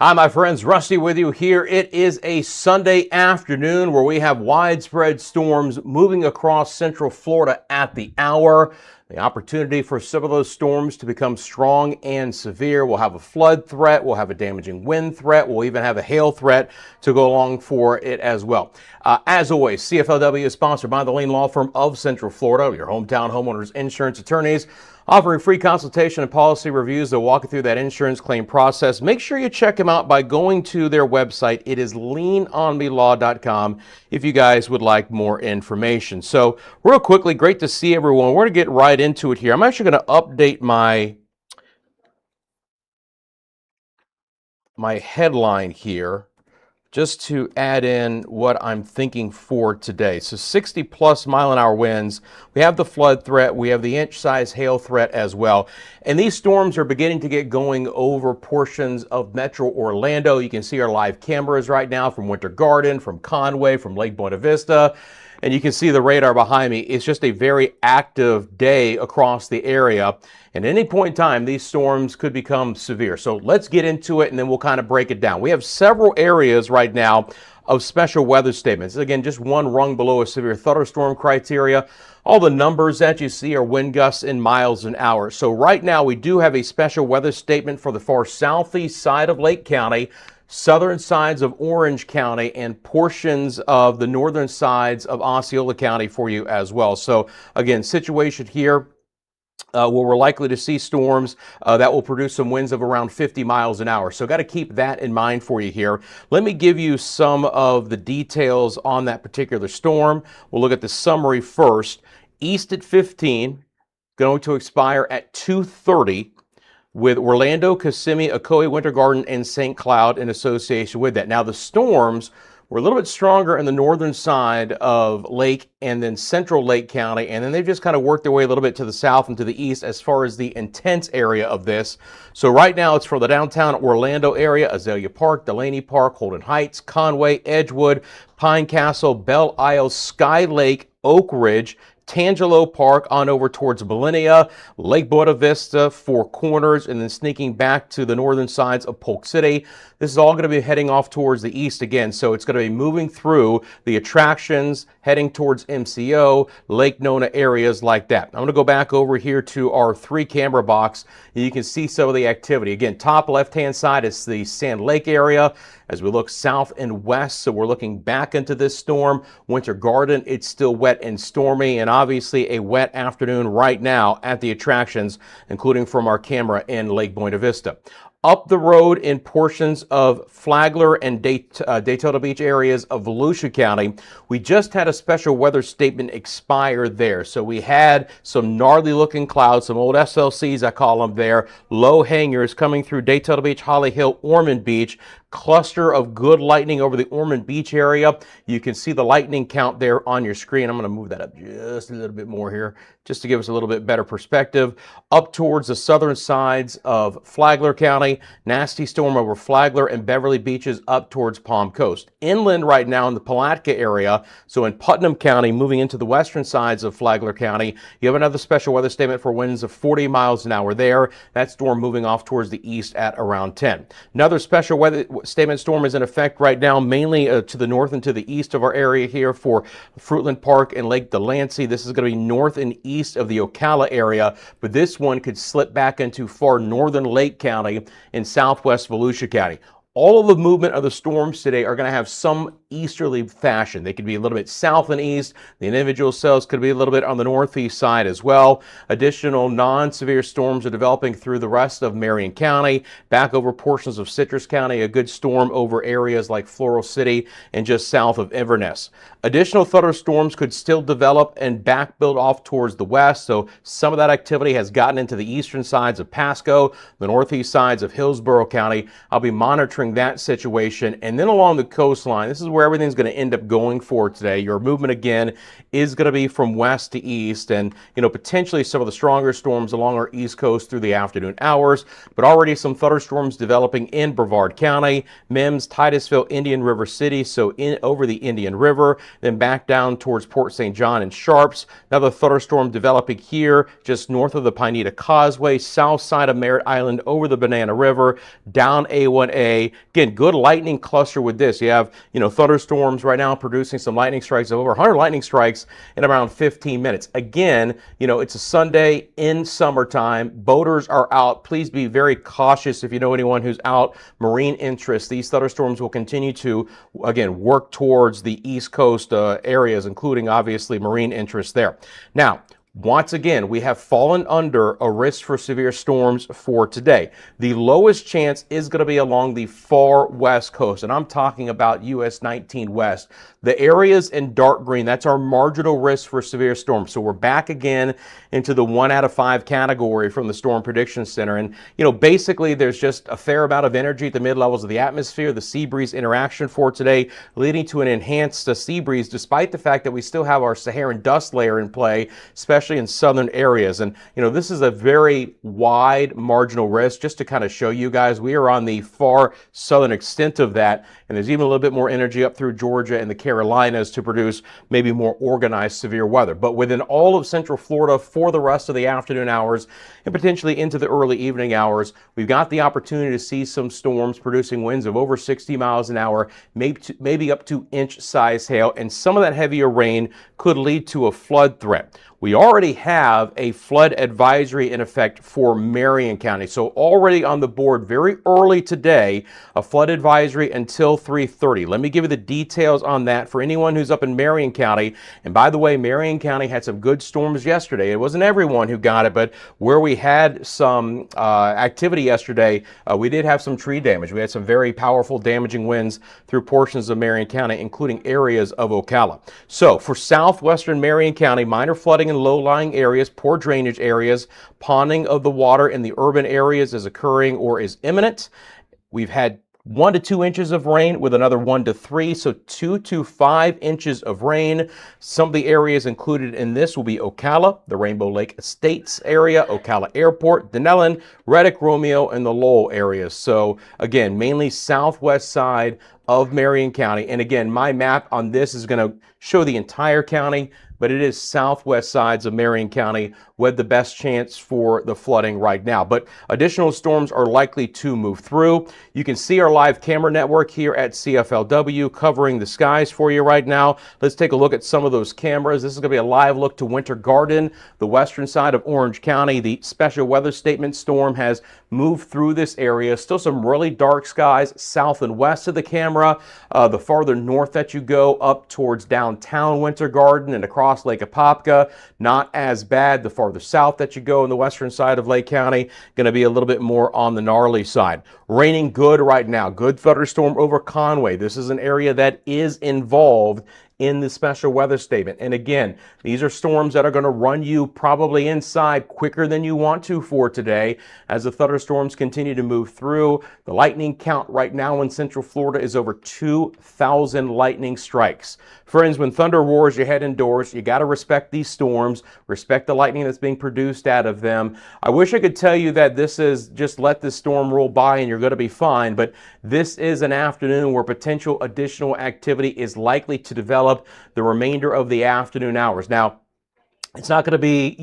Hi, my friends. Rusty with you here. It is a Sunday afternoon where we have widespread storms moving across central Florida at the hour. The opportunity for some of those storms to become strong and severe. We'll have a flood threat. We'll have a damaging wind threat. We'll even have a hail threat to go along for it as well. As always, CFLW is sponsored by the Lane Law Firm of Central Florida, your hometown homeowners insurance attorneys, offering free consultation and policy reviews. They'll walk you through that insurance claim process. Make sure you check them out by going to their website. It is leanonmelaw.com if you guys would like more information. So real quickly, great to see everyone. We're going to get right into it here. I'm actually going to update my headline here, just to add in what I'm thinking for today. So 60 plus mile-an-hour winds. We have the flood threat. We have the inch-size hail threat as well. And these storms are beginning to get going over portions of Metro Orlando. You can see our live cameras right now from Winter Garden, from Conway, from Lake Buena Vista. And you can see the radar behind me. It's just a very active day across the area. And at any point in time, these storms could become severe. So let's get into it and then we'll kind of break it down. We have several areas right now of special weather statements. Again, just one rung below a severe thunderstorm criteria. All the numbers that you see are wind gusts in miles an hour. So right now we do have a special weather statement for the far southeast side of Lake County, southern sides of Orange County, and portions of the northern sides of Osceola County for you as well. So again, situation here where we're likely to see storms that will produce some winds of around 50 miles an hour. So got to keep that in mind for you here. Let me give you some of the details on that particular storm. We'll look at the summary first. East at 15, going to expire at 2:30. With Orlando, Kissimmee, Ocoee, Winter Garden, and St. Cloud in association with that. Now, the storms were a little bit stronger in the northern side of Lake and then central Lake County, and then they've just kind of worked their way a little bit to the south and to the east as far as the intense area of this. So right now, it's for the downtown Orlando area, Azalea Park, Delaney Park, Holden Heights, Conway, Edgewood, Pine Castle, Belle Isle, Sky Lake, Oak Ridge, Tangelo Park on over towards Bolinia, Lake Buena Vista, Four Corners, and then sneaking back to the northern sides of Polk City. This is all going to be heading off towards the east again, so it's going to be moving through the attractions, heading towards MCO, Lake Nona areas like that. I'm going to go back over here to our 3-camera box, and you can see some of the activity. Again, top left-hand side is the Sand Lake area. As we look south and west, so we're looking back into this storm. Winter Garden, it's still wet and stormy, and obviously a wet afternoon right now at the attractions, including from our camera in Lake Buena Vista. Up the road in portions of Flagler and Daytona Beach areas of Volusia County, we just had a special weather statement expire there. So we had some gnarly looking clouds, some old SLCs I call them there, low hangers coming through Daytona Beach, Holly Hill, Ormond Beach, cluster of good lightning over the Ormond Beach area. You can see the lightning count there on your screen. I'm going to move that up just a little bit more here, just to give us a little bit better perspective. Up towards the southern sides of Flagler County, nasty storm over Flagler and Beverly Beaches up towards Palm Coast. Inland right now in the Palatka area, so in Putnam County, moving into the western sides of Flagler County, you have another special weather statement for winds of 40 miles an hour there. That storm moving off towards the east at around 10. Another special weather statement storm is in effect right now, mainly to the north and to the east of our area here for Fruitland Park and Lake Delancey. This is going to be north and east of the Ocala area, but this one could slip back into far northern Lake County in southwest Volusia County. All of the movement of the storms today are going to have some easterly fashion. They could be a little bit south and east. The individual cells could be a little bit on the northeast side as well. Additional non-severe storms are developing through the rest of Marion County, back over portions of Citrus County, a good storm over areas like Floral City and just south of Inverness. Additional thunderstorms could still develop and back build off towards the west, so some of that activity has gotten into the eastern sides of Pasco, the northeast sides of Hillsborough County. I'll be monitoring that situation, and then along the coastline, this is where where everything's going to end up going for today. Your movement again is going to be from west to east, and potentially some of the stronger storms along our east coast through the afternoon hours, but already some thunderstorms developing in Brevard County, Mims, Titusville, Indian River City, so over the Indian River, then back down towards Port St. John and Sharps. Another thunderstorm developing here just north of the Pineda Causeway, south side of Merritt Island, over the Banana River, down A1A. Again, good lightning cluster with this. You have, thunderstorms right now producing some lightning strikes of over 100 lightning strikes in around 15 minutes. Again, it's a Sunday in summertime. Boaters are out. Please be very cautious if you know anyone who's out. Marine interest. These thunderstorms will continue to, again, work towards the East Coast areas, including obviously marine interest there. Now, once again, we have fallen under a risk for severe storms for today. The lowest chance is going to be along the far west coast, and I'm talking about US 19 West. The areas in dark green, that's our marginal risk for severe storms. So we're back again into the 1 out of 5 category from the Storm Prediction Center. And, basically there's just a fair amount of energy at the mid-levels of the atmosphere, the sea breeze interaction for today, leading to an enhanced sea breeze, despite the fact that we still have our Saharan dust layer in play, especially in southern areas. And, this is a very wide marginal risk. Just to kind of show you guys, we are on the far southern extent of that. And there's even a little bit more energy up through Georgia and the Carolinas to produce maybe more organized severe weather. But within all of central Florida for the rest of the afternoon hours and potentially into the early evening hours, we've got the opportunity to see some storms producing winds of over 60 miles an hour, maybe up to inch-size hail, and some of that heavier rain could lead to a flood threat. We already have a flood advisory in effect for Marion County. So already on the board very early today, a flood advisory until 3:30. Let me give you the details on that for anyone who's up in Marion County. And by the way, Marion County had some good storms yesterday. It wasn't everyone who got it, but where we had some activity yesterday, we did have some tree damage. We had some very powerful damaging winds through portions of Marion County, including areas of Ocala. So for southwestern Marion County, minor flooding in low-lying areas, poor drainage areas, ponding of the water in the urban areas is occurring or is imminent. We've had 1 to 2 inches of rain with another 1 to 3, so 2 to 5 inches of rain. Some of the areas included in this will be Ocala, the Rainbow Lake Estates area, Ocala Airport, Denellen, Reddick, Romeo, and the Lowell areas. So again, mainly southwest side of Marion County. And again, my map on this is going to show the entire county, but it is southwest sides of Marion County with the best chance for the flooding right now. But additional storms are likely to move through. You can see our live camera network here at CFLW covering the skies for you right now. Let's take a look at some of those cameras. This is going to be a live look to Winter Garden, the western side of Orange County. The special weather statement storm has moved through this area. Still some really dark skies south and west of the camera. The farther north that you go up towards downtown Winter Garden and across Lake Apopka, not as bad. The farther south that you go in the western side of Lake County, going to be a little bit more on the gnarly side. Raining good right now. Good thunderstorm over Conway. This is an area that is involved in the special weather statement. And again, these are storms that are going to run you probably inside quicker than you want to for today as the thunderstorms continue to move through. The lightning count right now in central Florida is over 2,000 lightning strikes. Friends, when thunder roars, you head indoors. You got to respect these storms, respect the lightning that's being produced out of them. I wish I could tell you that this is just let this storm roll by and you're going to be fine, but this is an afternoon where potential additional activity is likely to develop the remainder of the afternoon hours. Now, it's not going to be,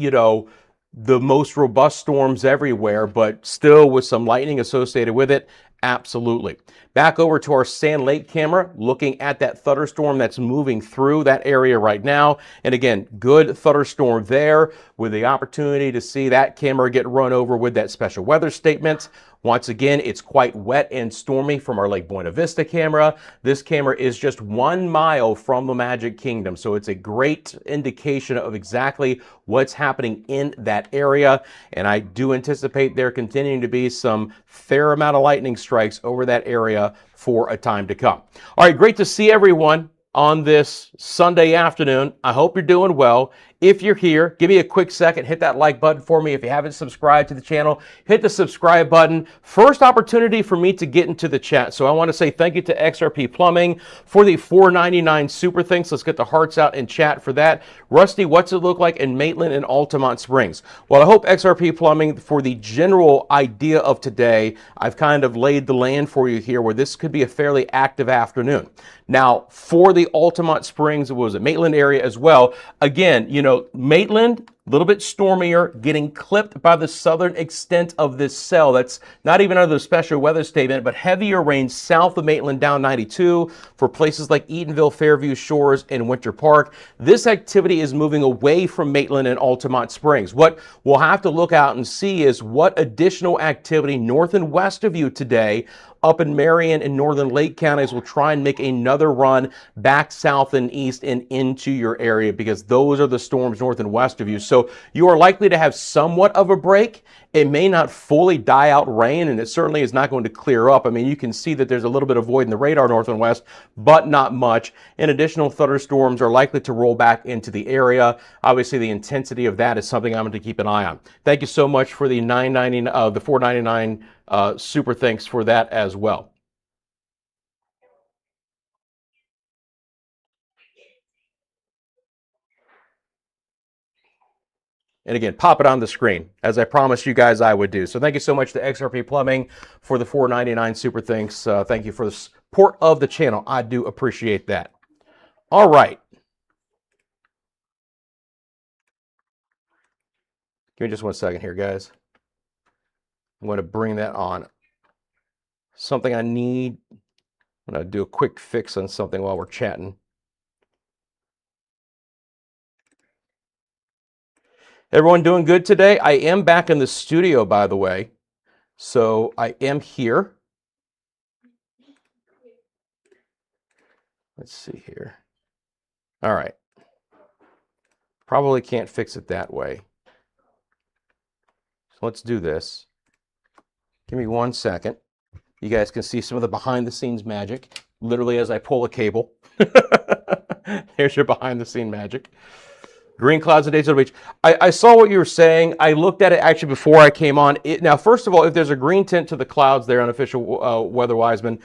the most robust storms everywhere, but still with some lightning associated with it, absolutely. Back over to our Sand Lake camera, looking at that thunderstorm that's moving through that area right now. And again, good thunderstorm there with the opportunity to see that camera get run over with that special weather statement. Once again, it's quite wet and stormy from our Lake Buena Vista camera. This camera is just 1 mile from the Magic Kingdom, so it's a great indication of exactly what's happening in that area. And I do anticipate there continuing to be some fair amount of lightning strikes over that area for a time to come. All right, great to see everyone on this Sunday afternoon. I hope you're doing well. If you're here, give me a quick second, hit that like button for me. If you haven't subscribed to the channel, hit the subscribe button. First opportunity for me to get into the chat. So I want to say thank you to XRP Plumbing for the $4.99 super thanks. Let's get the hearts out in chat for that. Rusty, what's it look like in Maitland and Altamont Springs? Well, I hope XRP Plumbing, for the general idea of today, I've kind of laid the land for you here where this could be a fairly active afternoon. Now, for the Altamont Springs, what was it, Maitland area as well, again, you know, Maitland, a little bit stormier, getting clipped by the southern extent of this cell. That's not even under the special weather statement, but heavier rain south of Maitland down 92 for places like Eatonville, Fairview Shores, and Winter Park. This activity is moving away from Maitland and Altamont Springs. What we'll have to look out and see is what additional activity north and west of you today up in Marion and northern Lake counties will try and make another run back south and east and into your area, because those are the storms north and west of you. So you are likely to have somewhat of a break. It may not fully die out rain, and it certainly is not going to clear up. I mean, you can see that there's a little bit of void in the radar north and west, but not much. And additional thunderstorms are likely to roll back into the area. Obviously, the intensity of that is something I'm going to keep an eye on. Thank you so much for the $4.99 super thanks for that as well. And again, pop it on the screen, as I promised you guys I would do. So thank you so much to XRP Plumbing for the $4.99 super thanks. Thank you for the support of the channel. I do appreciate that. All right. Give me just 1 second here, guys. I'm going to bring that on. Something I need. I'm going to do a quick fix on something while we're chatting. Everyone doing good today? I am back in the studio, by the way. So I am here. Let's see here. All right. Probably can't fix it that way. So let's do this. Give me 1 second. You guys can see some of the behind the scenes magic, literally as I pull a cable. Here's your behind the scene magic. Green clouds at Daytona Beach. I saw what you were saying. I looked at it actually before I came on. Now, first of all, if there's a green tint to the clouds there, unofficial weather wiseman,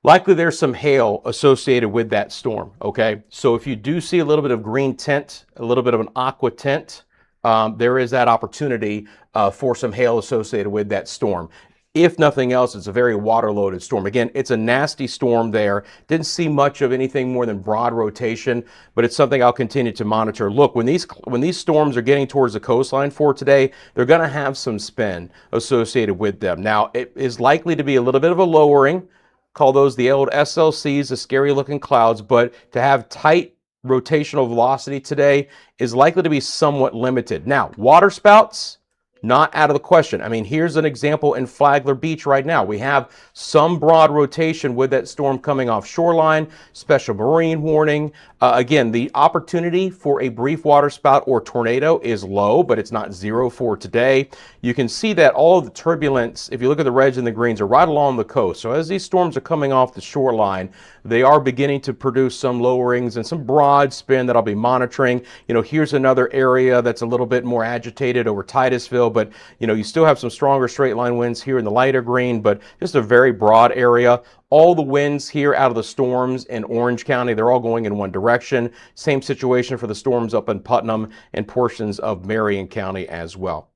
likely there's some hail associated with that storm, okay? So if you do see a little bit of green tint, a little bit of an aqua tint, there is that opportunity for some hail associated with that storm. If nothing else, it's a very water-loaded storm. Again, it's a nasty storm there. Didn't see much of anything more than broad rotation, but it's something I'll continue to monitor. Look, when these storms are getting towards the coastline for today, they're going to have some spin associated with them. Now, it is likely to be a little bit of a lowering. Call those the old SLCs, the scary-looking clouds, but to have tight rotational velocity today is likely to be somewhat limited. Now, water spouts, not out of the question. I mean, here's an example in Flagler Beach right now. We have some broad rotation with that storm coming off shoreline, special marine warning. Again, the opportunity for a brief water spout or tornado is low, but it's not zero for today. You can see that all of the turbulence, if you look at the reds and the greens, are right along the coast. So as these storms are coming off the shoreline, they are beginning to produce some lowerings and some broad spin that I'll be monitoring. You know, here's another area that's a little bit more agitated over Titusville, but you know, you still have some stronger straight line winds here in the lighter green, but just a very broad area. All the winds here out of the storms in Orange County, they're all going in one direction. Same situation for the storms up in Putnam and portions of Marion County as well.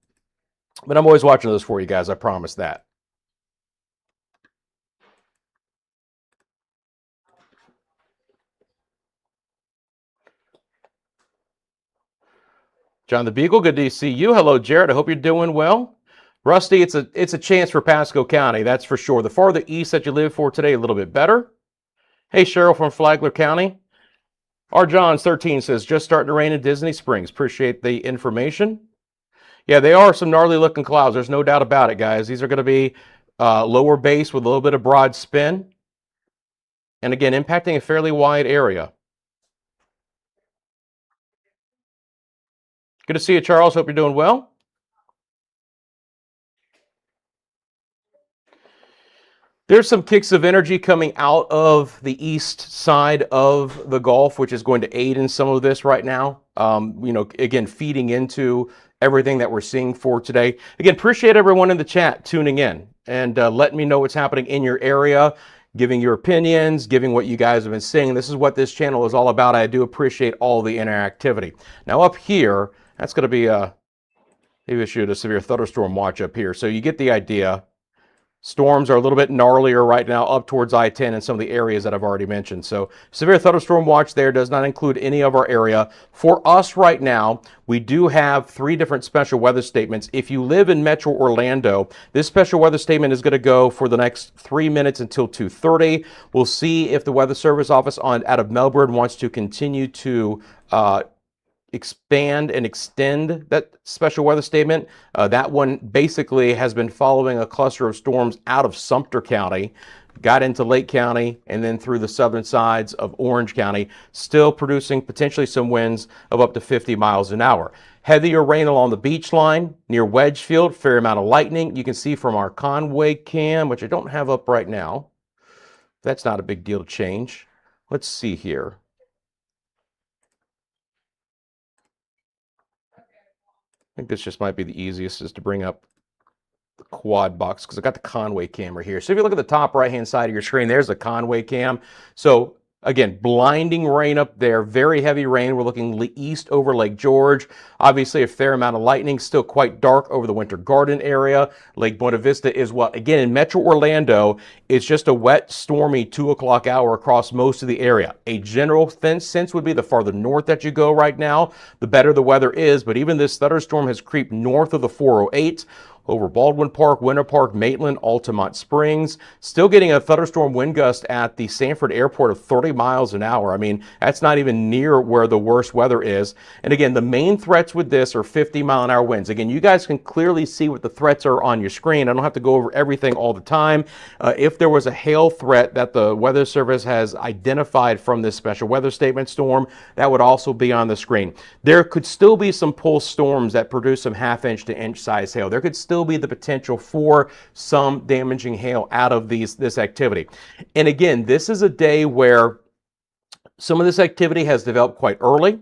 But I'm always watching those for you guys, I promise that. John the Beagle, good to see you. Hello, Jared. I hope you're doing well. Rusty, it's a chance for Pasco County, that's for sure. The farther east that you live for today, a little bit better. Hey, Cheryl from Flagler County. R. Johns 13 says, just starting to rain in Disney Springs. Appreciate the information. Yeah, they are some gnarly looking clouds. There's no doubt about it, guys. These are going to be lower base with a little bit of broad spin. And again, impacting a fairly wide area. Good to see you, Charles. Hope you're doing well. There's some kicks of energy coming out of the east side of the Gulf, which is going to aid in some of this right now. again, feeding into everything that we're seeing for today. Again, appreciate everyone in the chat tuning in and letting me know what's happening in your area, giving your opinions, giving what you guys have been seeing. This is what this channel is all about. I do appreciate all the interactivity. Now up here, that's going to be maybe I should do a severe thunderstorm watch up here. So you get the idea. Storms are a little bit gnarlier right now up towards I-10 and some of the areas that I've already mentioned. So severe thunderstorm watch there does not include any of our area. For us right now, we do have 3 different special weather statements. If you live in Metro Orlando, this special weather statement is going to go for the next 3 minutes until 2:30. We'll see if the Weather Service office out of Melbourne wants to continue to expand and extend that special weather statement. That one basically has been following a cluster of storms out of Sumter County, got into Lake County, and then through the southern sides of Orange County, still producing potentially some winds of up to 50 miles an hour. Heavier rain along the beach line near Wedgefield, fair amount of lightning. You can see from our Conway cam, which I don't have up right now. That's not a big deal to change. Let's see here. I think this just might be the easiest, is to bring up the quad box because I got the Conway camera here. So if you look at the top right-hand side of your screen, there's the Conway cam. So again, blinding rain up there, very heavy rain. We're looking east over Lake George. Obviously, a fair amount of lightning, still quite dark over the Winter Garden area. Lake Buena Vista is what, again, in Metro Orlando, it's just a wet, stormy 2 o'clock hour across most of the area. A general sense would be the farther north that you go right now, the better the weather is. But even this thunderstorm has creeped north of the 408. Over Baldwin Park, Winter Park, Maitland, Altamont Springs. Still getting a thunderstorm wind gust at the Sanford Airport of 30 miles an hour. I mean, that's not even near where the worst weather is. And again, the main threats with this are 50-mile-an-hour winds. Again, you guys can clearly see what the threats are on your screen. I don't have to go over everything all the time. If there was a hail threat that the Weather Service has identified from this special weather statement storm, that would also be on the screen. There could still be some pulse storms that produce some half-inch to inch-size hail. There could still be the potential for some damaging hail out of this activity. And again, this is a day where some of this activity has developed quite early.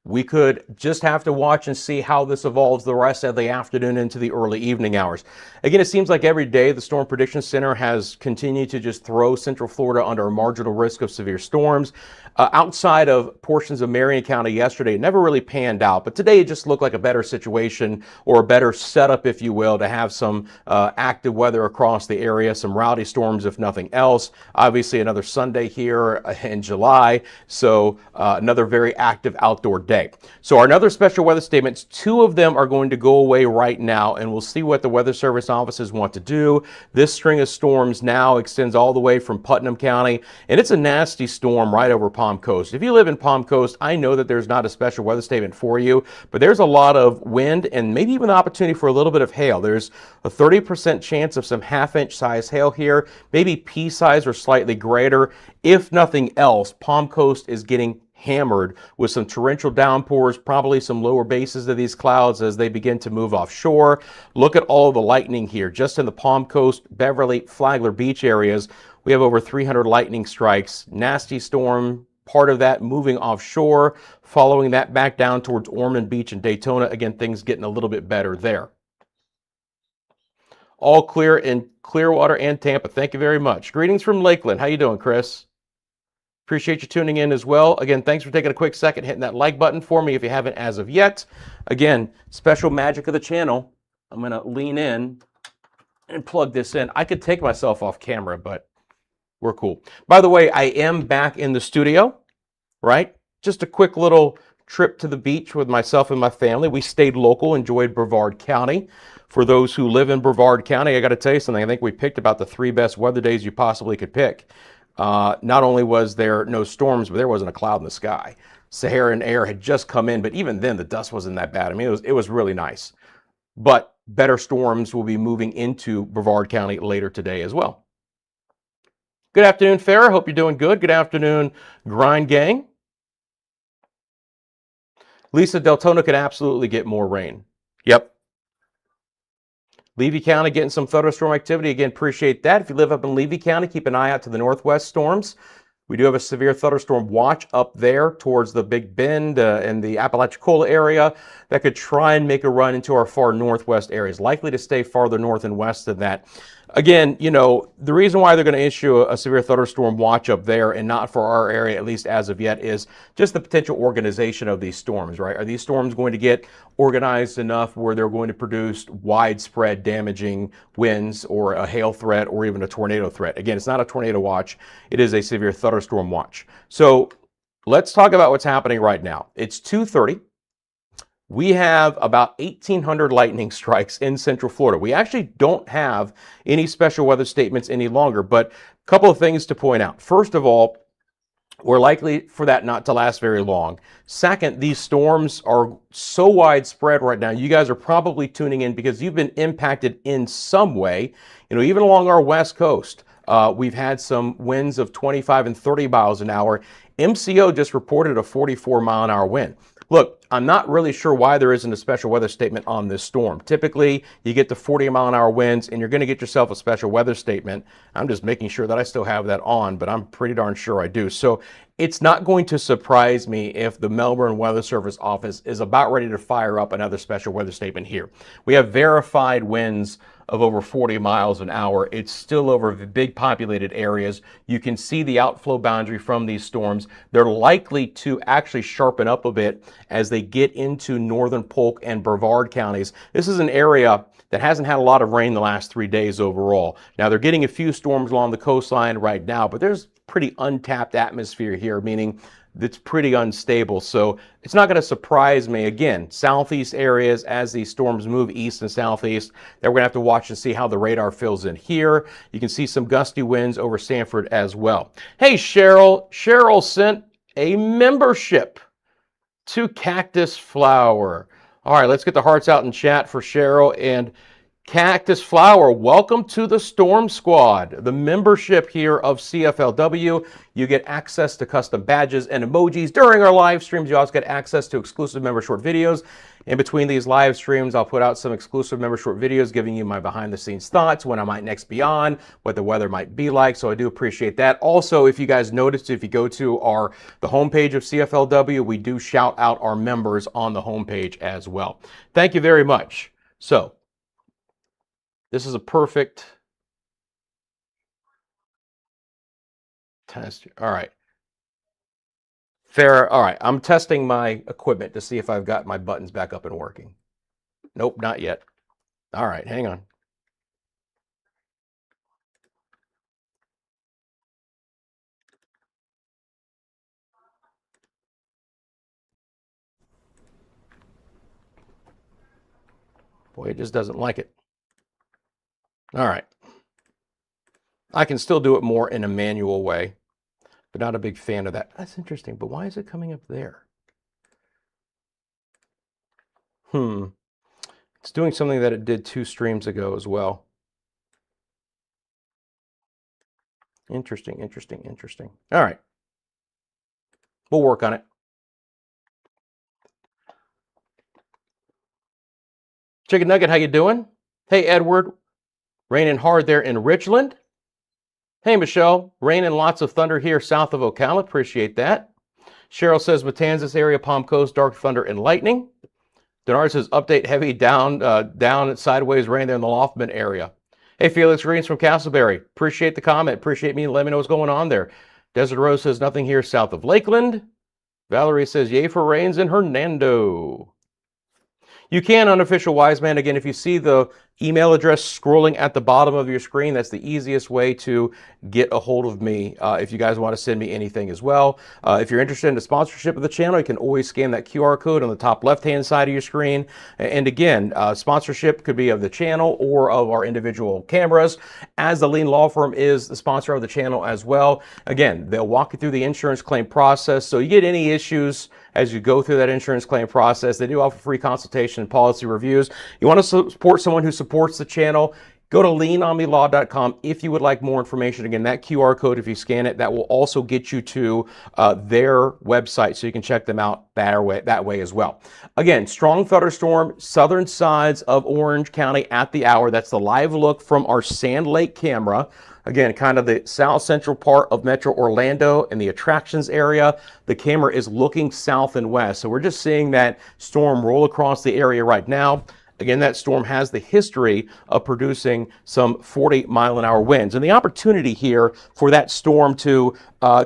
We could just have to watch and see how this evolves the rest of the afternoon into the early evening hours. Again, it seems like every day the Storm Prediction Center has continued to just throw Central Florida under a marginal risk of severe storms. Outside of portions of Marion County yesterday, it never really panned out, but today it just looked like a better situation, or a better setup, if you will, to have some active weather across the area, some rowdy storms if nothing else. Obviously another Sunday here in July, so another very active outdoor day. So our another special weather statements, 2 of them are going to go away right now, and we'll see what the Weather Service offices want to do. This string of storms now extends all the way from Putnam County, and it's a nasty storm right over Palm Coast. If you live in Palm Coast, I know that there's not a special weather statement for you, but there's a lot of wind and maybe even the opportunity for a little bit of hail. There's a 30% chance of some half-inch size hail here, maybe pea size or slightly greater. If nothing else, Palm Coast is getting hammered with some torrential downpours, probably some lower bases of these clouds as they begin to move offshore. Look at all the lightning here. Just in the Palm Coast, Beverly, Flagler Beach areas, we have over 300 lightning strikes. Nasty storm, part of that moving offshore, following that back down towards Ormond Beach and Daytona. Again, things getting a little bit better there. All clear in Clearwater and Tampa. Thank you very much. Greetings from Lakeland. How you doing, Chris? Appreciate you tuning in as well. Again, thanks for taking a quick second, hitting that like button for me if you haven't as of yet. Again, special magic of the channel. I'm going to lean in and plug this in. I could take myself off camera, but we're cool. By the way, I am back in the studio, right? Just a quick little trip to the beach with myself and my family. We stayed local, enjoyed Brevard County. For those who live in Brevard County, I got to tell you something. I think we picked about the 3 best weather days you possibly could pick. Not only was there no storms, but there wasn't a cloud in the sky. Saharan air had just come in, but even then the dust wasn't that bad. I mean, it was really nice. But better storms will be moving into Brevard County later today as well. Good afternoon, Farrah. Hope you're doing good. Good afternoon, Grind Gang. Lisa, Deltona could absolutely get more rain. Yep. Levy County getting some thunderstorm activity. Again, appreciate that. If you live up in Levy County, keep an eye out to the northwest storms. We do have a severe thunderstorm watch up there towards the Big Bend and the Apalachicola area that could try and make a run into our far northwest areas, likely to stay farther north and west than that. Again, you know, the reason why they're going to issue a severe thunderstorm watch up there and not for our area, at least as of yet, is just the potential organization of these storms, right? Are these storms going to get organized enough where they're going to produce widespread damaging winds or a hail threat or even a tornado threat? Again, it's not a tornado watch. It is a severe thunderstorm watch. So let's talk about what's happening right now. It's 2:30. We have about 1,800 lightning strikes in Central Florida. We actually don't have any special weather statements any longer, but a couple of things to point out. First of all, we're likely for that not to last very long. Second, these storms are so widespread right now. You guys are probably tuning in because you've been impacted in some way. You know, even along our west coast, we've had some winds of 25 and 30 miles an hour. MCO just reported a 44-mile-an-hour wind. Look, I'm not really sure why there isn't a special weather statement on this storm. Typically, you get the 40-mile-an-hour winds and you're going to get yourself a special weather statement. I'm just making sure that I still have that on, but I'm pretty darn sure I do. So it's not going to surprise me if the Melbourne Weather Service office is about ready to fire up another special weather statement here. We have verified winds of over 40 miles an hour. It's still over big populated areas. You can see the outflow boundary from these storms. They're likely to actually sharpen up a bit as they get into northern Polk and Brevard counties. This is an area that hasn't had a lot of rain the last 3 days overall. Now they're getting a few storms along the coastline right now, but there's pretty untapped atmosphere here, meaning it's pretty unstable. So it's not going to surprise me. Again, southeast areas, as these storms move east and southeast, that we're going to have to watch and see how the radar fills in here. You can see some gusty winds over Sanford as well. Hey, Cheryl. Cheryl sent a membership to Cactus Flower. All right, let's get the hearts out in chat for Cheryl and Cactus Flower. Welcome to the Storm Squad, the membership here of CFLW. You get access to custom badges and emojis during our live streams. You also get access to exclusive member short videos. In between these live streams, I'll put out some exclusive member short videos giving you my behind the scenes thoughts, when I might next be on, what the weather might be like. So I do appreciate that. Also, if you guys noticed, if you go to the homepage of CFLW, we do shout out our members on the homepage as well. Thank you very much. So this is a perfect test. All right. Fair. All right. I'm testing my equipment to see if I've got my buttons back up and working. Nope, not yet. All right, hang on. Boy, it just doesn't like it. All right. I can still do it more in a manual way, but not a big fan of that. That's interesting, but why is it coming up there? It's doing something that it did 2 streams ago as well. Interesting, interesting, interesting. All right. We'll work on it. Chicken Nugget, how you doing? Hey, Edward. Raining hard there in Richland. Hey, Michelle. Raining lots of thunder here south of Ocala. Appreciate that. Cheryl says, Matanzas area, Palm Coast, dark thunder and lightning. Denard says, update heavy down sideways rain there in the Loftman area. Hey, Felix Greens from Castleberry. Appreciate the comment. Appreciate me letting me know what's going on there. Desert Rose says, nothing here south of Lakeland. Valerie says, yay for rains in Hernando. You can, Unofficial Wise Man. Again, if you see the email address scrolling at the bottom of your screen, that's the easiest way to get a hold of me if you guys want to send me anything as well. If you're interested in the sponsorship of the channel, you can always scan that QR code on the top left-hand side of your screen. And again, sponsorship could be of the channel or of our individual cameras, as the Lean Law Firm is the sponsor of the channel as well. Again, they'll walk you through the insurance claim process. So you get any issues as you go through that insurance claim process. They do offer free consultation and policy reviews. You want to support someone who supports the channel, Go to leanonmelaw.com if you would like more information. Again, that QR code, if you scan it, that will also get you to their website, so you can check them out that way as well. Again, strong thunderstorm, southern sides of Orange County at the hour. That's the live look from our Sand Lake camera. Again, kind of the south central part of Metro Orlando and the attractions area. The camera is looking south and west. So we're just seeing that storm roll across the area right now. Again, that storm has the history of producing some 40-mile-an-hour winds. And the opportunity here for that storm to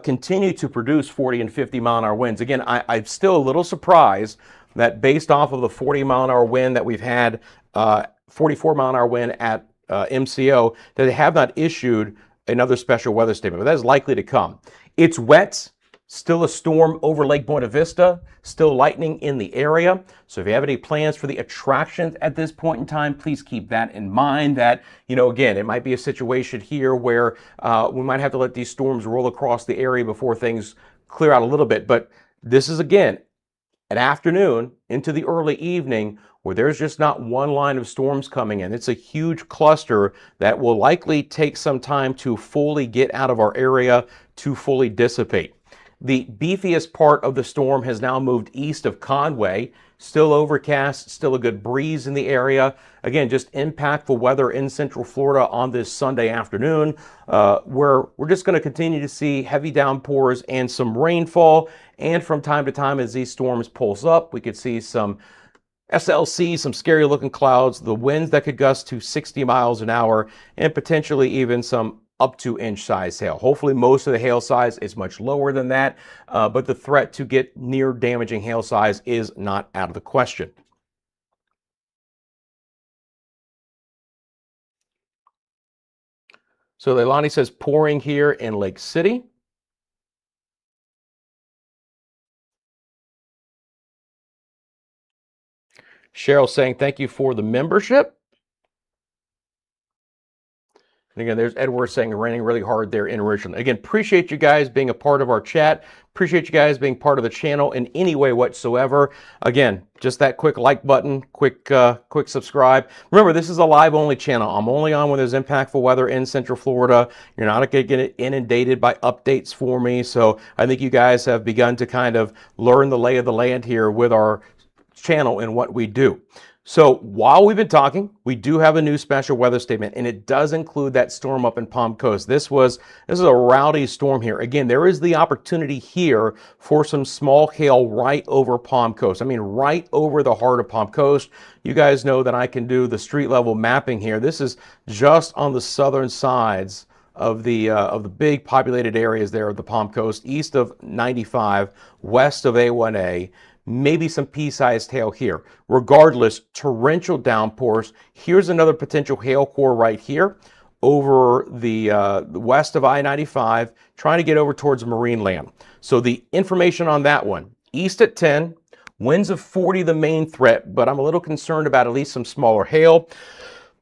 continue to produce 40 and 50-mile-an-hour winds. Again, I'm still a little surprised that based off of the 40-mile-an-hour wind that we've had, 44-mile-an-hour wind at MCO, that they have not issued another special weather statement, but that is likely to come. It's wet, still a storm over Lake Buena Vista, still lightning in the area. So if you have any plans for the attractions at this point in time, please keep that in mind that, again, it might be a situation here where we might have to let these storms roll across the area before things clear out a little bit. But this is, again, an afternoon into the early evening where there's just not one line of storms coming in. It's a huge cluster that will likely take some time to fully get out of our area, to fully dissipate. The beefiest part of the storm has now moved east of Conway. Still overcast, still a good breeze in the area. Again, just impactful weather in Central Florida on this Sunday afternoon, where we're just going to continue to see heavy downpours and some rainfall. And from time to time, as these storms pulse up, we could see some SLC, some scary looking clouds, the winds that could gust to 60 miles an hour, and potentially even some up to inch size hail. Hopefully most of the hail size is much lower than that, but the threat to get near damaging hail size is not out of the question. So Leilani says pouring here in Lake City. Cheryl saying thank you for the membership. And again, there's Edward saying raining really hard there in Richland. Again, appreciate you guys being a part of our chat. Appreciate you guys being part of the channel in any way whatsoever. Again, just that quick like button, quick subscribe. Remember, this is a live only channel. I'm only on when there's impactful weather in Central Florida. You're not going to get inundated by updates for me. So I think you guys have begun to kind of learn the lay of the land here with our channel and what we do. So while we've been talking, we do have a new special weather statement, and it does include that storm up in Palm Coast. This is a rowdy storm here. Again, there is the opportunity here for some small hail right over Palm Coast. I mean, right over the heart of Palm Coast. You guys know that I can do the street level mapping here. This is just on the southern sides of the big populated areas there of the Palm Coast, east of 95, west of A1A. Maybe some pea-sized hail here. Regardless, torrential downpours. Here's another potential hail core right here over the west of I-95, trying to get over towards marine land. So the information on that one, east at 10, winds of 40 the main threat, but I'm a little concerned about at least some smaller hail.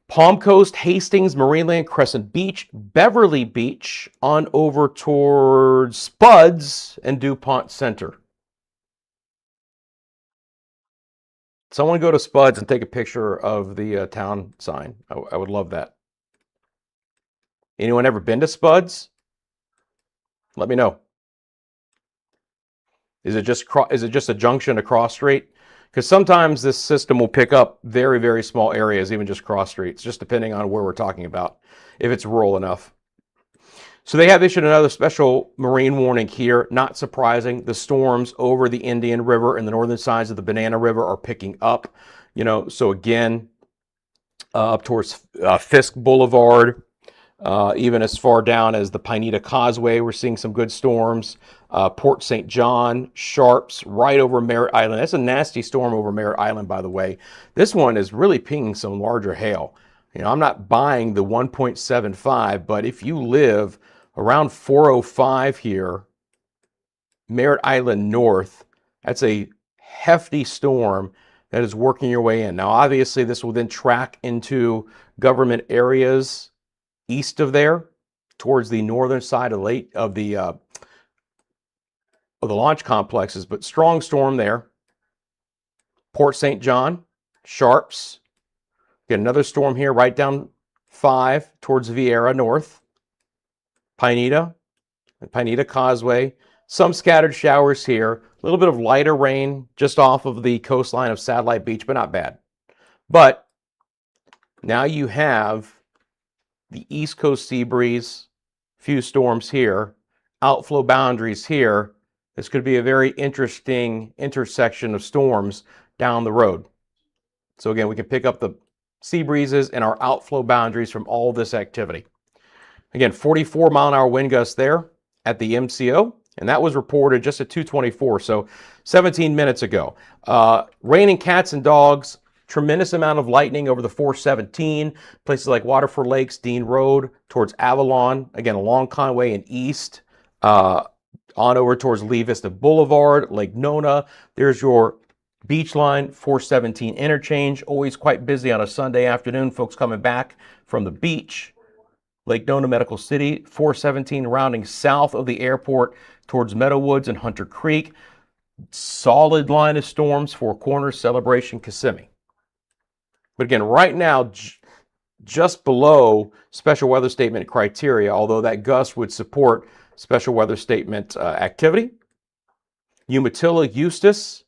Palm Coast, Hastings, Marineland, Crescent Beach, Beverly Beach, on over towards Spuds and DuPont Center. Someone go to Spuds and take a picture of the town sign. I would love that. Anyone ever been to Spuds? Let me know. Is it just a junction, a cross street? Because sometimes this system will pick up very, very small areas, even just cross streets, just depending on where we're talking about, if it's rural enough. So they have issued another special marine warning here. Not surprising. The storms over the Indian River and the northern sides of the Banana River are picking up. So again, up towards Fisk Boulevard, even as far down as the Pineda Causeway, we're seeing some good storms. Port St. John, Sharps, right over Merritt Island. That's a nasty storm over Merritt Island, by the way. This one is really pinging some larger hail. I'm not buying the 1.75, but if you live around 405 here, Merritt Island North, that's a hefty storm that is working your way in. Now, obviously, this will then track into government areas east of there, towards the northern side of the launch complexes, but strong storm there. Port St. John, Sharps. Get another storm here right down 5 towards Vieira North, Pineda, and Pineda Causeway. Some scattered showers here. A little bit of lighter rain just off of the coastline of Satellite Beach, but not bad. But now you have the East Coast sea breeze, few storms here, outflow boundaries here. This could be a very interesting intersection of storms down the road. So again, we can pick up the sea breezes and our outflow boundaries from all this activity. Again, 44 mile an hour wind gusts there at the MCO, and that was reported just at 2:24, so 17 minutes ago. Raining cats and dogs, tremendous amount of lightning over the 417, places like Waterford Lakes, Dean Road, towards Avalon, again along Conway and east, on over towards Lee Vista Boulevard, Lake Nona. There's your beach line, 417 interchange, always quite busy on a Sunday afternoon, folks coming back from the beach. Lake Nona, Medical City, 417 rounding south of the airport towards Meadowwoods and Hunter Creek. Solid line of storms, Four Corners, Celebration, Kissimmee. But again, right now, just below special weather statement criteria, although that gust would support special weather statement activity. Umatilla, Eustis,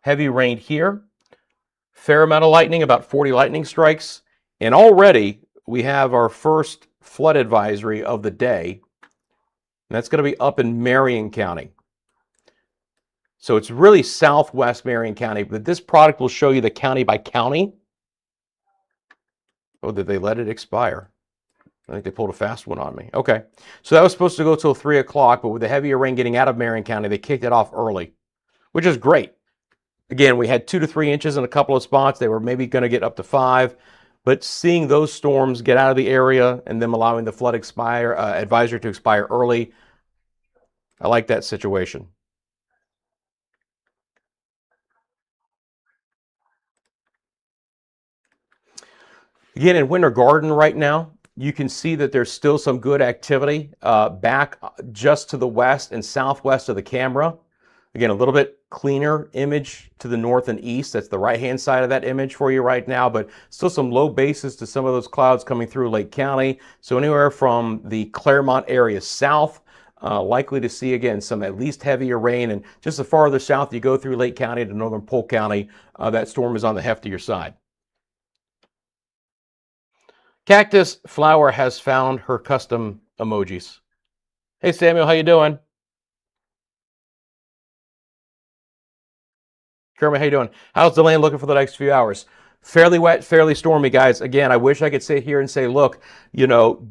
heavy rain here. Fair amount of lightning, about 40 lightning strikes. And already we have our first flood advisory of the day. And that's going to be up in Marion County. So it's really southwest Marion County, but this product will show you the county by county. Oh, did they let it expire? I think they pulled a fast one on me. Okay, so that was supposed to go till 3 o'clock, but with the heavier rain getting out of Marion County, they kicked it off early, which is great. Again, we had 2 to 3 inches in a couple of spots. They were maybe going to get up to 5, but seeing those storms get out of the area and them allowing the flood advisory to expire early, I like that situation. Again, in Winter Garden right now, you can see that there's still some good activity back just to the west and southwest of the camera. Again, a little bit cleaner image to the north and east. That's the right-hand side of that image for you right now, but still some low bases to some of those clouds coming through Lake County. So anywhere from the Claremont area south, likely to see, again, some at least heavier rain. And just the farther south you go through Lake County to northern Polk County, that storm is on the heftier side. Cactus Flower has found her custom emojis. Hey Samuel, how you doing? Kermit, how you doing? How's the land looking for the next few hours? Fairly wet, fairly stormy, guys. Again, I wish I could sit here and say, look, you know,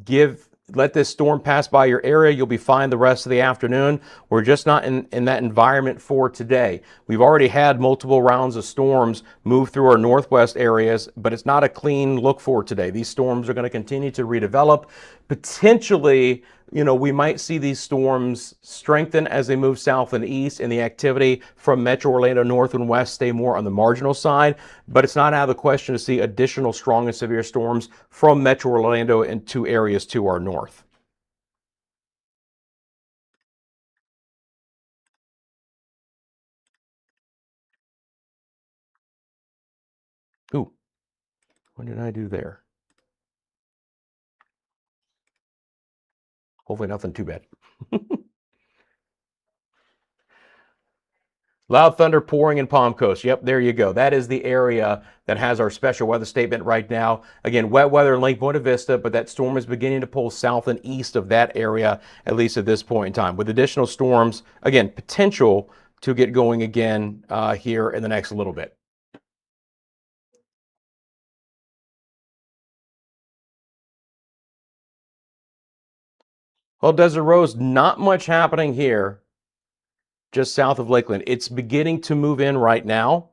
let this storm pass by your area. You'll be fine the rest of the afternoon. We're just not in that environment for today. We've already had multiple rounds of storms move through our northwest areas, but it's not a clean look for today. These storms are going to continue to redevelop. Potentially, you know, we might see these storms strengthen as they move south and east, and the activity from Metro Orlando north and west stay more on the marginal side. But it's not out of the question to see additional strong and severe storms from Metro Orlando into areas to our north. Ooh, what did I do there? Hopefully nothing too bad. Loud thunder pouring in Palm Coast. Yep, there you go. That is the area that has our special weather statement right now. Again, wet weather in Lake Buena Vista, but that storm is beginning to pull south and east of that area, at least at this point in time, with additional storms, again, potential to get going again here in the next little bit. Well, Desert Rose, not much happening here, just south of Lakeland. It's beginning to move in right now.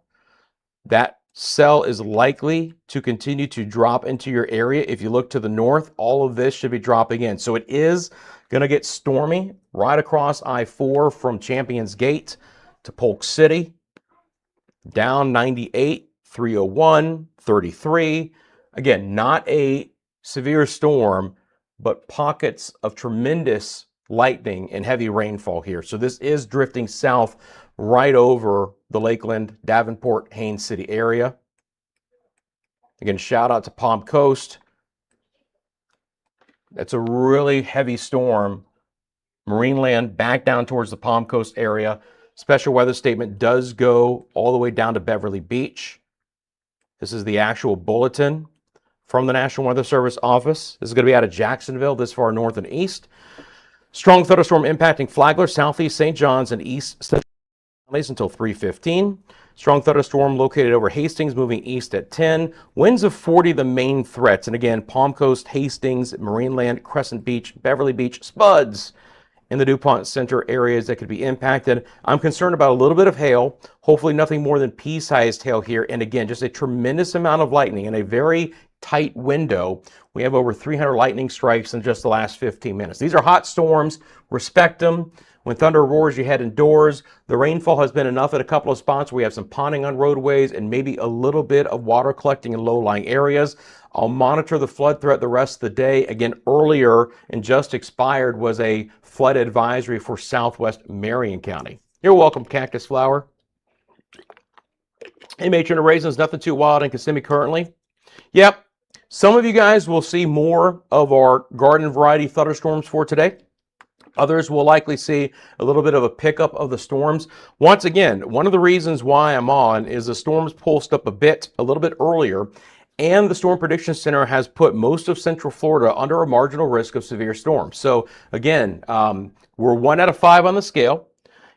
That cell is likely to continue to drop into your area. If you look to the north, all of this should be dropping in. So it is going to get stormy right across I-4 from Champions Gate to Polk City, down 98, 301, 33. Again, not a severe storm, but pockets of tremendous lightning and heavy rainfall here. So this is drifting south right over the Lakeland, Davenport, Haines City area. Again, shout out to Palm Coast. That's a really heavy storm. Marineland back down towards the Palm Coast area. Special weather statement does go all the way down to Beverly Beach. This is the actual bulletin from the National Weather Service office. This is going to be out of Jacksonville, this far north and east. Strong thunderstorm impacting Flagler, southeast St. John's, and east central until 3:15. Strong thunderstorm located over Hastings, moving east at 10. Winds of 40, the main threats. And again, Palm Coast, Hastings, Marineland, Crescent Beach, Beverly Beach, spuds in the DuPont Center areas that could be impacted. I'm concerned about a little bit of hail, hopefully nothing more than pea-sized hail here. And again, just a tremendous amount of lightning in a very tight window. We have over 300 lightning strikes in just the last 15 minutes. These are hot storms. Respect them. When thunder roars, you head indoors. The rainfall has been enough at a couple of spots where we have some ponding on roadways and maybe a little bit of water collecting in low-lying areas. I'll monitor the flood threat the rest of the day. Again, earlier and just expired was a flood advisory for southwest Marion County. You're welcome, Cactus Flower. Hey, Matron and Raisins, nothing too wild in Kissimmee currently. Yep, some of you guys will see more of our garden variety thunderstorms for today. Others will likely see a little bit of a pickup of the storms. Once again, one of the reasons why I'm on is the storms pulsed up a little bit earlier, and the Storm Prediction Center has put most of Central Florida under a marginal risk of severe storms. So again, we're 1 out of 5 on the scale.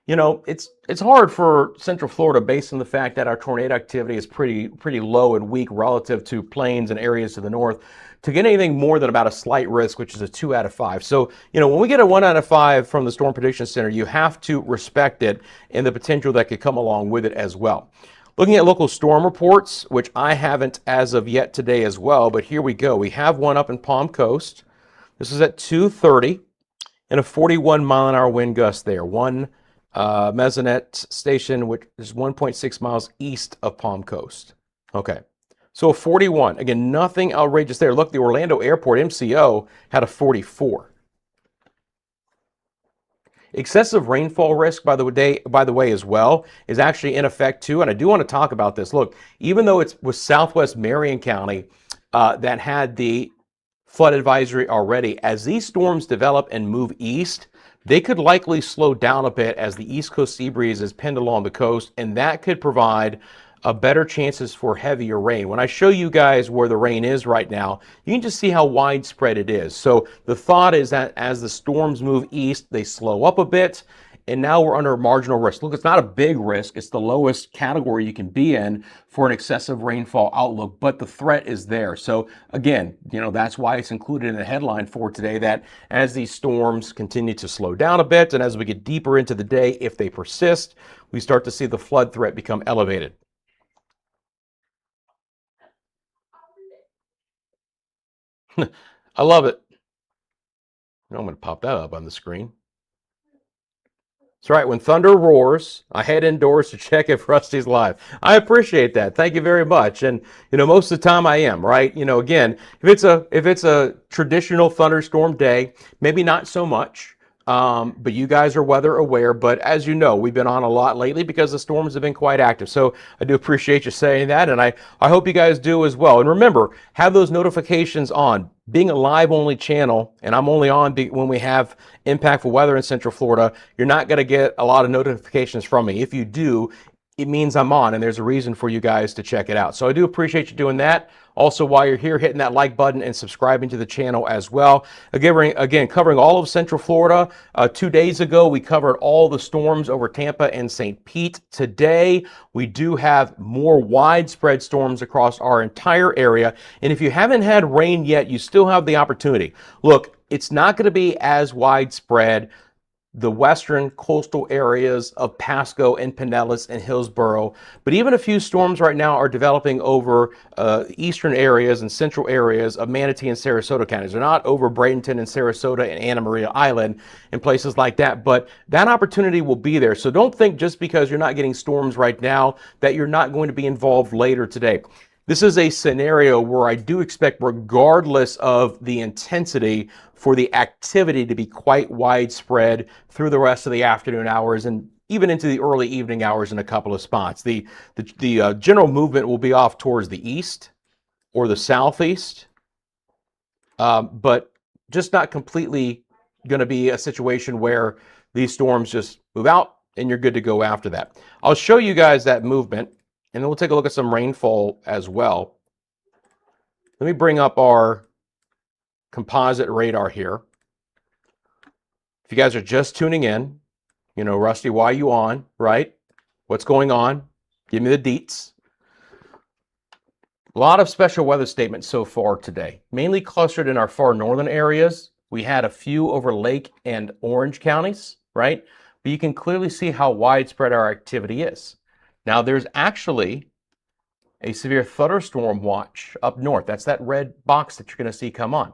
You know, it's hard for Central Florida based on the fact that our tornado activity is pretty low and weak relative to plains and areas to the north, to get anything more than about a slight risk, which is a 2 out of 5. So, you know, when we get a 1 out of 5 from the Storm Prediction Center, you have to respect it and the potential that could come along with it as well. Looking at local storm reports, which I haven't as of yet today as well, but here we go. We have one up in Palm Coast. This is at 2:30 and a 41-mile-an-hour wind gust there. One Mesonet station, which is 1.6 miles east of Palm Coast. Okay. So a 41, again, nothing outrageous there. Look, the Orlando Airport MCO had a 44. Excessive rainfall risk, by the way, as well, is actually in effect too. And I do want to talk about this. Look, even though it was southwest Marion County that had the flood advisory already, as these storms develop and move east, they could likely slow down a bit as the east coast sea breeze is pinned along the coast, and that could provide better chances for heavier rain. When I show you guys where the rain is right now, you can just see how widespread it is. So the thought is that as the storms move east, they slow up a bit, and now we're under marginal risk. Look, it's not a big risk. It's the lowest category you can be in for an excessive rainfall outlook, but the threat is there. So again, you know, that's why it's included in the headline for today, that as these storms continue to slow down a bit, and as we get deeper into the day, if they persist, we start to see the flood threat become elevated. I love it. I'm going to pop that up on the screen. That's right. When thunder roars, I head indoors to check if Rusty's live. I appreciate that. Thank you very much. And you know, most of the time I am, right? You know, again, if it's a traditional thunderstorm day, maybe not so much. But you guys are weather aware. But as you know, we've been on a lot lately because the storms have been quite active. So I do appreciate you saying that, and I hope you guys do as well. And remember, have those notifications on. Being a live only channel, and I'm only on when we have impactful weather in Central Florida, you're not going to get a lot of notifications from me. If you do, it means I'm on, and there's a reason for you guys to check it out. So I do appreciate you doing that. Also, while you're here, hitting that like button and subscribing to the channel as well. Again, covering all of Central Florida. 2 days ago, we covered all the storms over Tampa and St. Pete. Today, we do have more widespread storms across our entire area. And if you haven't had rain yet, you still have the opportunity. Look, it's not going to be as widespread. The western coastal areas of Pasco and Pinellas and Hillsborough, but even a few storms right now are developing over eastern areas and central areas of Manatee and Sarasota counties. They're not over Bradenton and Sarasota and Anna Maria Island and places like that, but that opportunity will be there. So don't think just because you're not getting storms right now that you're not going to be involved later today. This is a scenario where I do expect, regardless of the intensity, for the activity to be quite widespread through the rest of the afternoon hours and even into the early evening hours in a couple of spots. The general movement will be off towards the east or the southeast, but just not completely going to be a situation where these storms just move out and you're good to go after that. I'll show you guys that movement, and then we'll take a look at some rainfall as well. Let me bring up our composite radar here. If you guys are just tuning in, you know, Rusty, why are you on, right? What's going on? Give me the deets. A lot of special weather statements so far today, mainly clustered in our far northern areas. We had a few over Lake and Orange counties, right? But you can clearly see how widespread our activity is. Now, there's actually a severe thunderstorm watch up north. That's that red box that you're going to see come on.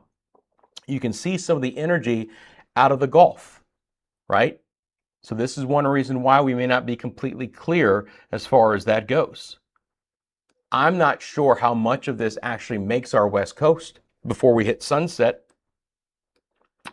You can see some of the energy out of the Gulf, right? So this is one reason why we may not be completely clear as far as that goes. I'm not sure how much of this actually makes our West Coast before we hit sunset.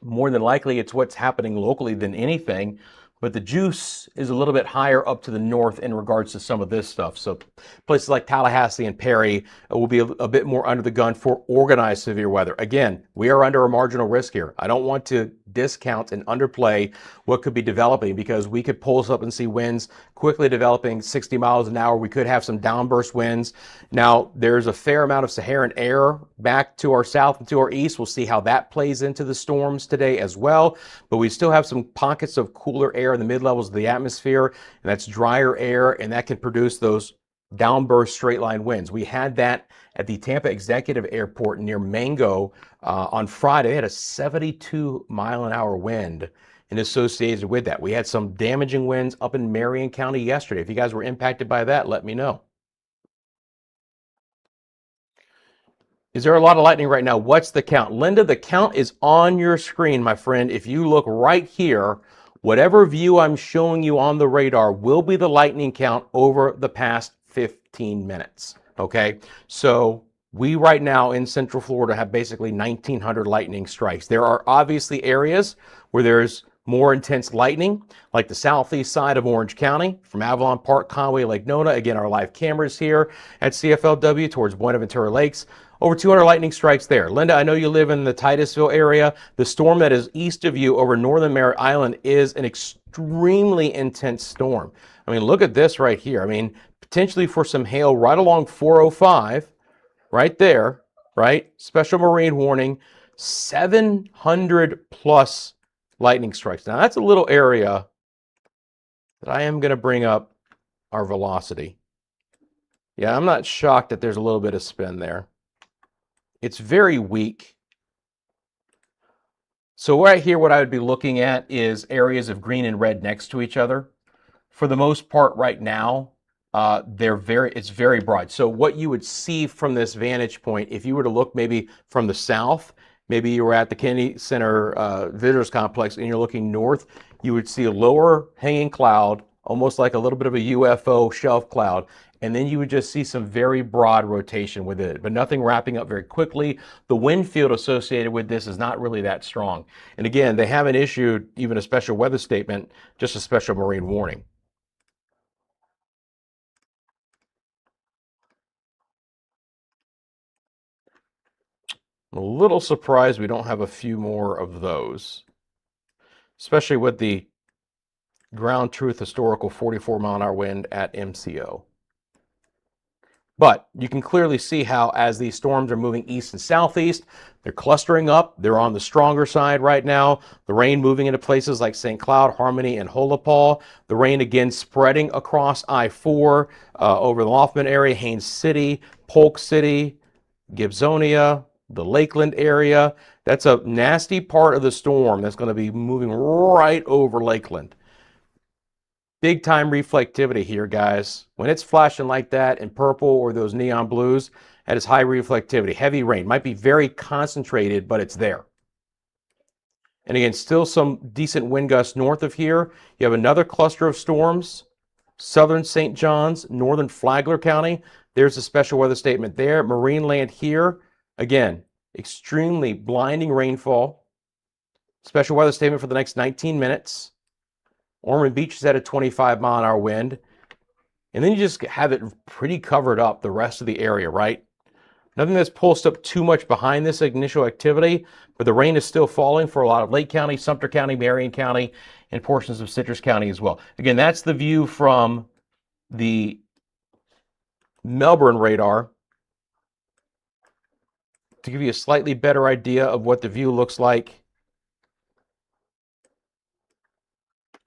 More than likely, it's what's happening locally than anything, but the juice is a little bit higher up to the north in regards to some of this stuff. So places like Tallahassee and Perry will be a bit more under the gun for organized severe weather. Again, we are under a marginal risk here. I don't want to discount and underplay what could be developing, because we could pulse up and see winds quickly developing 60 miles an hour. We could have some downburst winds. Now, there's a fair amount of Saharan air back to our south and to our east. We'll see how that plays into the storms today as well. But we still have some pockets of cooler air in the mid-levels of the atmosphere, and that's drier air, and that can produce those downburst straight line winds. We had that at the Tampa Executive Airport near Mango on Friday. They had a 72-mile-an-hour wind and associated with that. We had some damaging winds up in Marion County yesterday. If you guys were impacted by that, let me know. Is there a lot of lightning right now? What's the count? Linda, the count is on your screen, my friend. If you look right here, whatever view I'm showing you on the radar will be the lightning count over the past 15 minutes, okay? So we right now in Central Florida have basically 1,900 lightning strikes. There are obviously areas where there's more intense lightning, like the southeast side of Orange County, from Avalon Park, Conway, Lake Nona. Again, our live cameras here at CFLW towards Buenaventura Lakes. Over 200 lightning strikes there. Linda, I know you live in the Titusville area. The storm that is east of you over northern Merritt Island is an extremely intense storm. I mean, look at this right here. I mean, potentially for some hail right along 405, right there, right? Special marine warning, 700 plus lightning strikes. Now, that's a little area that I am going to bring up our velocity. Yeah, I'm not shocked that there's a little bit of spin there. It's very weak. So right here, what I would be looking at is areas of green and red next to each other. For the most part right now, it's very broad. So what you would see from this vantage point, if you were to look maybe from the south, maybe you were at the Kennedy Center Visitors Complex and you're looking north, you would see a lower hanging cloud, almost like a little bit of a UFO shelf cloud. And then you would just see some very broad rotation with it, but nothing wrapping up very quickly. The wind field associated with this is not really that strong. And again, they haven't issued even a special weather statement, just a special marine warning. I'm a little surprised we don't have a few more of those, especially with the ground truth historical 44-mile-an-hour wind at MCO. But you can clearly see how as these storms are moving east and southeast, they're clustering up. They're on the stronger side right now. The rain moving into places like St. Cloud, Harmony, and Holopole. The rain again spreading across I-4 over the Loftman area, Haines City, Polk City, Gibsonia, the Lakeland area. That's a nasty part of the storm that's going to be moving right over Lakeland. Big time reflectivity here, guys. When it's flashing like that in purple or those neon blues, that is high reflectivity. Heavy rain. Might be very concentrated, but it's there. And again, still some decent wind gusts north of here. You have another cluster of storms. Southern St. John's, northern Flagler County. There's a special weather statement there. Marineland here. Again, extremely blinding rainfall. Special weather statement for the next 19 minutes. Ormond Beach is at a 25-mile-an-hour wind. And then you just have it pretty covered up, the rest of the area, right? Nothing that's pulsed up too much behind this initial activity, but the rain is still falling for a lot of Lake County, Sumter County, Marion County, and portions of Citrus County as well. Again, that's the view from the Melbourne radar to give you a slightly better idea of what the view looks like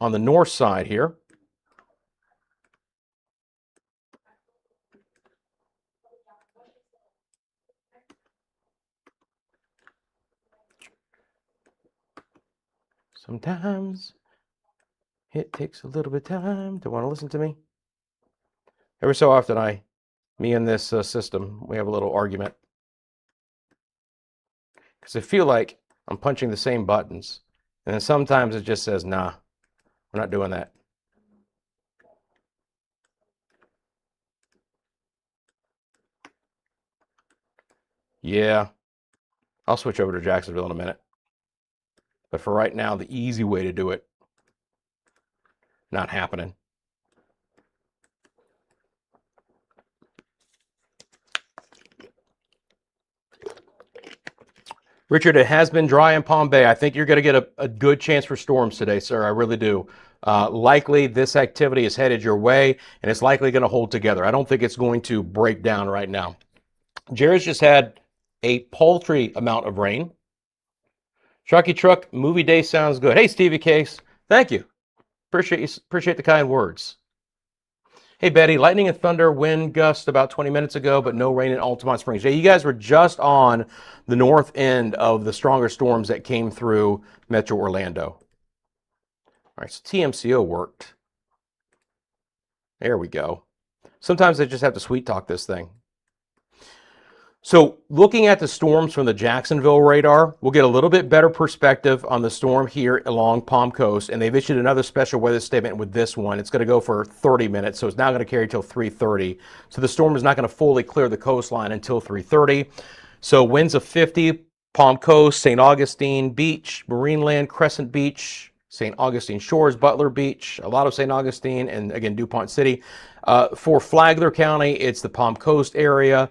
on the north side here. Sometimes it takes a little bit of time to want to listen to me. Every so often, me and this system, we have a little argument. Because I feel like I'm punching the same buttons. And then sometimes it just says, nah, we're not doing that. Yeah, I'll switch over to Jacksonville in a minute. But for right now, the easy way to do it, not happening. Richard, it has been dry in Palm Bay. I think you're going to get a good chance for storms today, sir. I really do. Likely this activity is headed your way, and it's likely going to hold together. I don't think it's going to break down right now. Jared's just had a paltry amount of rain. Trucky Truck, movie day sounds good. Hey, Stevie Case, thank you. Appreciate the kind words. Hey, Betty, lightning and thunder, wind gust about 20 minutes ago, but no rain in Altamont Springs. Yeah, you guys were just on the north end of the stronger storms that came through Metro Orlando. All right, so TMCO worked. There we go. Sometimes I just have to sweet talk this thing. So looking at the storms from the Jacksonville radar, we'll get a little bit better perspective on the storm here along Palm Coast, and they've issued another special weather statement with this one. It's going to go for 30 minutes, so it's now going to carry till 3:30. So the storm is not going to fully clear the coastline until 3:30. So winds of 50, Palm Coast, St. Augustine Beach, Marineland, Crescent Beach, St. Augustine Shores, Butler Beach, a lot of St. Augustine, and again, DuPont City. For Flagler County, it's the Palm Coast area.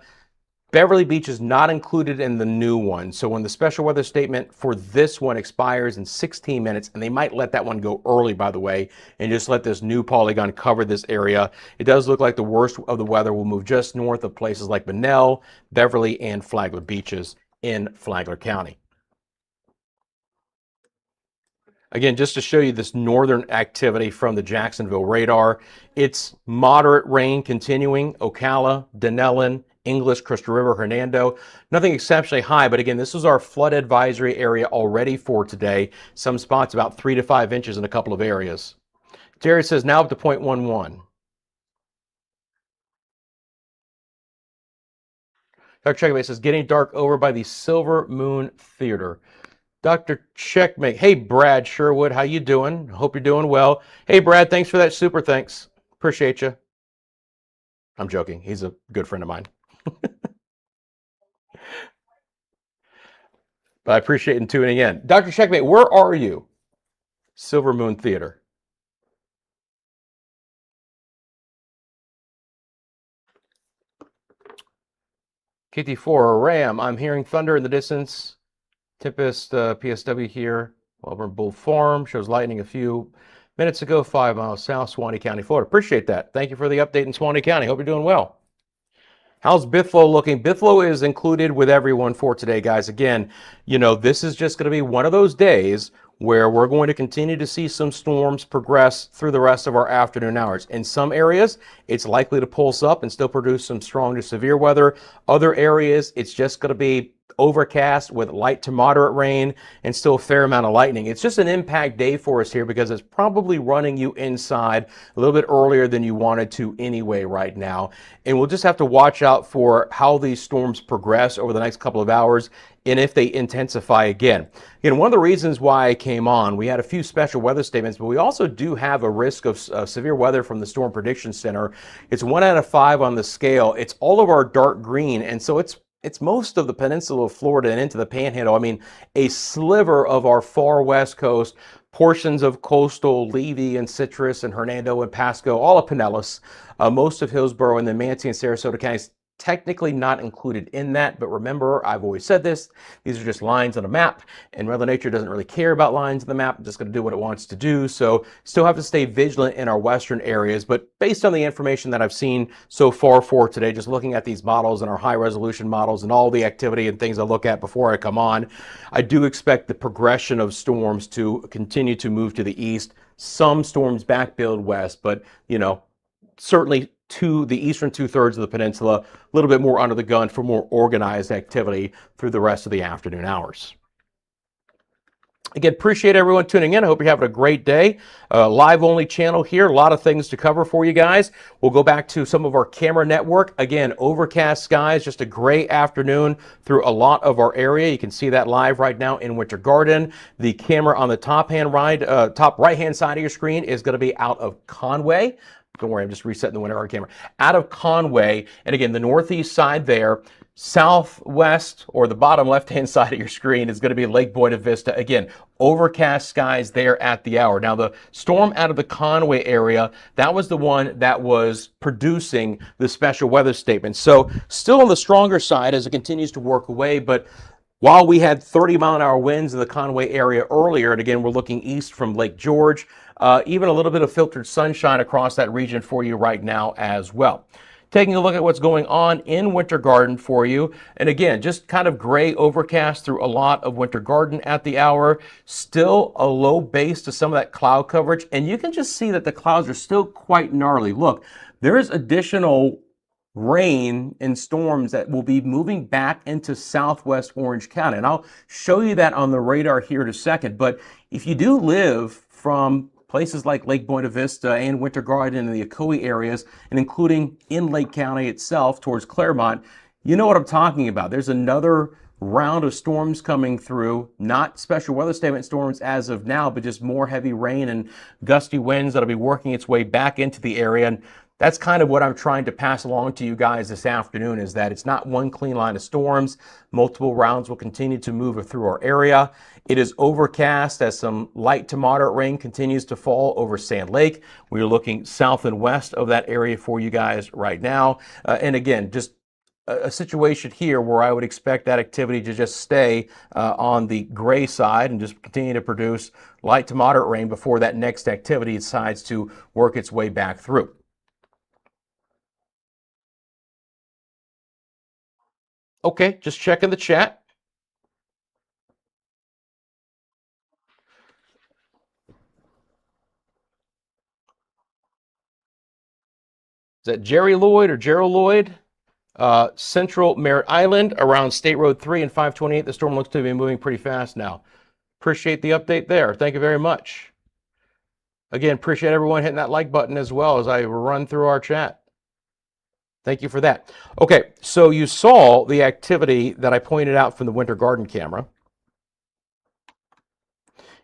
Beverly Beach is not included in the new one. So when the special weather statement for this one expires in 16 minutes, and they might let that one go early, by the way, and just let this new polygon cover this area, it does look like the worst of the weather will move just north of places like Bunnell, Beverly, and Flagler Beaches in Flagler County. Again, just to show you this northern activity from the Jacksonville radar, it's moderate rain continuing, Ocala, Denellen, English, Crystal River, Hernando. Nothing exceptionally high, but again, this is our flood advisory area already for today. Some spots about 3 to 5 inches in a couple of areas. Jared says now up to 0.11. Dr. Checkmate says getting dark over by the Silver Moon Theater. Dr. Checkmate. Hey, Brad Sherwood, how you doing? Hope you're doing well. Hey, Brad, thanks for that super thanks. Appreciate you. I'm joking. He's a good friend of mine. But I appreciate him tuning in. Dr. Checkmate, where are you? Silver Moon Theater. KT4 Ram, I'm hearing thunder in the distance. Tempest PSW here. Melbourne Bull Farm shows lightning a few minutes ago, 5 miles south, Suwannee County, Florida. Appreciate that. Thank you for the update in Suwannee County. Hope you're doing well. How's Bithlo looking? Bithlo is included with everyone for today, guys. Again, you know, this is just going to be one of those days where we're going to continue to see some storms progress through the rest of our afternoon hours. In some areas, it's likely to pulse up and still produce some strong to severe weather. Other areas, it's just going to be overcast with light to moderate rain and still a fair amount of lightning. It's just an impact day for us here because it's probably running you inside a little bit earlier than you wanted to anyway right now. And we'll just have to watch out for how these storms progress over the next couple of hours and if they intensify again. You know, one of the reasons why I came on, we had a few special weather statements, but we also do have a risk of severe weather from the Storm Prediction Center. It's 1 out of 5 on the scale. It's all of our dark green, and so it's most of the peninsula of Florida and into the Panhandle. I mean, a sliver of our far west coast, portions of coastal Levy and Citrus and Hernando and Pasco, all of Pinellas, most of Hillsborough, and then Manatee and Sarasota counties. technically not included in that, but remember, I've always said this, these are just lines on a map, and Mother Nature doesn't really care about lines on the map. It's just going to do what it wants to do. So still have to stay vigilant in our western areas, but based on the information that I've seen so far for today, just looking at these models and our high resolution models and all the activity and things I look at before I come on, I do expect the progression of storms to continue to move to the east. Some storms backbuild west, but certainly to the eastern 2/3 of the peninsula, a little bit more under the gun for more organized activity through the rest of the afternoon hours. Again, appreciate everyone tuning in. I hope you're having a great day. Live only channel here. A lot of things to cover for you guys. We'll go back to some of our camera network. Again, overcast skies, just a great afternoon through a lot of our area. You can see that live right now in Winter Garden. The camera on the top right-hand side of your screen is going to be out of Conway. Don't worry, I'm just resetting the Winter Garden camera. Out of Conway, and again, the northeast side there. Southwest, or the bottom left-hand side of your screen, is going to be Lake Buena Vista. Again, overcast skies there at the hour. Now, the storm out of the Conway area, that was the one that was producing the special weather statement. So still on the stronger side as it continues to work away, but while we had 30-mile-an-hour winds in the Conway area earlier, and again, we're looking east from Lake George, even a little bit of filtered sunshine across that region for you right now as well. Taking a look at what's going on in Winter Garden for you. And again, just kind of gray overcast through a lot of Winter Garden at the hour. Still a low base to some of that cloud coverage. And you can just see that the clouds are still quite gnarly. Look, there is additional rain and storms that will be moving back into southwest Orange County. And I'll show you that on the radar here in a second. But if you do live from places like Lake Buena Vista and Winter Garden and the Ocoee areas, and including in Lake County itself towards Claremont, you know what I'm talking about. There's another round of storms coming through, not special weather statement storms as of now, but just more heavy rain and gusty winds that'll be working its way back into the area. And that's kind of what I'm trying to pass along to you guys this afternoon, is that it's not one clean line of storms. Multiple rounds will continue to move through our area. It is overcast as some light to moderate rain continues to fall over Sand Lake. We're looking south and west of that area for you guys right now. And again, just a situation here where I would expect that activity to just stay on the gray side and just continue to produce light to moderate rain before that next activity decides to work its way back through. Okay, just checking the chat. Is that Jerry Lloyd or Gerald Lloyd? Central Merritt Island around State Road 3 and 528. The storm looks to be moving pretty fast now. Appreciate the update there. Thank you very much. Again, appreciate everyone hitting that like button as well as I run through our chat. Thank you for that. Okay, so you saw the activity that I pointed out from the Winter Garden camera.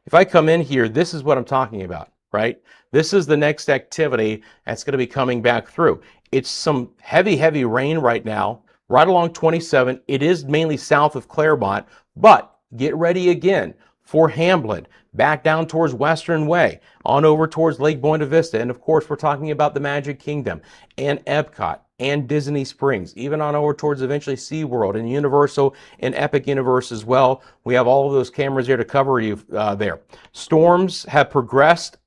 If I come in here, this is what I'm talking about, right? This is the next activity that's going to be coming back through. It's some heavy, heavy rain right now, right along 27. It is mainly south of Claremont, but get ready again for Hamblin, back down towards Western Way, on over towards Lake Buena Vista. And of course, we're talking about the Magic Kingdom and Epcot and Disney Springs, even on over towards eventually SeaWorld and Universal and Epic Universe as well. We have all of those cameras here to cover you there. Storms have progressed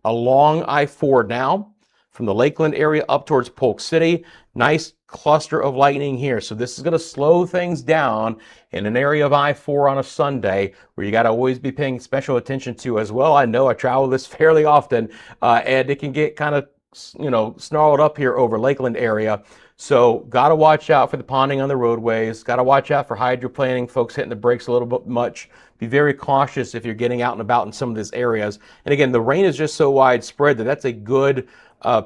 along I-4 now from the Lakeland area up towards Polk City. Nice cluster of lightning here. So this is going to slow things down in an area of I-4 on a Sunday where you got to always be paying special attention to as well. I know I travel this fairly often and it can get kind of snarled up here over Lakeland area. So got to watch out for the ponding on the roadways. Got to watch out for hydroplaning, folks hitting the brakes a little bit much. Be very cautious if you're getting out and about in some of these areas. And again, the rain is just so widespread that that's a good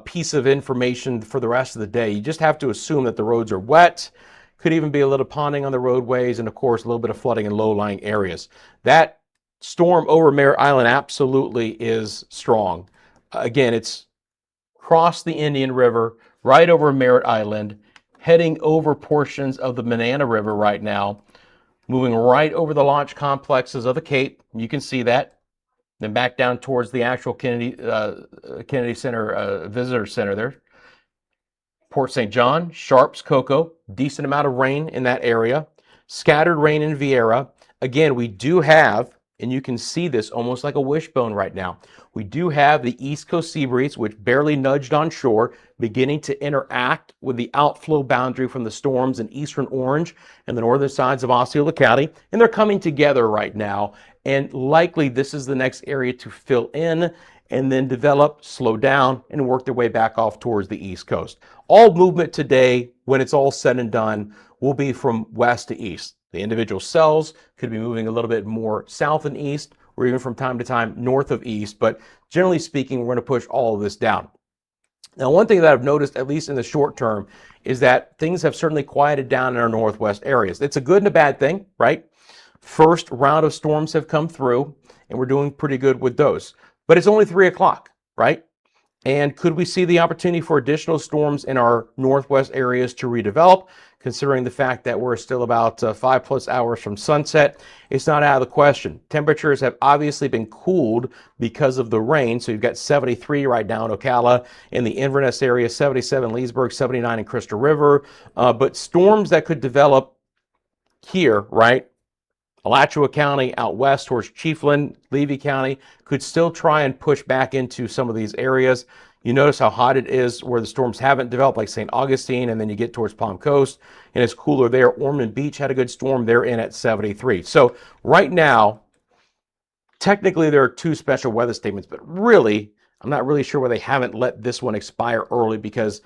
piece of information for the rest of the day. You just have to assume that the roads are wet. Could even be a little ponding on the roadways, and of course a little bit of flooding in low-lying areas. That storm over Merritt Island absolutely is strong. Again, it's crossed the Indian River, right over Merritt Island, heading over portions of the Banana River right now, moving right over the launch complexes of the Cape. You can see that. Then back down towards the actual Kennedy Center Visitor Center there. Port St. John, Sharps, Cocoa, decent amount of rain in that area. Scattered rain in Vieira. Again, we do have, and you can see this almost like a wishbone right now, we do have the East Coast sea breeze, which barely nudged on shore, beginning to interact with the outflow boundary from the storms in eastern Orange and the northern sides of Osceola County, and they're coming together right now. And likely this is the next area to fill in and then develop, slow down, and work their way back off towards the East Coast. All movement today, when it's all said and done, will be from west to east. The individual cells could be moving a little bit more south and east, or even from time to time north of east, but generally speaking, we're going to push all of this down. Now, one thing that I've noticed, at least in the short term, is that things have certainly quieted down in our northwest areas. It's a good and a bad thing, right? First round of storms have come through, and we're doing pretty good with those. But it's only 3 o'clock, right? And could we see the opportunity for additional storms in our northwest areas to redevelop, considering the fact that we're still about 5+ hours from sunset? It's not out of the question. Temperatures have obviously been cooled because of the rain. So you've got 73 right now in Ocala, in the Inverness area, 77 Leesburg, 79 in Crystal River. But storms that could develop here, right? Alachua County out west towards Chiefland, Levy County could still try and push back into some of these areas. You notice how hot it is where the storms haven't developed, like St. Augustine, and then you get towards Palm Coast, and it's cooler there. Ormond Beach had a good storm. They're in at 73. So right now, technically there are 2 special weather statements, but really, I'm not really sure why they haven't let this one expire early, because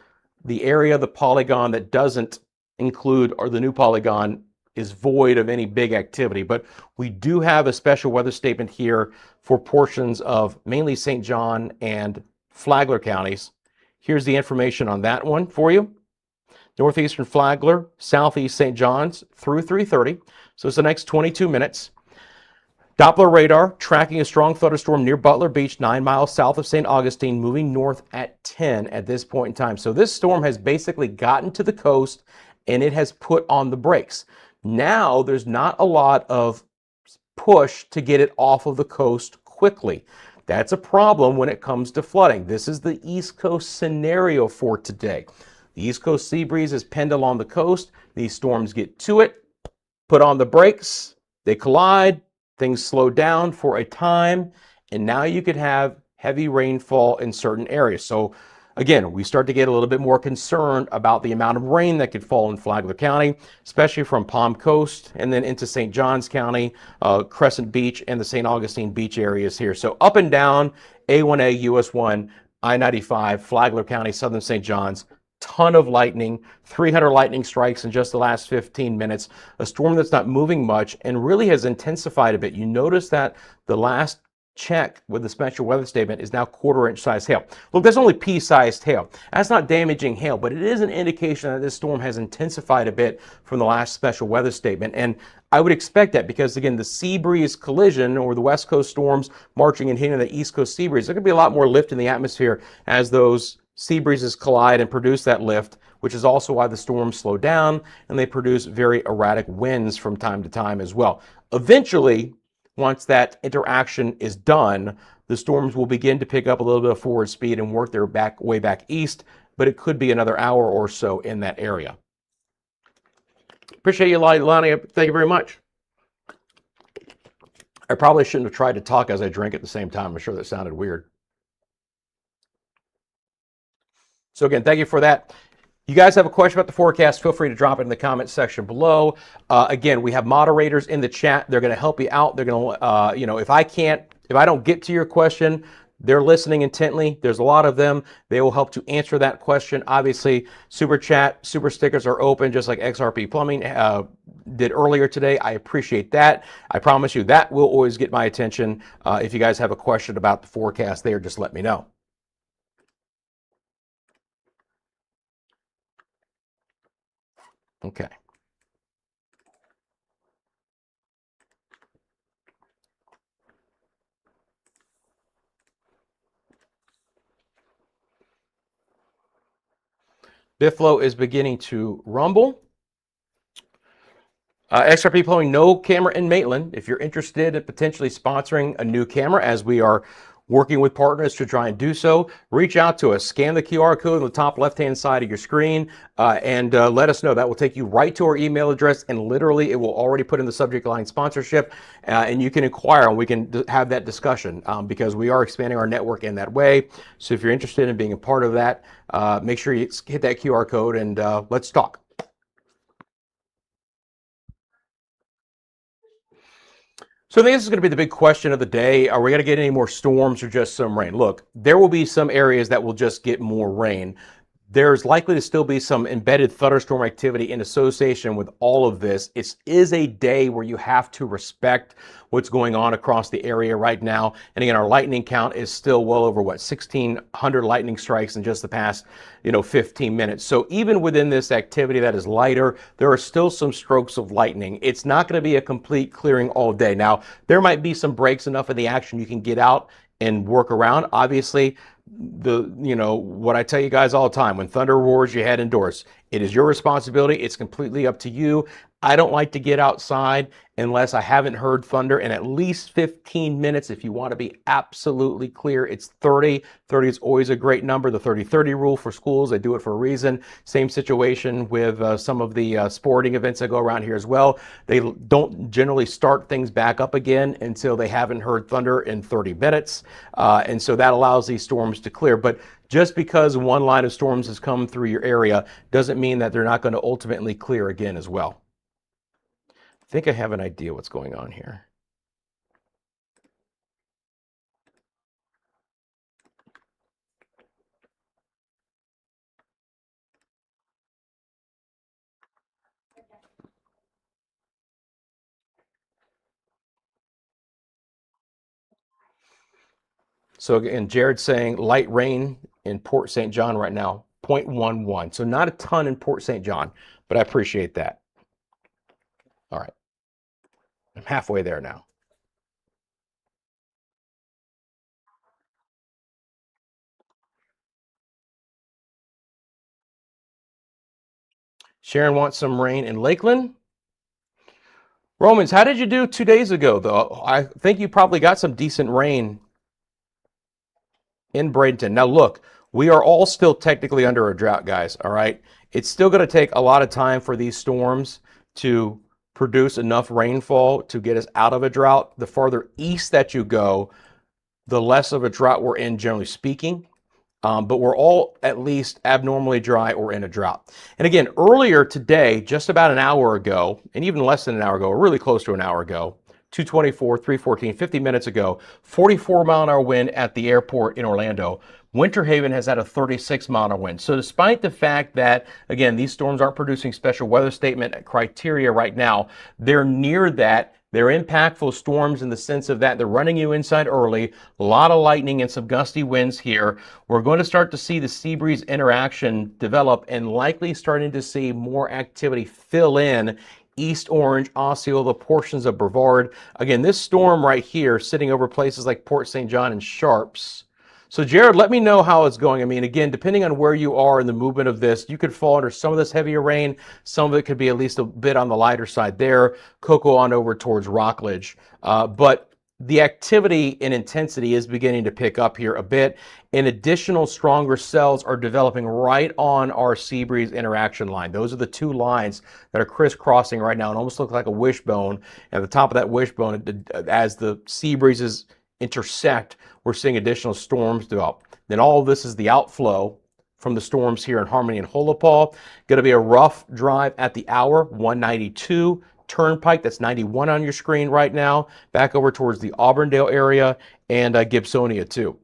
the area, the polygon that doesn't include, or the new polygon, is void of any big activity. But we do have a special weather statement here for portions of mainly St. John and Flagler counties. Here's the information on that one for you. Northeastern Flagler, southeast St. John's through 3:30. So it's the next 22 minutes. Doppler radar tracking a strong thunderstorm near Butler Beach, 9 miles south of St. Augustine, moving north at 10 at this point in time. So this storm has basically gotten to the coast and it has put on the brakes. Now there's not a lot of push to get it off of the coast quickly. That's a problem when it comes to flooding. This is the East Coast scenario for today. The East Coast sea breeze is penned along the coast. These storms get to it, put on the brakes, they collide, things slow down for a time, and now you could have heavy rainfall in certain areas. So again, we start to get a little bit more concerned about the amount of rain that could fall in Flagler County, especially from Palm Coast and then into St. Johns County, Crescent Beach, and the St. Augustine Beach areas here. So up and down A1A, US 1, I-95, Flagler County, Southern St. Johns, ton of lightning, 300 lightning strikes in just the last 15 minutes, a storm that's not moving much and really has intensified a bit. You notice that the last check with the special weather statement is now 1/4-inch size hail. Look, that's only pea-sized hail. That's not damaging hail, but it is an indication that this storm has intensified a bit from the last special weather statement. And I would expect that because, again, the sea breeze collision or the west coast storms marching and hitting the east coast sea breeze, there could be a lot more lift in the atmosphere as those sea breezes collide and produce that lift, which is also why the storms slow down and they produce very erratic winds from time to time as well. Eventually, once that interaction is done, the storms will begin to pick up a little bit of forward speed and work their way back east, but it could be another hour or so in that area. Appreciate you, Lonnie. Thank you very much. I probably shouldn't have tried to talk as I drink at the same time. I'm sure that sounded weird. So again, thank you for that. You guys have a question about the forecast, feel free to drop it in the comment section below. Again, we have moderators in the chat. They're going to help you out. They're going to, if I don't get to your question, they're listening intently. There's a lot of them. They will help to answer that question. Obviously, super chat, super stickers are open, just like XRP Plumbing did earlier today. I appreciate that. I promise you that will always get my attention. If you guys have a question about the forecast there, just let me know. Okay. BitFlow is beginning to rumble. XRP Plumbing, no camera in Maitland. If you're interested in potentially sponsoring a new camera, as we are working with partners to try and do so. Reach out to us, scan the QR code on the top left-hand side of your screen, and let us know. That will take you right to our email address, and literally it will already put in the subject line sponsorship, and you can inquire and we can have that discussion because we are expanding our network in that way. So if you're interested in being a part of that, make sure you hit that QR code and let's talk. So I think this is going to be the big question of the day. Are we going to get any more storms or just some rain? Look, there will be some areas that will just get more rain. There's likely to still be some embedded thunderstorm activity in association with all of this. It is a day where you have to respect what's going on across the area right now. And again, our lightning count is still well over 1,600 lightning strikes in just the past 15 minutes. So even within this activity that is lighter, there are still some strokes of lightning. It's not going to be a complete clearing all day. Now, there might be some breaks enough in the action you can get out and work around. Obviously, what I tell you guys all the time, when thunder roars, you head indoors. It is your responsibility. It's completely up to you. I don't like to get outside unless I haven't heard thunder in at least 15 minutes. If you want to be absolutely clear, it's 30. 30 is always a great number. The 30-30 rule for schools, they do it for a reason. Same situation with some of the sporting events that go around here as well. They don't generally start things back up again until they haven't heard thunder in 30 minutes. And so that allows these storms to clear. But just because one line of storms has come through your area doesn't mean that they're not going to ultimately clear again as well. I think I have an idea what's going on here. So again, Jared's saying light rain in Port St. John right now, 0.11. So not a ton in Port St. John, but I appreciate that. All right. I'm halfway there now. Sharon wants some rain in Lakeland. Romans, how did you do 2 days ago, though? I think you probably got some decent rain in Bradenton. Now, look, we are all still technically under a drought, guys, all right? It's still going to take a lot of time for these storms to produce enough rainfall to get us out of a drought. The farther east that you go, the less of a drought we're in, generally speaking. But we're all at least abnormally dry or in a drought. And again, earlier today, just about an hour ago, and even less than an hour ago, or really close to an hour ago, 2:24, 3:14, 50 minutes ago, 44-mile-an-hour wind at the airport in Orlando. Winter Haven has had a 36-mile-an-hour wind. So despite the fact that, again, these storms aren't producing special weather statement criteria right now, they're near that. They're impactful storms in the sense of that they're running you inside early, a lot of lightning and some gusty winds here. We're going to start to see the sea breeze interaction develop and likely starting to see more activity fill in East Orange, Osceola, portions of Brevard. Again, this storm right here sitting over places like Port St. John and Sharps. So Jared, let me know how it's going. I mean, again, depending on where you are in the movement of this, you could fall under some of this heavier rain. Some of it could be at least a bit on the lighter side there. Cocoa on over towards Rockledge. But the activity and intensity is beginning to pick up here a bit. And additional stronger cells are developing right on our sea breeze interaction line. Those are the two lines that are crisscrossing right now and almost look like a wishbone. At the top of that wishbone, as the sea breezes intersect, we're seeing additional storms develop. Then all of this is the outflow from the storms here in Harmony and Holopole. Going to be a rough drive at the hour, 192 Turnpike. That's 91 on your screen right now. Back over towards the Auburndale area and Gibsonia too.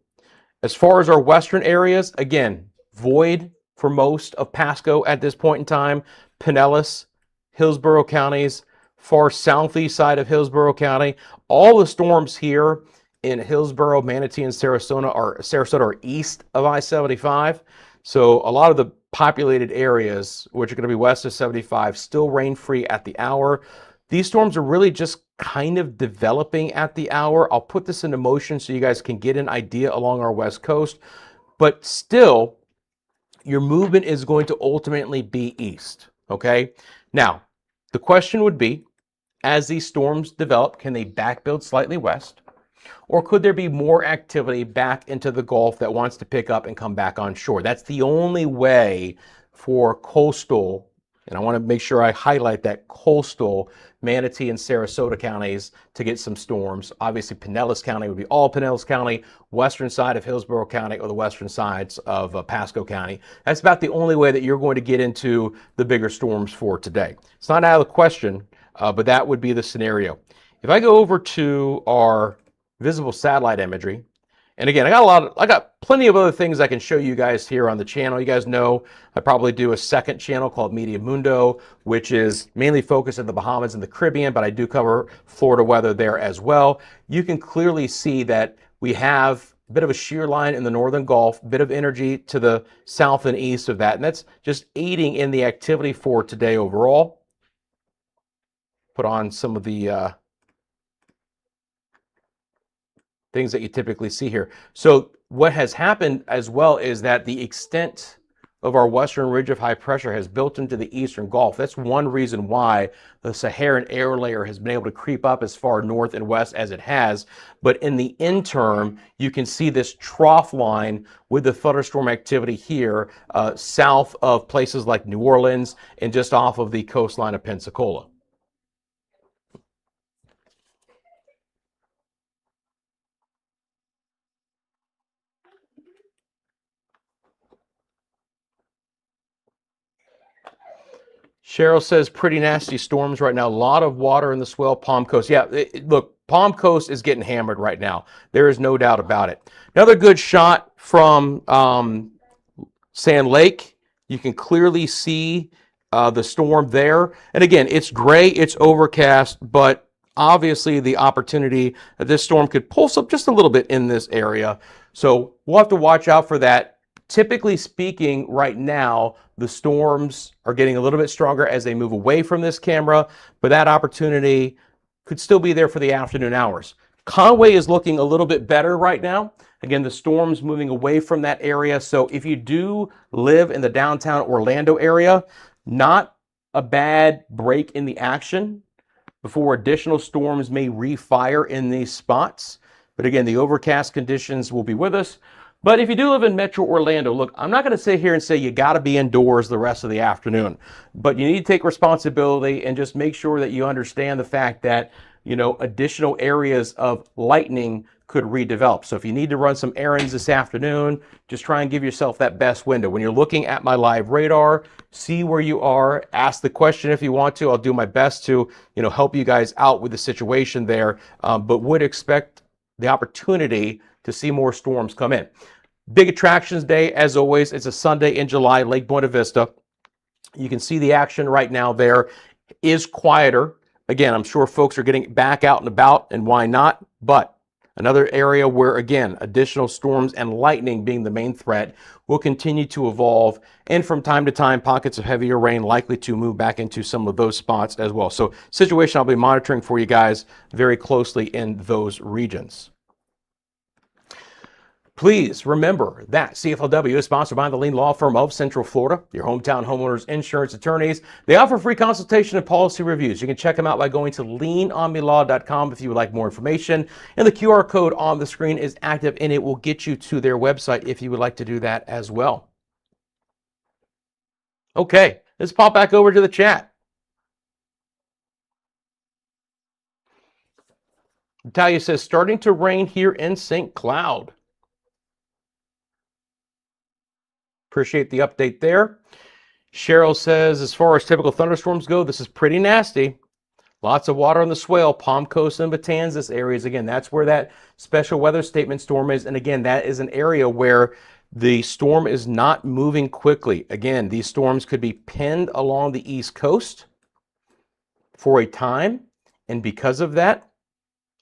As far as our western areas, again, void for most of Pasco at this point in time. Pinellas, Hillsborough counties, far southeast side of Hillsborough County. All the storms here in Hillsborough, Manatee, and Sarasota are east of I-75. So a lot of the populated areas, which are going to be west of 75, still rain-free at the hour. These storms are really just kind of developing at the hour. I'll put this into motion so you guys can get an idea along our west coast. But still, your movement is going to ultimately be east, okay? Now, the question would be, as these storms develop, can they backbuild slightly west? Or could there be more activity back into the Gulf that wants to pick up and come back on shore? That's the only way for coastal, and I want to make sure I highlight that, coastal Manatee and Sarasota counties to get some storms. Obviously, Pinellas County would be all Pinellas County, western side of Hillsborough County, or the western sides of Pasco County. That's about the only way that you're going to get into the bigger storms for today. It's not out of the question, but that would be the scenario. If I go over to our visible satellite imagery, and again, I got plenty of other things I can show you guys here on the channel. You guys know I probably do a second channel called Media Mundo, which is mainly focused in the Bahamas and the Caribbean, but I do cover Florida weather there as well. You can clearly see that we have a bit of a shear line in the northern Gulf, a bit of energy to the south and east of that, and that's just aiding in the activity for today overall. Put on some of the things that you typically see here. So what has happened as well is that the extent of our western ridge of high pressure has built into the eastern Gulf. That's one reason why the Saharan air layer has been able to creep up as far north and west as it has. But in the interim, you can see this trough line with the thunderstorm activity here south of places like New Orleans and just off of the coastline of Pensacola. Cheryl says pretty nasty storms right now. A lot of water in the swell, Palm Coast. Yeah, look, Palm Coast is getting hammered right now. There is no doubt about it. Another good shot from Sand Lake. You can clearly see the storm there. And again, it's gray, it's overcast, but obviously the opportunity that this storm could pulse up just a little bit in this area. So we'll have to watch out for that. Typically speaking, right now, the storms are getting a little bit stronger as they move away from this camera, but that opportunity could still be there for the afternoon hours. Conway is looking a little bit better right now. Again, the storm's moving away from that area. So if you do live in the downtown Orlando area, not a bad break in the action before additional storms may refire in these spots. But again, the overcast conditions will be with us. But if you do live in Metro Orlando, look, I'm not going to sit here and say you got to be indoors the rest of the afternoon, but you need to take responsibility and just make sure that you understand the fact that, you know, additional areas of lightning could redevelop. So if you need to run some errands this afternoon, just try and give yourself that best window. When you're looking at my live radar, see where you are, ask the question if you want to. I'll do my best to, you know, help you guys out with the situation there, but would expect the opportunity to see more storms come in. Big attractions day, as always, it's a Sunday in July, Lake Buena Vista. You can see the action right now there is quieter. Again, I'm sure folks are getting back out and about, and why not? But another area where, again, additional storms and lightning being the main threat will continue to evolve. And from time to time, pockets of heavier rain likely to move back into some of those spots as well. So situation I'll be monitoring for you guys very closely in those regions. Please remember that CFLW is sponsored by the Lean Law Firm of Central Florida, your hometown homeowners insurance attorneys. They offer free consultation and policy reviews. You can check them out by going to leanonmelaw.com if you would like more information. And the QR code on the screen is active and it will get you to their website if you would like to do that as well. Okay, let's pop back over to the chat. Natalia says, starting to rain here in St. Cloud. Appreciate the update there. Cheryl says, as far as typical thunderstorms go, this is pretty nasty. Lots of water on the swale, Palm Coast and Matanzas areas. Again, that's where that special weather statement storm is. And again, that is an area where the storm is not moving quickly. Again, these storms could be pinned along the East Coast for a time. And because of that,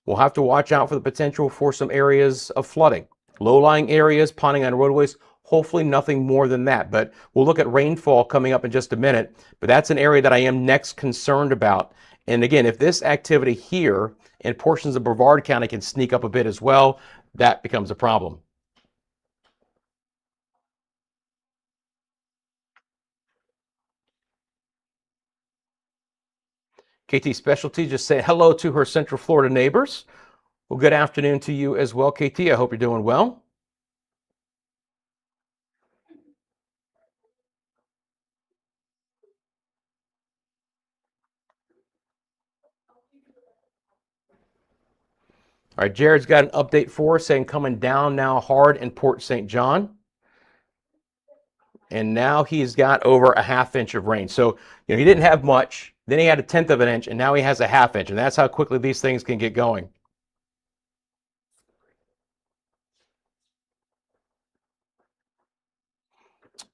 we'll have to watch out for the potential for some areas of flooding. Low-lying areas, ponding on roadways, hopefully nothing more than that. But we'll look at rainfall coming up in just a minute. But that's an area that I am next concerned about. And again, if this activity here in portions of Brevard County can sneak up a bit as well, that becomes a problem. KT Specialty just say hello to her Central Florida neighbors. Well, good afternoon to you as well, KT. I hope you're doing well. All right, Jared's got an update for us saying coming down now hard in Port St. John. And now he's got over a ½ inch of rain. So, he didn't have much, then he had a 1/10 of an inch, and now he has a ½ inch. And that's how quickly these things can get going.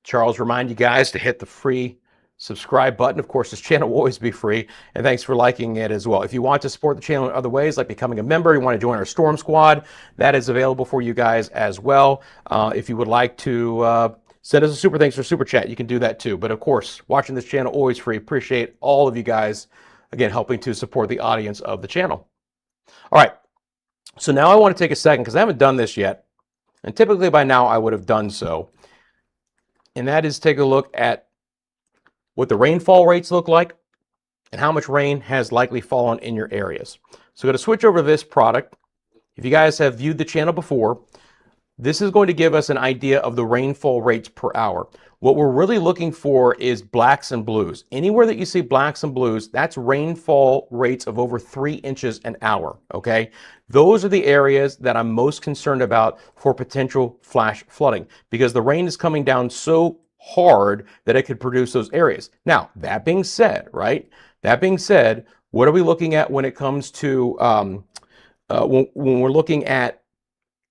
Charles, remind you guys to hit the free subscribe button. Of course, this channel will always be free, and thanks for liking it as well. If you want to support the channel in other ways, like becoming a member, you want to join our Storm Squad, that is available for you guys as well. If you would like to send us a super thanks or super chat, you can do that too. But of course, watching this channel always free. Appreciate all of you guys, again, helping to support the audience of the channel. All right, so now I want to take a second, because I haven't done this yet, and typically by now I would have done so, and that is take a look at what the rainfall rates look like and how much rain has likely fallen in your areas. So I'm going to switch over to this product. If you guys have viewed the channel before, this is going to give us an idea of the rainfall rates per hour. What we're really looking for is blacks and blues. Anywhere that you see blacks and blues, that's rainfall rates of over 3 inches an hour, okay? Those are the areas that I'm most concerned about for potential flash flooding, because the rain is coming down so hard that it could produce those areas. Now, that being said, right? That being said, what are we looking at when it comes to, when we're looking at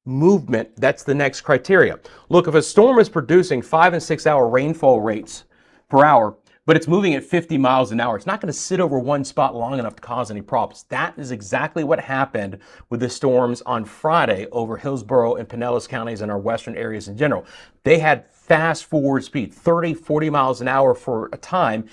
movement? That's the next criteria. Look, if a storm is producing 5 and 6 hour rainfall rates per hour, but it's moving at 50 miles an hour, it's not going to sit over one spot long enough to cause any problems. That is exactly what happened with the storms on Friday over Hillsborough and Pinellas counties and our western areas in general. They had fast forward speed, 30, 40 miles an hour for a time,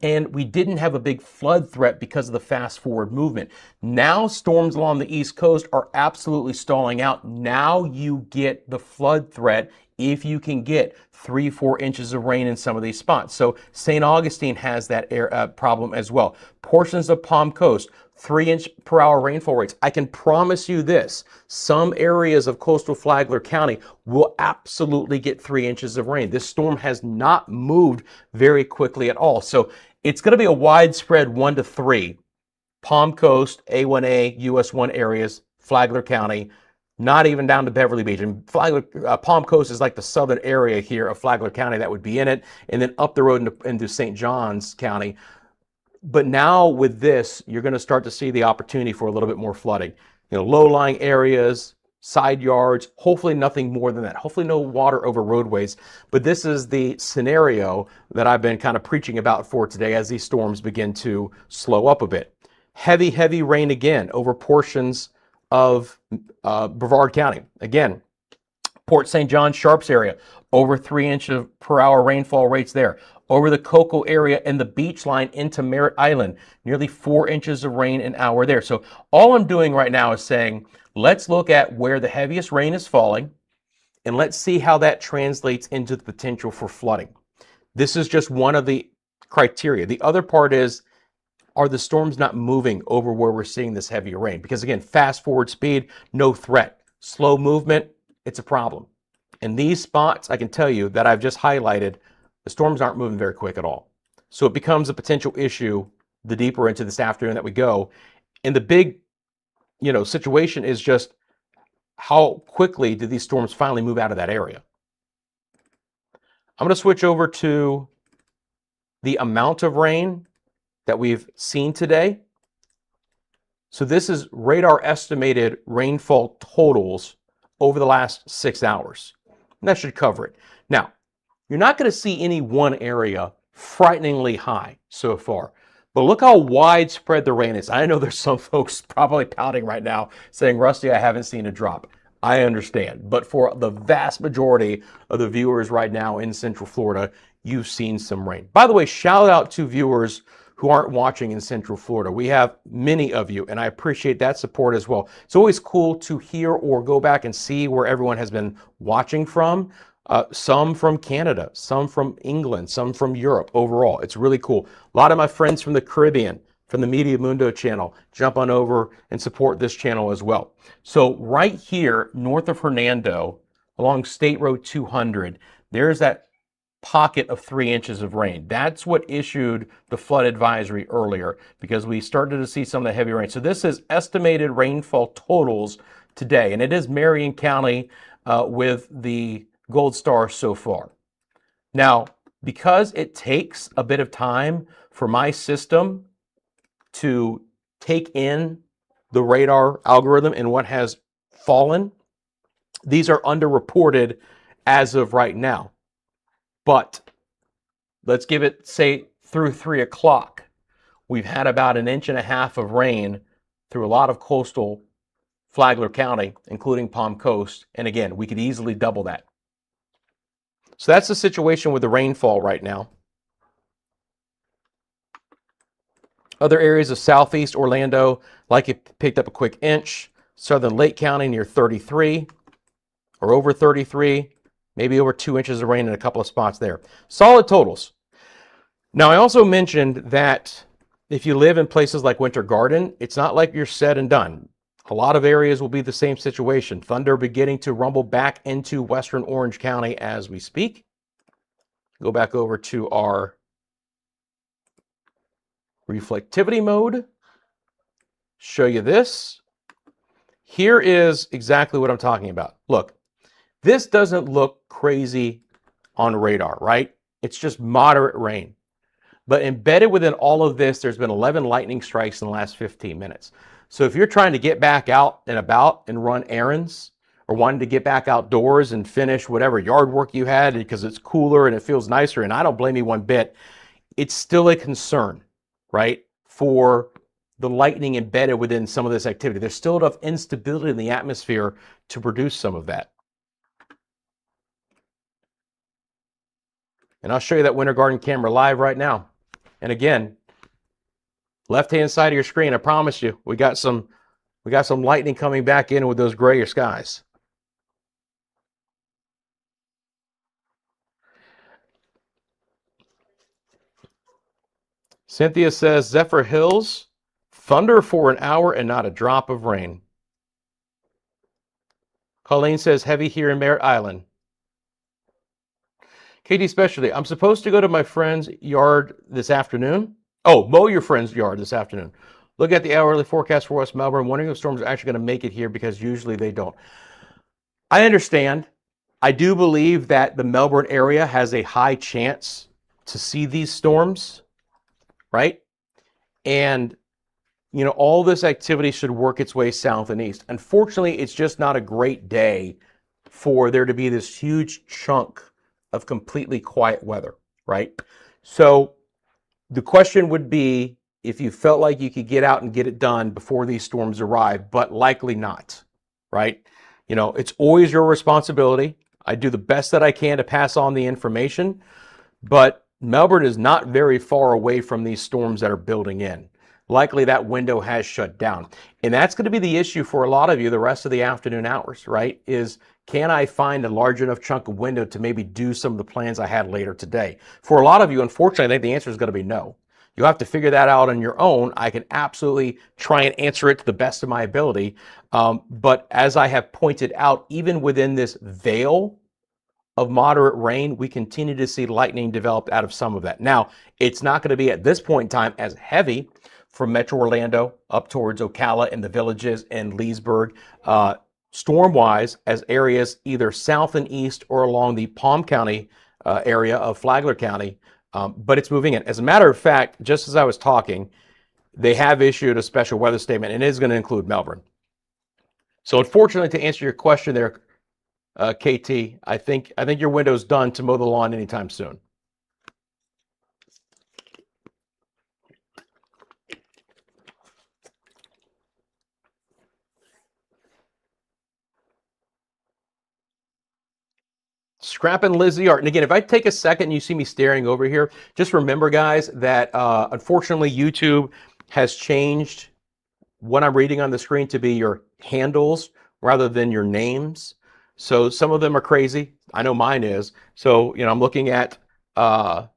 and we didn't have a big flood threat because of the fast forward movement. Now storms along the East Coast are absolutely stalling out. Now you get the flood threat if you can get 3-4 inches of rain in some of these spots. So St. Augustine has that problem as well. Portions of Palm Coast, 3-inch per hour rainfall rates. I can promise you this, some areas of coastal Flagler County will absolutely get 3 inches of rain. This storm has not moved very quickly at all. So it's going to be a widespread 1 to 3. Palm Coast, A1A, US 1 areas, Flagler County, not even down to Beverly Beach. And Flagler, Palm Coast is like the southern area here of Flagler County that would be in it, and then up the road into St. Johns County. But now with this, you're going to start to see the opportunity for a little bit more flooding. Low-lying areas, side yards, hopefully nothing more than that. Hopefully no water over roadways. But this is the scenario that I've been kind of preaching about for today as these storms begin to slow up a bit. Heavy, heavy rain again over portions of Brevard County. Again, Port St. John, Sharps area, over 3 inches per hour rainfall rates there. Over the Cocoa area and the beach line into Merritt Island, nearly 4 inches of rain an hour there. So all I'm doing right now is saying, let's look at where the heaviest rain is falling, and let's see how that translates into the potential for flooding. This is just one of the criteria. The other part is, are the storms not moving over where we're seeing this heavier rain? Because again, fast forward speed, no threat. Slow movement, it's a problem. In these spots, I can tell you that I've just highlighted, the storms aren't moving very quick at all. So it becomes a potential issue the deeper into this afternoon that we go. And the big, situation is just how quickly do these storms finally move out of that area? I'm going to switch over to the amount of rain that we've seen today. So this is radar estimated rainfall totals over the last 6 hours. And that should cover it. Now, you're not going to see any one area frighteningly high so far. But look how widespread the rain is. I know there's some folks probably pouting right now saying, Rusty, I haven't seen a drop. I understand. But for the vast majority of the viewers right now in Central Florida, you've seen some rain. By the way, shout out to viewers who aren't watching in Central Florida. We have many of you, and I appreciate that support as well. It's always cool to hear or go back and see where everyone has been watching from. Some from Canada, some from England, some from Europe overall. It's really cool. A lot of my friends from the Caribbean, from the Media Mundo channel, jump on over and support this channel as well. So right here, north of Hernando, along State Road 200, there's that pocket of 3 inches of rain. That's what issued the flood advisory earlier, because we started to see some of the heavy rain. So this is estimated rainfall totals today, and it is Marion County with the gold star so far. Now, because it takes a bit of time for my system to take in the radar algorithm and what has fallen, these are underreported as of right now. But let's give it, say, through 3 o'clock. We've had about 1.5 inches of rain through a lot of coastal Flagler County, including Palm Coast. And again, we could easily double that. So that's the situation with the rainfall right now. Other areas of southeast Orlando, like it picked up a quick inch. Southern Lake County near 33 or over 33. Maybe over 2 inches of rain in a couple of spots there. Solid totals. Now, I also mentioned that if you live in places like Winter Garden, it's not like you're said and done. A lot of areas will be the same situation. Thunder beginning to rumble back into western Orange County as we speak. Go back over to our reflectivity mode. Show you this. Here is exactly what I'm talking about. Look. This doesn't look crazy on radar, right? It's just moderate rain. But embedded within all of this, there's been 11 lightning strikes in the last 15 minutes. So if you're trying to get back out and about and run errands, or wanting to get back outdoors and finish whatever yard work you had because it's cooler and it feels nicer, and I don't blame you one bit, it's still a concern, right? For the lightning embedded within some of this activity. There's still enough instability in the atmosphere to produce some of that. And I'll show you that Winter Garden camera live right now. And again, left-hand side of your screen, I promise you, we got some lightning coming back in with those grayer skies. Cynthia says, Zephyr Hills, thunder for an hour and not a drop of rain. Colleen says, heavy here in Merritt Island. KD Specialty, I'm supposed to go to my friend's yard this afternoon. Oh, mow your friend's yard this afternoon. Look at the hourly forecast for West Melbourne. Wondering if storms are actually going to make it here, because usually they don't. I understand. I do believe that the Melbourne area has a high chance to see these storms, right? And, you know, all this activity should work its way south and east. Unfortunately, it's just not a great day for there to be this huge chunk of completely quiet weather, right? So the question would be if you felt like you could get out and get it done before these storms arrive, but likely not, right? You know, it's always your responsibility. I do the best that I can to pass on the information, but Melbourne is not very far away from these storms that are building in. Likely that window has shut down. And that's going to be the issue for a lot of you the rest of the afternoon hours, right? Is can I find a large enough chunk of window to maybe do some of the plans I had later today? For a lot of you, unfortunately, I think the answer is going to be no. You have to figure that out on your own. I can absolutely try and answer it to the best of my ability. But as I have pointed out, even within this veil of moderate rain, we continue to see lightning developed out of some of that. Now, it's not going to be at this point in time as heavy from Metro Orlando up towards Ocala and the Villages and Leesburg, storm-wise, as areas either south and east or along the Palm County area of Flagler County, but it's moving in. As a matter of fact, just as I was talking, they have issued a special weather statement, and it is going to include Melbourne. So unfortunately, to answer your question there, KT, I think your window's done to mow the lawn anytime soon. Scrapping Lizzie Art. And again, if I take a second and you see me staring over here, just remember, guys, that unfortunately YouTube has changed what I'm reading on the screen to be your handles rather than your names. So some of them are crazy. I know mine is. So, you know, I'm looking at, where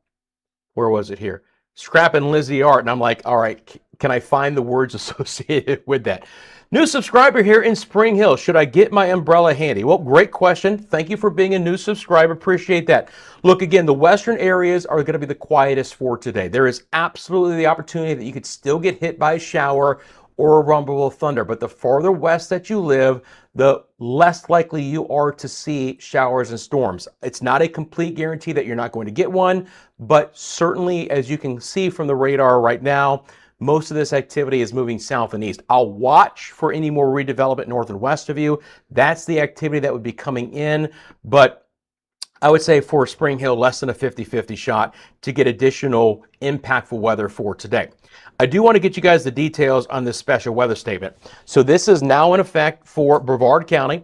was it here? Scrapping Lizzie Art. And I'm like, all right, can I find the words associated with that? New subscriber here in Spring Hill. Should I get my umbrella handy? Well, great question. Thank you for being a new subscriber. Appreciate that. Look, again, the western areas are going to be the quietest for today. There is absolutely the opportunity that you could still get hit by a shower or a rumble of thunder. But the farther west that you live, the less likely you are to see showers and storms. It's not a complete guarantee that you're not going to get one, but certainly, as you can see from the radar right now, most of this activity is moving south and east. I'll watch for any more redevelopment north and west of you. That's the activity that would be coming in, but I would say for Spring Hill, less than a 50-50 shot to get additional impactful weather for today. I do want to get you guys the details on this special weather statement. So this is now in effect for Brevard County.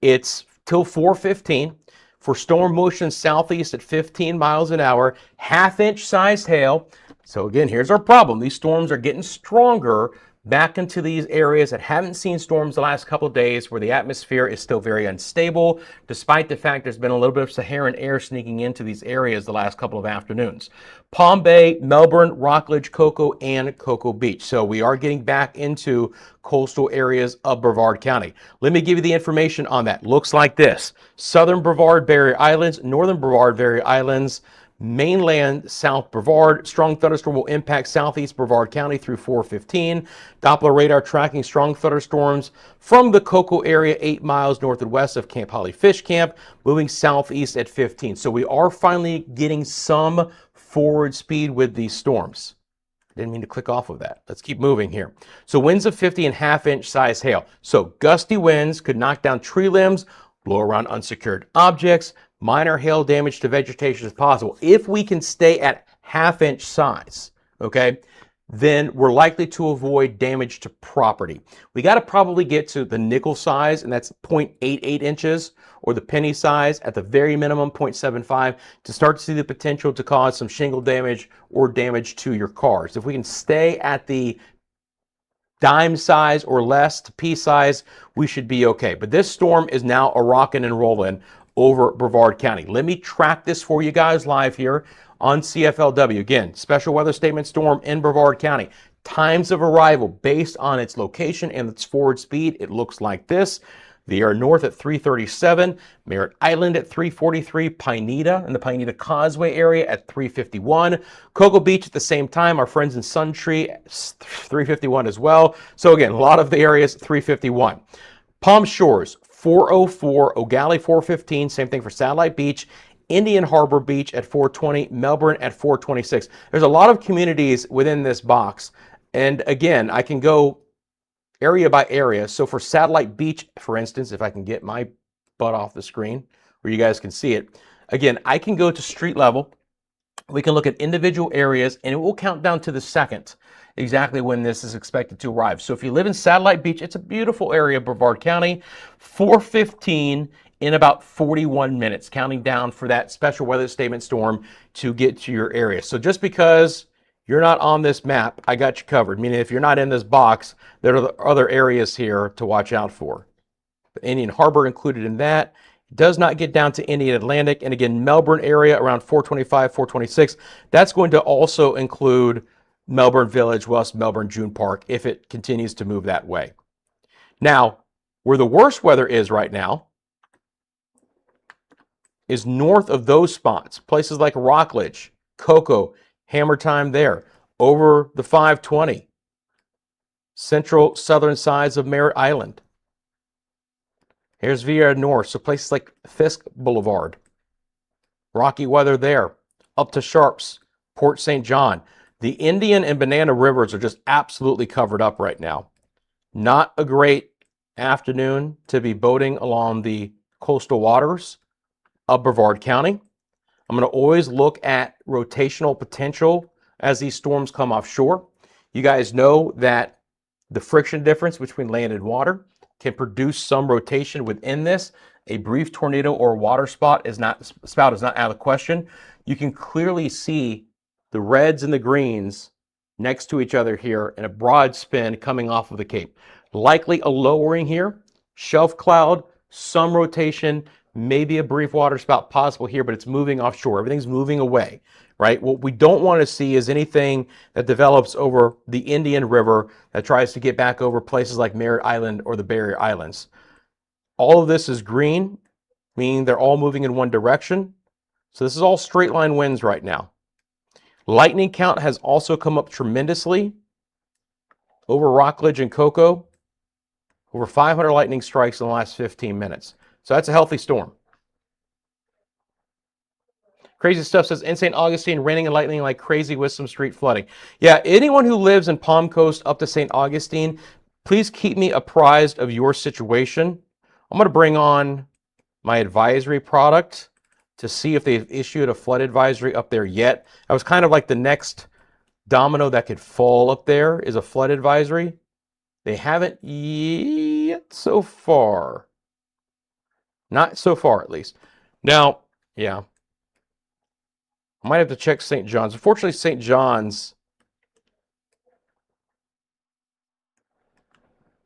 It's till 4:15. For storm motion southeast at 15 miles an hour, half-inch sized hail. So again, here's our problem. These storms are getting stronger back into these areas that haven't seen storms the last couple of days, where the atmosphere is still very unstable, despite the fact there's been a little bit of Saharan air sneaking into these areas the last couple of afternoons. Palm Bay, Melbourne, Rockledge, Cocoa, and Cocoa Beach. So we are getting back into coastal areas of Brevard County. Let me give you the information on that. Looks like this. Southern Brevard, Barrier Islands, Northern Brevard, Barrier Islands, mainland South Brevard. Strong thunderstorm will impact southeast Brevard County through 4:15. Doppler radar tracking strong thunderstorms from the Cocoa area 8 miles north and west of Camp Holly Fish Camp, moving southeast at 15. So we are finally getting some forward speed with these storms. Didn't mean to click off of that. Let's keep moving here. So winds of 50 and half-inch size hail. So gusty winds could knock down tree limbs, blow around unsecured objects. Minor hail damage to vegetation is possible. If we can stay at half-inch size, okay, then we're likely to avoid damage to property. We got to probably get to the nickel size, and that's 0.88 inches, or the penny size at the very minimum 0.75, to start to see the potential to cause some shingle damage or damage to your cars. If we can stay at the dime size or less to pea size, we should be okay. But this storm is now a rockin' and rollin' over Brevard County. Let me track this for you guys live here on CFLW. Again, special weather statement storm in Brevard County. Times of arrival based on its location and its forward speed, it looks like this. The air north at 3:37, Merritt Island at 3:43, Pineda and the Pineda Causeway area at 3:51, Cocoa Beach at the same time, our friends in Suntree, 3:51 as well. So again, a lot of the areas 3:51. Palm Shores, 4:04, O'Galley 4:15, same thing for Satellite Beach, Indian Harbor Beach at 4:20, Melbourne at 4:26. There's a lot of communities within this box, and again, I can go area by area. So for Satellite Beach, for instance, if I can get my butt off the screen where you guys can see it, again, I can go to street level. We can look at individual areas, and it will count down to the second exactly when this is expected to arrive. So if you live in Satellite Beach, it's a beautiful area of Brevard County, 4:15 in about 41 minutes, counting down for that special weather statement storm to get to your area. So just because you're not on this map, I got you covered. Meaning if you're not in this box, there are other areas here to watch out for. But Indian Harbor included in that. Does not get down to Indian Atlantic. And again, Melbourne area around 4:25, 4:26. That's going to also include Melbourne Village, West Melbourne, June Park, if it continues to move that way. Now, where the worst weather is right now is north of those spots. Places like Rockledge, Cocoa, hammer time there. Over the 520. Central southern sides of Merritt Island. Here's Vieira North, so places like Fisk Boulevard. Rocky weather there. Up to Sharps, Port St. John. The Indian and Banana Rivers are just absolutely covered up right now. Not a great afternoon to be boating along the coastal waters of Brevard County. I'm going to always look at rotational potential as these storms come offshore. You guys know that the friction difference between land and water can produce some rotation within this. A brief tornado or water spout is not out of the question. You can clearly see the reds and the greens next to each other here in a broad spin coming off of the Cape. Likely a lowering here, shelf cloud, some rotation, maybe a brief water spout possible here, but it's moving offshore. Everything's moving away, right? What we don't want to see is anything that develops over the Indian River that tries to get back over places like Merritt Island or the Barrier Islands. All of this is green, meaning they're all moving in one direction. So this is all straight line winds right now. Lightning count has also come up tremendously over Rockledge and Cocoa. Over 500 lightning strikes in the last 15 minutes. So that's a healthy storm. Crazy Stuff says, in St. Augustine, raining and lightning like crazy with some street flooding. Yeah, anyone who lives in Palm Coast up to St. Augustine, please keep me apprised of your situation. I'm going to bring on my advisory product to see if they've issued a flood advisory up there yet. That was kind of like the next domino that could fall up there is a flood advisory. They haven't yet so far. Not so far, at least. Now, yeah. I might have to check St. John's. Unfortunately, St. John's,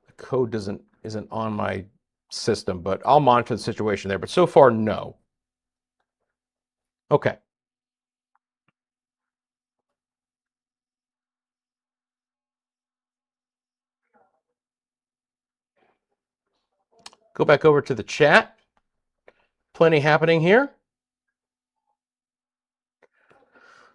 the code isn't on my system, but I'll monitor the situation there. But so far, no. Okay. Go back over to the chat. Plenty happening here.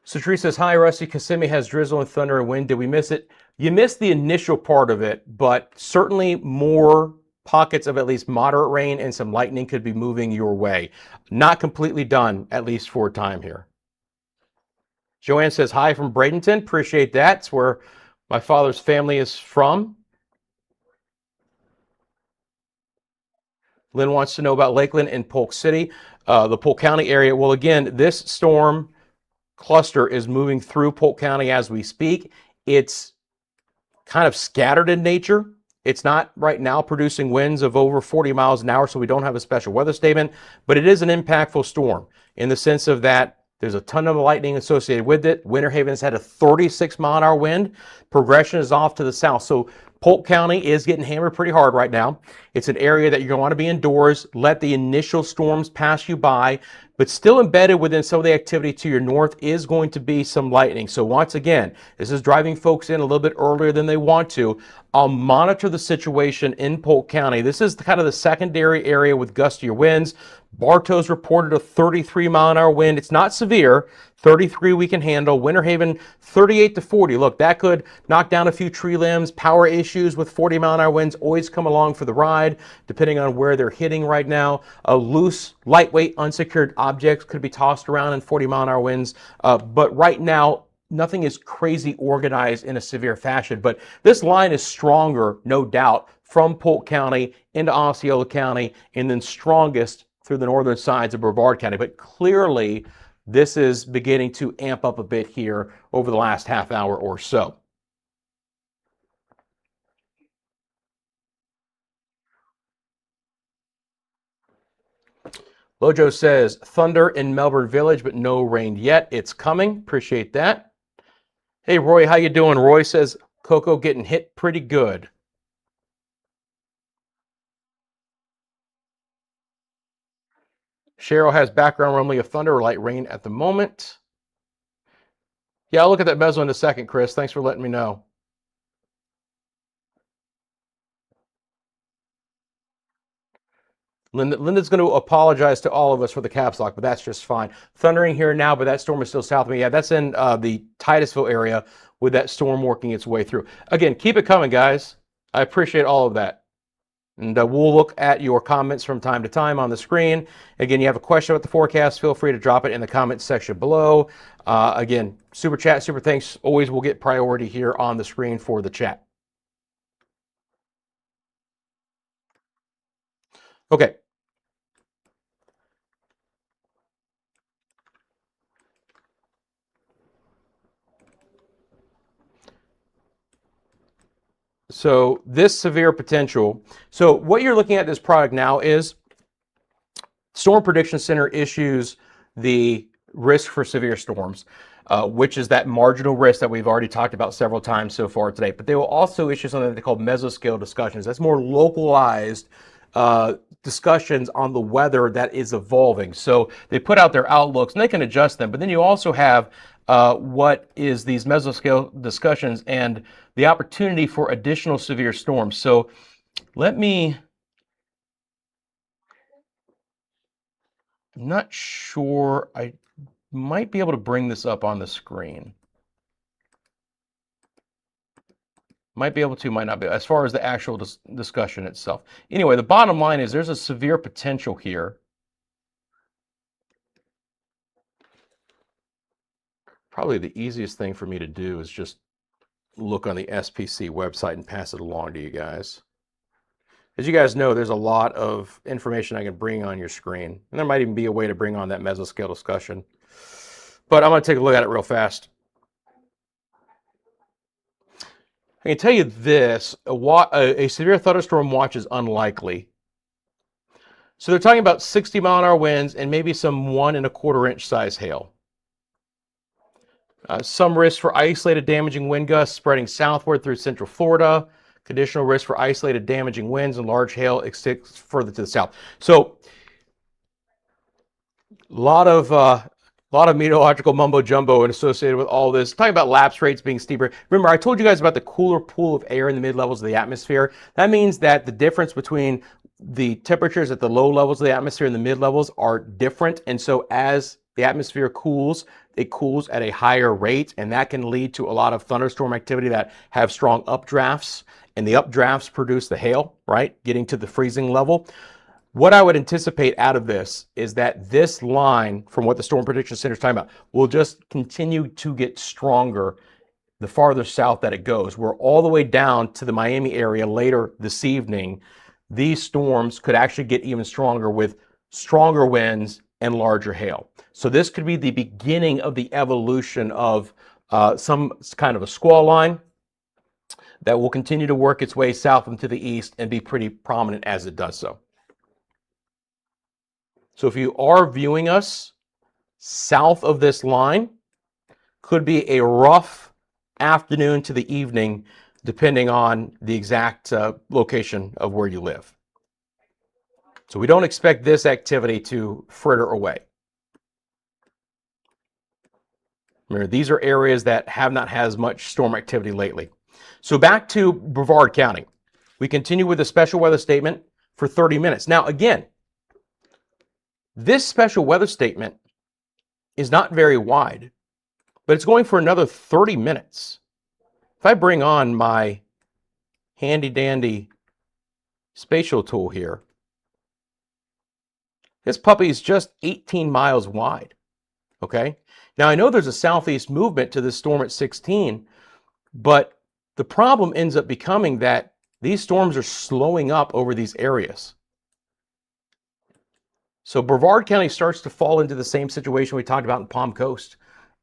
So Tree says, hi, Rusty. Kissimmee has drizzle and thunder and wind. Did we miss it? You missed the initial part of it, but certainly more pockets of at least moderate rain and some lightning could be moving your way. Not completely done, at least for a time here. Joanne says, hi from Bradenton. Appreciate that. It's where my father's family is from. Lynn wants to know about Lakeland and Polk City, the Polk County area. Well, again, this storm cluster is moving through Polk County as we speak. It's kind of scattered in nature. It's not right now producing winds of over 40 miles an hour, so we don't have a special weather statement, but it is an impactful storm in the sense of that there's a ton of lightning associated with it. Winter Haven's had a 36-mile-an-hour wind. Progression is off to the south. So Polk County is getting hammered pretty hard right now. It's an area that you're going to want to be indoors. Let the initial storms pass you by, but still embedded within some of the activity to your north is going to be some lightning. So once again, this is driving folks in a little bit earlier than they want to. I'll monitor the situation in Polk County. This is kind of the secondary area with gustier winds. Bartow's reported a 33-mile-an-hour wind. It's not severe. 33 we can handle. Winter Haven 38 to 40. Look, that could knock down a few tree limbs. Power issues with 40-mile-an-hour winds always come along for the ride, depending on where they're hitting right now. Loose, lightweight, unsecured objects could be tossed around in 40-mile-an-hour winds. But right now, nothing is crazy organized in a severe fashion. But this line is stronger, no doubt, from Polk County into Osceola County, and then strongest through the northern sides of Brevard County. But clearly, this is beginning to amp up a bit here over the last half hour or so. Lojo says, thunder in Melbourne Village, but no rain yet. It's coming. Appreciate that. Hey, Roy, how you doing? Roy says, Cocoa getting hit pretty good. Cheryl has background rumbling of thunder or light rain at the moment. Yeah, I'll look at that bezel in a second, Chris. Thanks for letting me know. Linda's going to apologize to all of us for the caps lock, but that's just fine. Thundering here now, but that storm is still south of me. Yeah, that's in the Titusville area with that storm working its way through. Again, keep it coming, guys. I appreciate all of that. And we'll look at your comments from time to time on the screen. Again, you have a question about the forecast, feel free to drop it in the comments section below. Again, super chat, super thanks, always will get priority here on the screen for the chat. Okay. So this severe potential. So what you're looking at this product now is Storm Prediction Center issues the risk for severe storms, which is that marginal risk that we've already talked about several times so far today. But they will also issue something they call mesoscale discussions. That's more localized discussions on the weather that is evolving. So they put out their outlooks and they can adjust them. But then you also have what is these mesoscale discussions and the opportunity for additional severe storms. So let me, I'm not sure, I might be able to bring this up on the screen. Might be able to, might not be, as far as the actual discussion itself. Anyway, the bottom line is there's a severe potential here. Probably the easiest thing for me to do is just look on the SPC website and pass it along to you guys. As you guys know, there's a lot of information I can bring on your screen. And there might even be a way to bring on that mesoscale discussion. But I'm going to take a look at it real fast. I can tell you this, a severe thunderstorm watch is unlikely. So they're talking about 60-mile-an-hour winds and maybe some 1 1/4 inch size hail. Some risk for isolated damaging wind gusts spreading southward through central Florida. Conditional risk for isolated damaging winds and large hail extends further to the south. So a lot of meteorological mumbo jumbo associated with all this. Talking about lapse rates being steeper. Remember, I told you guys about the cooler pool of air in the mid levels of the atmosphere. That means that the difference between the temperatures at the low levels of the atmosphere and the mid levels are different. And so as the atmosphere cools, it cools at a higher rate, and that can lead to a lot of thunderstorm activity that have strong updrafts, and the updrafts produce the hail, right? Getting to the freezing level. What I would anticipate out of this is that this line, from what the Storm Prediction Center is talking about, will just continue to get stronger the farther south that it goes. We're all the way down to the Miami area later this evening. These storms could actually get even stronger with stronger winds and larger hail. So this could be the beginning of the evolution of some kind of a squall line that will continue to work its way south and to the east and be pretty prominent as it does so. So if you are viewing us south of this line, could be a rough afternoon to the evening, depending on the exact location of where you live. So we don't expect this activity to fritter away. Remember, these are areas that have not had as much storm activity lately. So back to Brevard County. We continue with a special weather statement for 30 minutes. Now, again, this special weather statement is not very wide, but it's going for another 30 minutes. If I bring on my handy dandy spatial tool here, this puppy is just 18 miles wide, okay? Now, I know there's a southeast movement to this storm at 16, but the problem ends up becoming that these storms are slowing up over these areas. So Brevard County starts to fall into the same situation we talked about in Palm Coast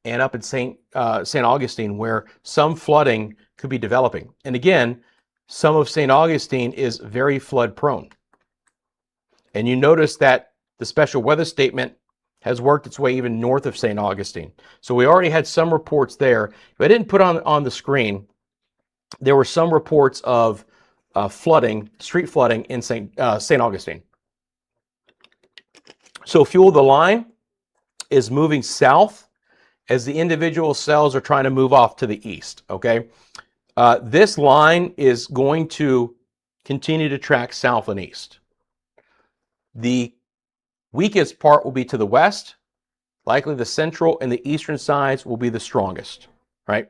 and up in St. Augustine, where some flooding could be developing. And again, some of St. Augustine is very flood prone. And you notice that the special weather statement has worked its way even north of St. Augustine. So we already had some reports there. If I didn't put on the screen, there were some reports of flooding, street flooding in St. Augustine. So fuel the line is moving south as the individual cells are trying to move off to the east, okay? This line is going to continue to track south and east. The weakest part will be to the west. Likely the central and the eastern sides will be the strongest, right?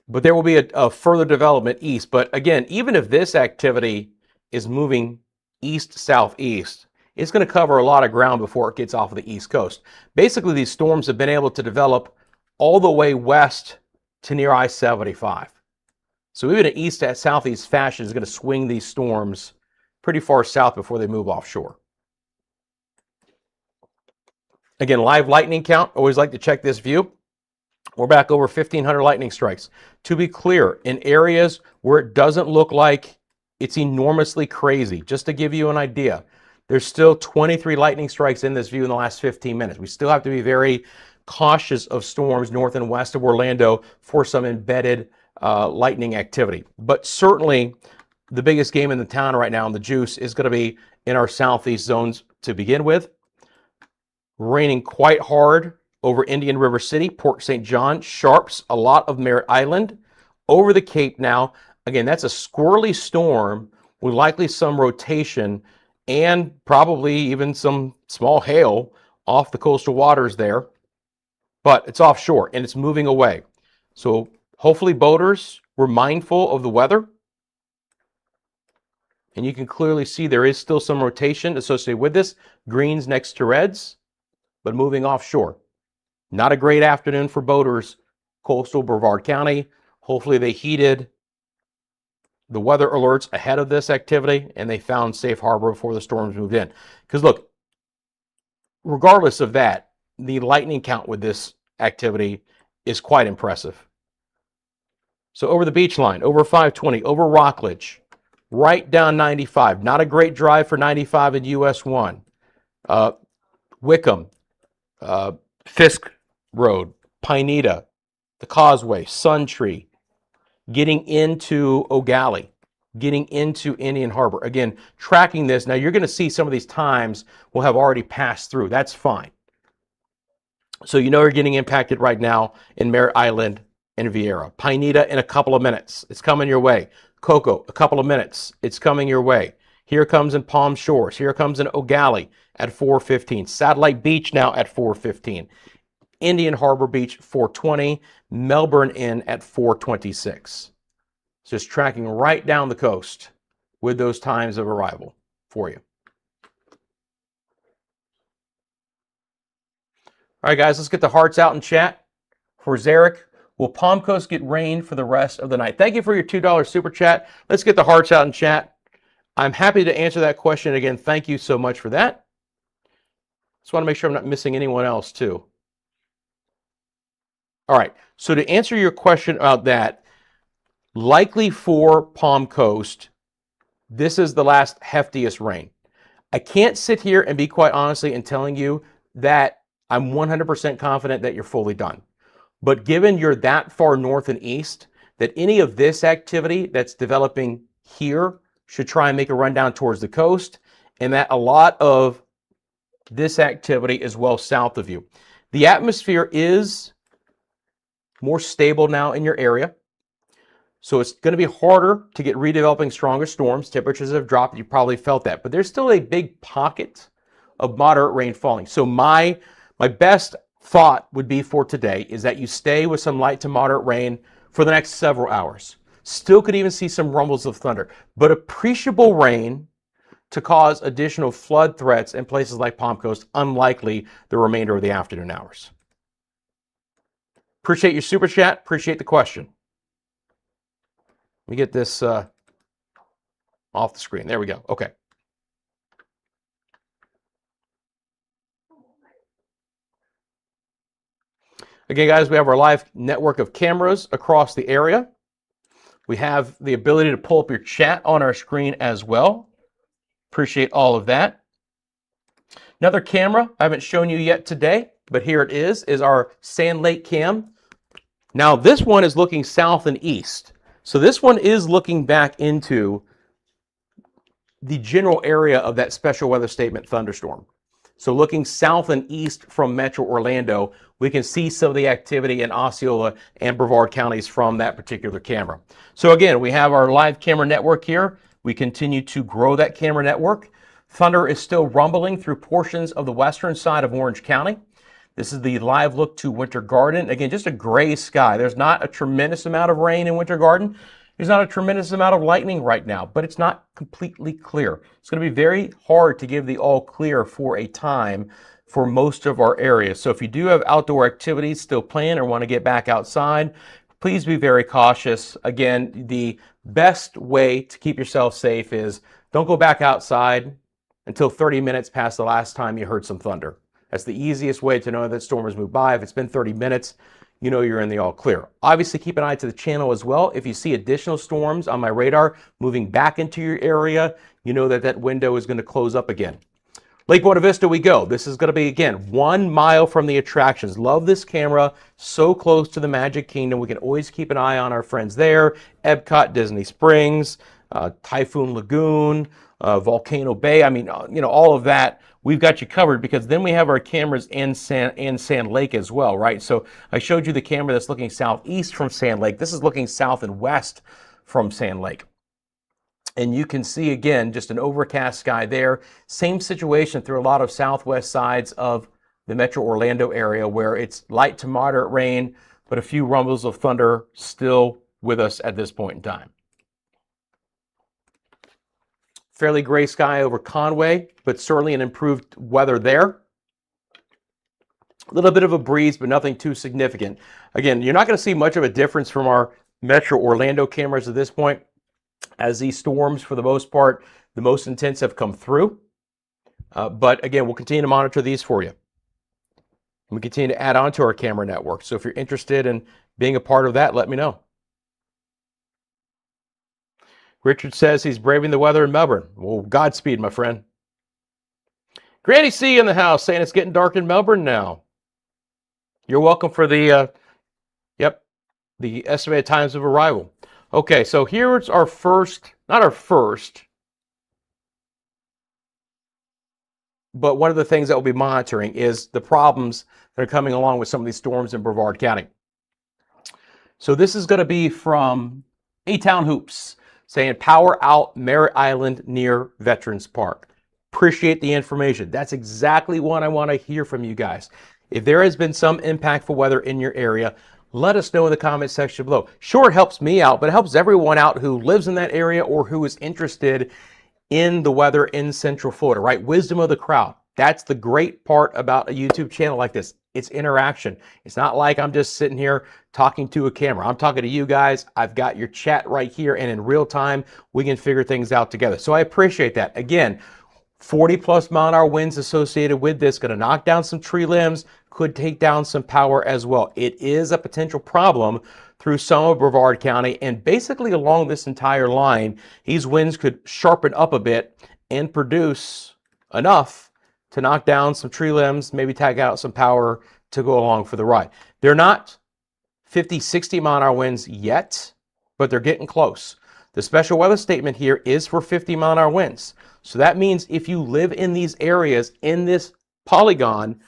But there will be a further development east. But again, even if this activity is moving east-southeast, it's going to cover a lot of ground before it gets off of the east coast. Basically, these storms have been able to develop all the way west to near I-75. So even an east-southeast fashion is going to swing these storms pretty far south before they move offshore. Again, live lightning count. Always like to check this view. We're back over 1,500 lightning strikes. To be clear, in areas where it doesn't look like it's enormously crazy, just to give you an idea, there's still 23 lightning strikes in this view in the last 15 minutes. We still have to be very cautious of storms north and west of Orlando for some embedded lightning activity. But certainly the biggest game in the town right now in the juice is going to be in our southeast zones to begin with. Raining quite hard over Indian River City, Port St. John, Sharps, a lot of Merritt Island. Over the Cape now, again, that's a squirrely storm with likely some rotation and probably even some small hail off the coastal waters there. But it's offshore and it's moving away. So hopefully boaters were mindful of the weather. And you can clearly see there is still some rotation associated with this. Greens next to reds, but moving offshore. Not a great afternoon for boaters, coastal Brevard County. Hopefully they heeded the weather alerts ahead of this activity and they found safe harbor before the storms moved in. Because look, regardless of that, the lightning count with this activity is quite impressive. So over the beach line, over 520, over Rockledge, right down 95. Not a great drive for 95 in US 1. Wickham, Fisk Road, Pineda, the Causeway, Sun Tree, getting into O'Galley, getting into Indian Harbor. Again, tracking this. Now you're going to see some of these times will have already passed through. That's fine. So you know you're getting impacted right now in Merritt Island and Vieira. Pineda in a couple of minutes. It's coming your way. Cocoa, a couple of minutes. It's coming your way. Here comes in Palm Shores. Here comes in O'Galley at 4:15. Satellite Beach now at 4:15. Indian Harbor Beach 4:20. Melbourne Inn at 4:26. Just tracking right down the coast with those times of arrival for you. All right, guys, let's get the hearts out in chat. For Zarek, will Palm Coast get rain for the rest of the night? Thank you for your $2 super chat. Let's get the hearts out in chat. I'm happy to answer that question again. Thank you so much for that. Just want to make sure I'm not missing anyone else too. All right, so to answer your question about that, likely for Palm Coast, this is the last heftiest rain. I can't sit here and be quite honestly in telling you that I'm 100% confident that you're fully done. But given you're that far north and east, that any of this activity that's developing here should try and make a run down towards the coast, and that a lot of this activity is well south of you. The atmosphere is more stable now in your area. So it's going to be harder to get redeveloping stronger storms. Temperatures have dropped. You probably felt that. But there's still a big pocket of moderate rain falling. So my best thought would be for today is that you stay with some light to moderate rain for the next several hours. Still could even see some rumbles of thunder. But appreciable rain to cause additional flood threats in places like Palm Coast, unlikely the remainder of the afternoon hours. Appreciate your super chat. Appreciate the question. Let me get this off the screen. There we go. Okay. Again, guys, we have our live network of cameras across the area. We have the ability to pull up your chat on our screen as well. Appreciate all of that. Another camera I haven't shown you yet today, but here it is our Sand Lake cam. Now this one is looking south and east. So this one is looking back into the general area of that special weather statement thunderstorm. So looking south and east from Metro Orlando, we can see some of the activity in Osceola and Brevard counties from that particular camera. So again, we have our live camera network here. We continue to grow that camera network. Thunder is still rumbling through portions of the western side of Orange County. This is the live look to Winter Garden. Again, just a gray sky. There's not a tremendous amount of rain in Winter Garden. There's not a tremendous amount of lightning right now, but it's not completely clear. It's going to be very hard to give the all clear for a time for most of our areas. So if you do have outdoor activities still planned or want to get back outside, please be very cautious. Again, the best way to keep yourself safe is don't go back outside until 30 minutes past the last time you heard some thunder. That's the easiest way to know that storm has moved by. If it's been 30 minutes, you know you're in the all clear. Obviously, keep an eye to the channel as well. If you see additional storms on my radar moving back into your area, you know that that window is going to close up again. Lake Buena Vista we go. This is going to be, again, 1 mile from the attractions. Love this camera. So close to the Magic Kingdom. We can always keep an eye on our friends there. Epcot, Disney Springs, Typhoon Lagoon, Volcano Bay. I mean, all of that, we've got you covered, because then we have our cameras in Sand Lake as well, right? So I showed you the camera that's looking southeast from Sand Lake. This is looking south and west from Sand Lake. And you can see, again, just an overcast sky there. Same situation through a lot of southwest sides of the Metro Orlando area, where it's light to moderate rain, but a few rumbles of thunder still with us at this point in time. Fairly gray sky over Conway, but certainly an improved weather there. A little bit of a breeze, but nothing too significant. Again, you're not going to see much of a difference from our Metro Orlando cameras at this point, as these storms, for the most part, the most intense, have come through. But again, we'll continue to monitor these for you. And we continue to add on to our camera network. So if you're interested in being a part of that, let me know. Richard says he's braving the weather in Melbourne. Well, Godspeed, my friend. Granny C in the house saying it's getting dark in Melbourne now. You're welcome for the, the estimated times of arrival. Okay, so here's our first, not our first, but one of the things that we'll be monitoring is the problems that are coming along with some of these storms in Brevard County. So this is going to be from A-Town Hoops, saying power out Merritt Island near Veterans Park. Appreciate the information. That's exactly what I want to hear from you guys. If there has been some impactful weather in your area, let us know in the comment section below. Sure, it helps me out, but it helps everyone out who lives in that area or who is interested in the weather in Central Florida, right? Wisdom of the crowd. That's the great part about a YouTube channel like this. It's interaction. It's not like I'm just sitting here talking to a camera. I'm talking to you guys. I've got your chat right here, and in real time, we can figure things out together. So I appreciate that. Again, 40+ mile-an-hour winds associated with this, going to knock down some tree limbs, could take down some power as well. It is a potential problem through some of Brevard County, and basically along this entire line, these winds could sharpen up a bit and produce enough to knock down some tree limbs, maybe tag out some power to go along for the ride. They're not 50, 60 mile-an-hour winds yet, but they're getting close. The special weather statement here is for 50 mile-an-hour winds. So that means if you live in these areas in this polygon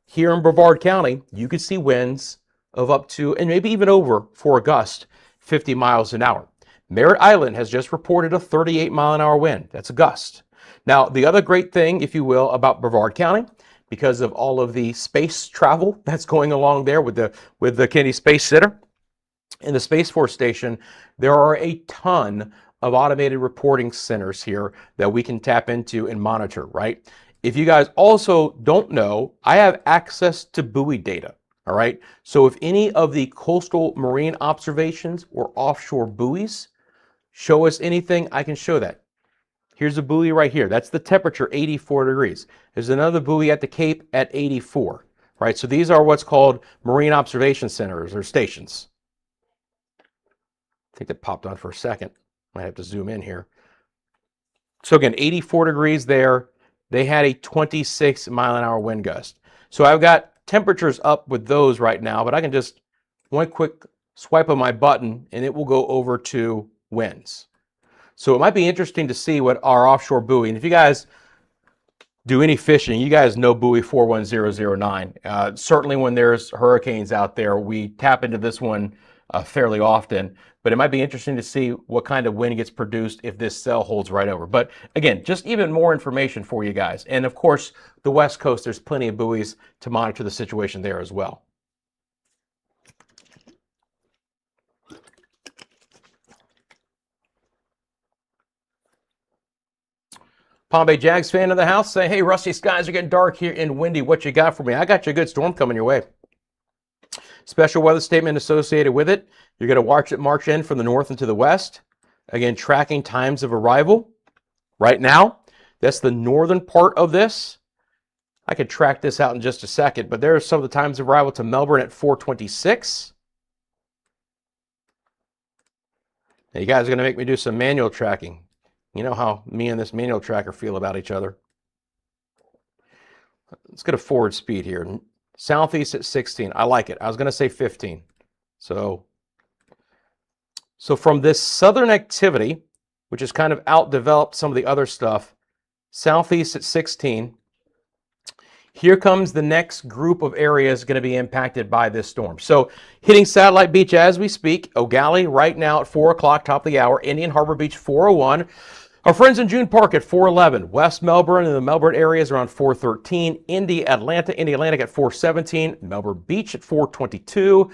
here in Brevard County, you could see winds of up to, and maybe even over for a gust, 50 miles an hour. Merritt Island has just reported a 38 mile-an-hour wind. That's a gust. Now, the other great thing, if you will, about Brevard County, because of all of the space travel that's going along there with the Kennedy Space Center and the Space Force Station, there are a ton of automated reporting centers here that we can tap into and monitor, right? If you guys also don't know, I have access to buoy data, all right? So if any of the coastal marine observations or offshore buoys show us anything, I can show that. Here's a buoy right here. That's the temperature, 84 degrees. There's another buoy at the Cape at 84, right? So these are what's called marine observation centers or stations. I think that popped on for a second. Might have to zoom in here. So again, 84 degrees there. They had a 26 mile-an-hour wind gust. So I've got temperatures up with those right now, but I can just one quick swipe of my button and it will go over to winds. So it might be interesting to see what our offshore buoy, and if you guys do any fishing, you guys know buoy 41009. Certainly when there's hurricanes out there, we tap into this one fairly often, but it might be interesting to see what kind of wind gets produced if this cell holds right over. But again, just even more information for you guys. And of course, the West Coast, there's plenty of buoys to monitor the situation there as well. Palm Bay Jags fan of the house saying, hey, rusty skies are getting dark here and windy. What you got for me? I got you a good storm coming your way. Special weather statement associated with it. You're going to watch it march in from the north into the west. Again, tracking times of arrival. Right now, that's the northern part of this. I could track this out in just a second, but there are some of the times of arrival to Melbourne at 4:26. Now, you guys are going to make me do some manual tracking. You know how me and this manual tracker feel about each other. Let's get a forward speed here. Southeast at 16. I like it. I was going to say 15. So from this southern activity, which has kind of outdeveloped some of the other stuff. Southeast at 16. Here comes the next group of areas going to be impacted by this storm. So hitting Satellite Beach as we speak. O'Galley right now at 4 o'clock, top of the hour. Indian Harbor Beach, 4:01. Our friends in June Park at 4:11. West Melbourne and the Melbourne areas around 4:13. Indy Atlantic at 4:17. Melbourne Beach at 4:22.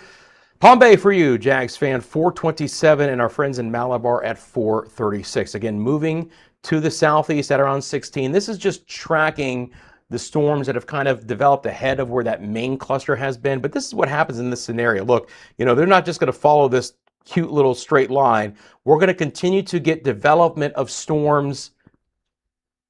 Palm Bay for you, Jags fan, 4:27. And our friends in Malabar at 4:36. Again, moving to the southeast at around 16. This is just tracking the storms that have kind of developed ahead of where that main cluster has been. But this is what happens in this scenario. Look, they're not just going to follow this cute little straight line. We're going to continue to get development of storms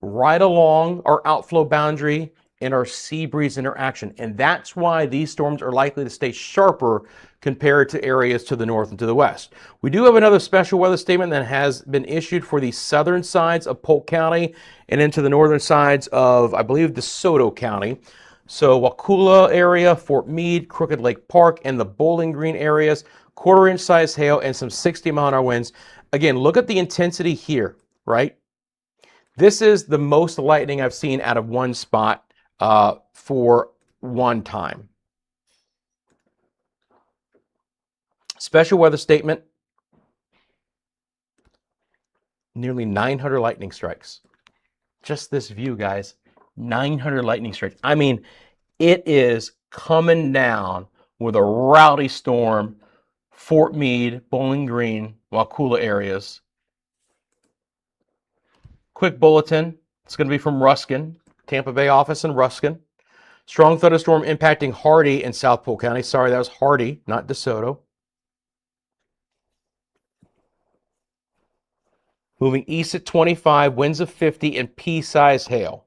right along our outflow boundary and our sea breeze interaction. And that's why these storms are likely to stay sharper compared to areas to the north and to the west. We do have another special weather statement that has been issued for the southern sides of Polk County and into the northern sides of, I believe, DeSoto County. So Wakulla area, Fort Meade, Crooked Lake Park, and the Bowling Green areas, quarter-inch size hail and some 60-mile-an-hour winds. Again, look at the intensity here, right? This is the most lightning I've seen out of one spot for one time. Special weather statement. Nearly 900 lightning strikes. Just this view, guys. 900 lightning strikes. I mean, it is coming down with a rowdy storm. Fort Meade, Bowling Green, Wakulla areas. Quick bulletin. It's going to be from Ruskin, Tampa Bay office in Ruskin. Strong thunderstorm impacting Hardy in South Polk County. Sorry, that was Hardy, not DeSoto. Moving east at 25, winds of 50, and pea-sized hail.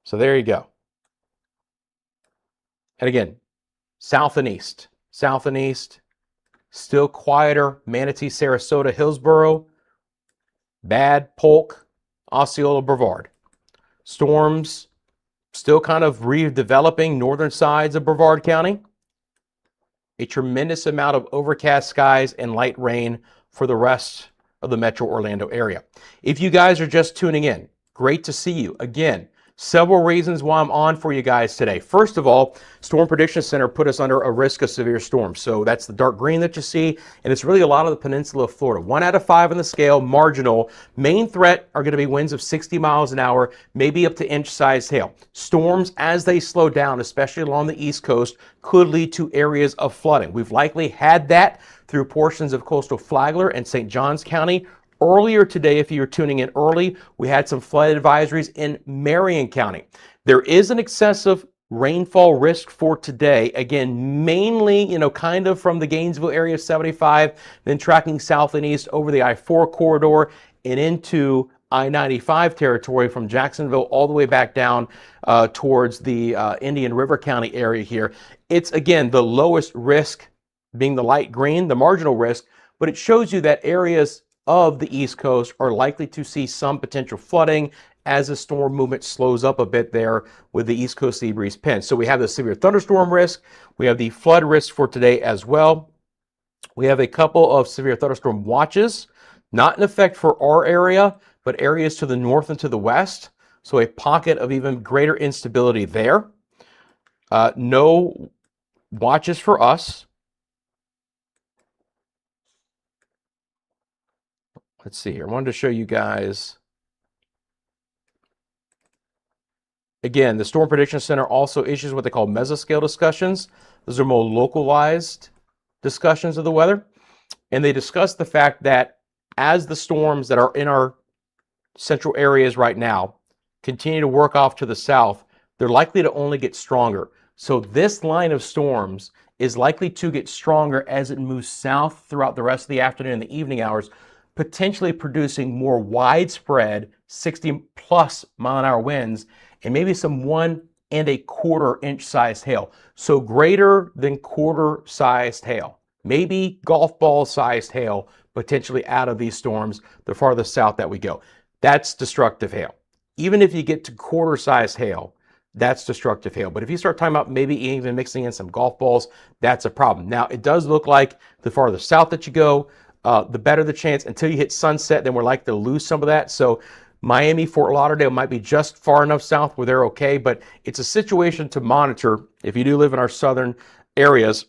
So there you go. And again, south and east. South and east. Still quieter. Manatee, Sarasota, Hillsboro. Bad, Polk, Osceola, Brevard. Storms still kind of redeveloping northern sides of Brevard County. A tremendous amount of overcast skies and light rain for the rest of the Metro Orlando area. If you guys are just tuning in, great to see you. Again, several reasons why I'm on for you guys today. First of all, Storm Prediction Center put us under a risk of severe storms. So that's the dark green that you see, and it's really a lot of the peninsula of Florida. 1 out of 5 on the scale, marginal. Main threat are going to be winds of 60 miles an hour, maybe up to inch-sized hail. Storms, as they slow down, especially along the East Coast, could lead to areas of flooding. We've likely had that through portions of coastal Flagler and St. Johns County. Earlier today, if you're tuning in early, we had some flood advisories in Marion County. There is an excessive rainfall risk for today. Again, mainly, kind of from the Gainesville area, 75, then tracking south and east over the I-4 corridor and into I-95 territory from Jacksonville all the way back down towards the Indian River County area here. It's, again, the lowest risk being the light green, the marginal risk, but it shows you that areas of the East Coast are likely to see some potential flooding as the storm movement slows up a bit there with the East Coast sea breeze pin. So we have the severe thunderstorm risk. We have the flood risk for today as well. We have a couple of severe thunderstorm watches, not in effect for our area, but areas to the north and to the west. So a pocket of even greater instability there. No watches for us. Let's see here. I wanted to show you guys. Again, the Storm Prediction Center also issues what they call mesoscale discussions. Those are more localized discussions of the weather. And they discuss the fact that as the storms that are in our central areas right now continue to work off to the south, they're likely to only get stronger. So this line of storms is likely to get stronger as it moves south throughout the rest of the afternoon and the evening hours, potentially producing more widespread 60+ mile-an-hour winds and maybe some 1 1/4 inch sized hail. So greater than quarter sized hail, maybe golf ball sized hail potentially out of these storms the farther south that we go. That's destructive hail. Even if you get to quarter sized hail, that's destructive hail. But if you start talking about maybe even mixing in some golf balls, that's a problem. Now, it does look like the farther south that you go, the better the chance. Until you hit sunset, then we're likely to lose some of that. So Miami, Fort Lauderdale might be just far enough south where they're okay, but it's a situation to monitor if you do live in our southern areas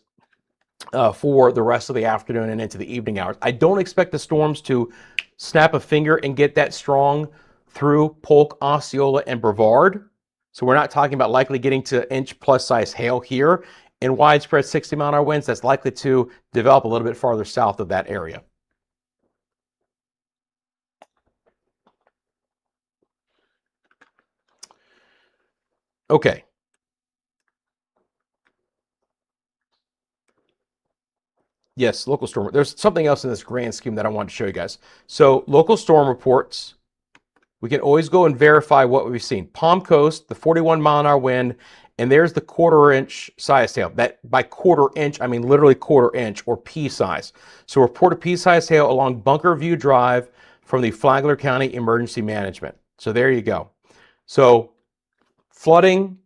for the rest of the afternoon and into the evening hours. I don't expect the storms to snap a finger and get that strong through Polk, Osceola, and Brevard. So we're not talking about likely getting to inch plus size hail here. In widespread 60-mile-an-hour winds, that's likely to develop a little bit farther south of that area. Okay. Yes, local storm. There's something else in this grand scheme that I wanted to show you guys. So local storm reports, we can always go and verify what we've seen. Palm Coast, the 41-mile-an-hour wind, and there's the quarter-inch size hail. That by quarter-inch, I mean literally quarter-inch or pea size. So reported pea size hail along Bunker View Drive from the Flagler County Emergency Management. So there you go. So flooding,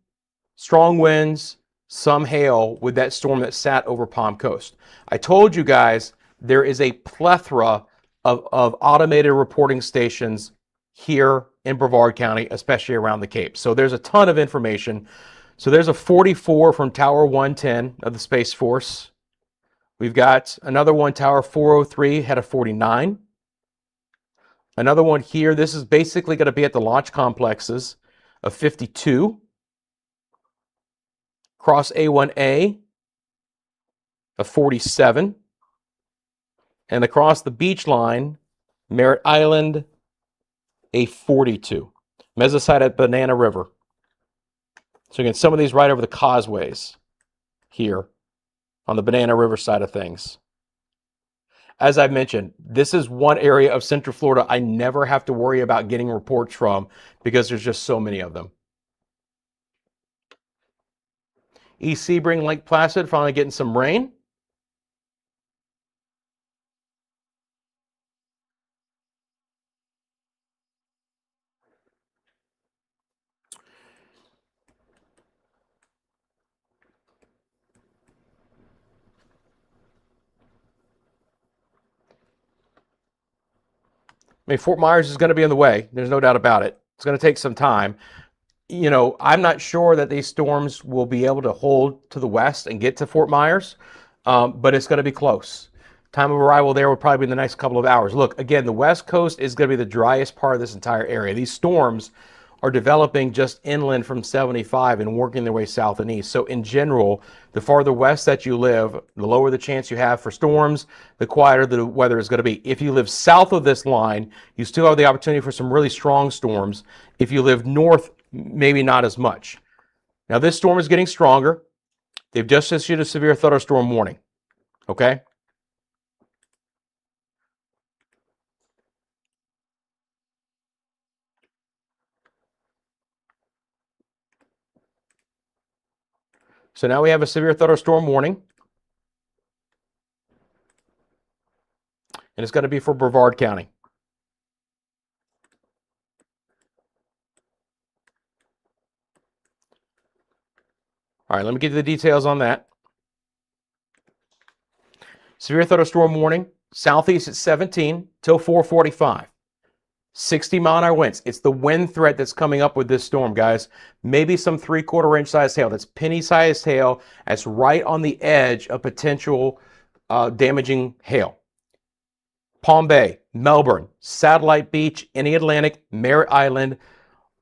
strong winds, some hail with that storm that sat over Palm Coast. I told you guys there is a plethora of automated reporting stations here in Brevard County, especially around the Cape. So there's a ton of information. So there's a 44 from Tower 110 of the Space Force. We've got another one, Tower 403, had a 49. Another one here, this is basically going to be at the launch complexes of 52. Cross A1A of 47. And across the beach line, Merritt Island, a 42. Mesosite at Banana River. So again, some of these right over the causeways here on the Banana River side of things. As I've mentioned, this is one area of Central Florida I never have to worry about getting reports from because there's just so many of them. East Sebring, Lake Placid, finally getting some rain. I mean, Fort Myers is going to be in the way. There's no doubt about it. It's going to take some time. You know, I'm not sure that these storms will be able to hold to the west and get to Fort Myers, but it's going to be close. Time of arrival there will probably be in the next couple of hours. Look, again, the west coast is going to be the driest part of this entire area. These storms are developing just inland from 75 and working their way south and east. So in general, the farther west that you live, the lower the chance you have for storms, the quieter the weather is going to be. If you live south of this line, you still have the opportunity for some really strong storms. If you live north, maybe not as much. Now this storm is getting stronger. They've just issued a severe thunderstorm warning. Okay? So now we have a severe thunderstorm warning. And it's going to be for Brevard County. All right, let me get you the details on that. Severe thunderstorm warning, southeast at 17 till 4:45. 60-mile-an-hour winds. It's the wind threat that's coming up with this storm, guys. Maybe some 3/4 inch size hail. That's penny-sized hail. That's right on the edge of potential damaging hail. Palm Bay, Melbourne, Satellite Beach, in the Atlantic, Merritt Island,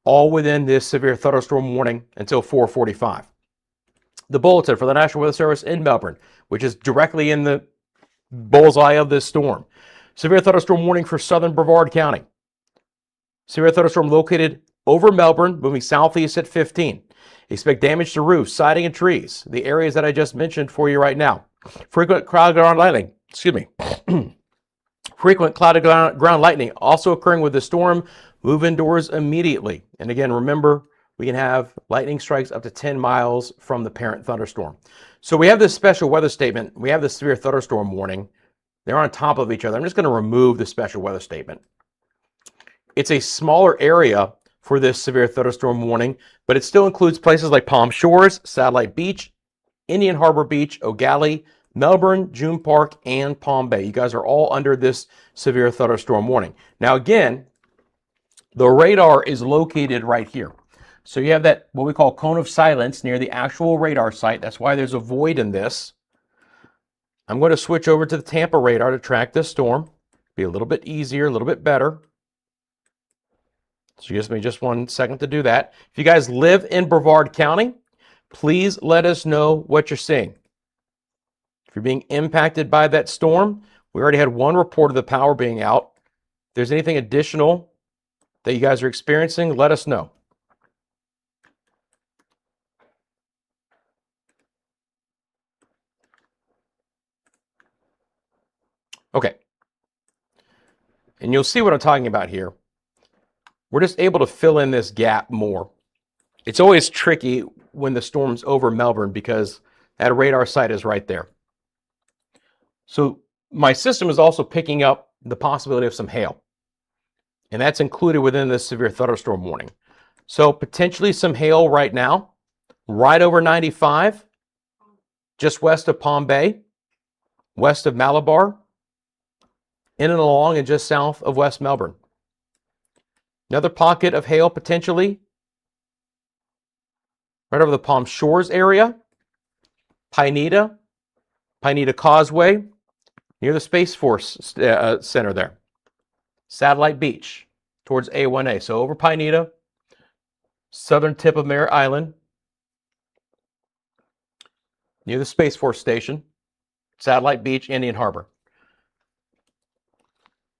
all within this severe thunderstorm warning until 4:45. The bulletin for the National Weather Service in Melbourne, which is directly in the bullseye of this storm. Severe thunderstorm warning for southern Brevard County. Severe thunderstorm located over Melbourne, moving southeast at 15. Expect damage to roofs, siding, and trees. The areas that I just mentioned for you right now. Frequent cloud ground lightning. Excuse me. Frequent clouded ground lightning also occurring with the storm. Move indoors immediately. And again, remember, we can have lightning strikes up to 10 miles from the parent thunderstorm. So we have this special weather statement. We have the severe thunderstorm warning. They're on top of each other. I'm just going to remove the special weather statement. It's a smaller area, for this severe thunderstorm warning, but it still includes places like Palm Shores, Satellite Beach, Indian Harbor Beach, O'Galley, Melbourne, June Park, and Palm Bay. You guys are all under this severe thunderstorm warning. Now again, the radar is located right here. So you have that, what we call cone of silence near the actual radar site. That's why there's a void in this. I'm going to switch over to the Tampa radar to track this storm. Be a little bit easier, a little bit better. So give me just 1 second to do that. If you guys live in Brevard County, please let us know what you're seeing. If you're being impacted by that storm, we already had one report of the power being out. If there's anything additional that you guys are experiencing, let us know. Okay. And you'll see what I'm talking about here. We're just able to fill in this gap more. It's always tricky when the storm's over Melbourne because that radar site is right there. So my system is also picking up the possibility of some hail. And that's included within this severe thunderstorm warning. So potentially some hail right now, right over 95, just west of Palm Bay, west of Malabar, in and along and just south of West Melbourne. Another pocket of hail potentially right over the Palm Shores area, Pineda Causeway, near the Space Force Center there. Satellite Beach towards A1A. So over Pineda, southern tip of Merritt Island, near the Space Force Station, Satellite Beach, Indian Harbor.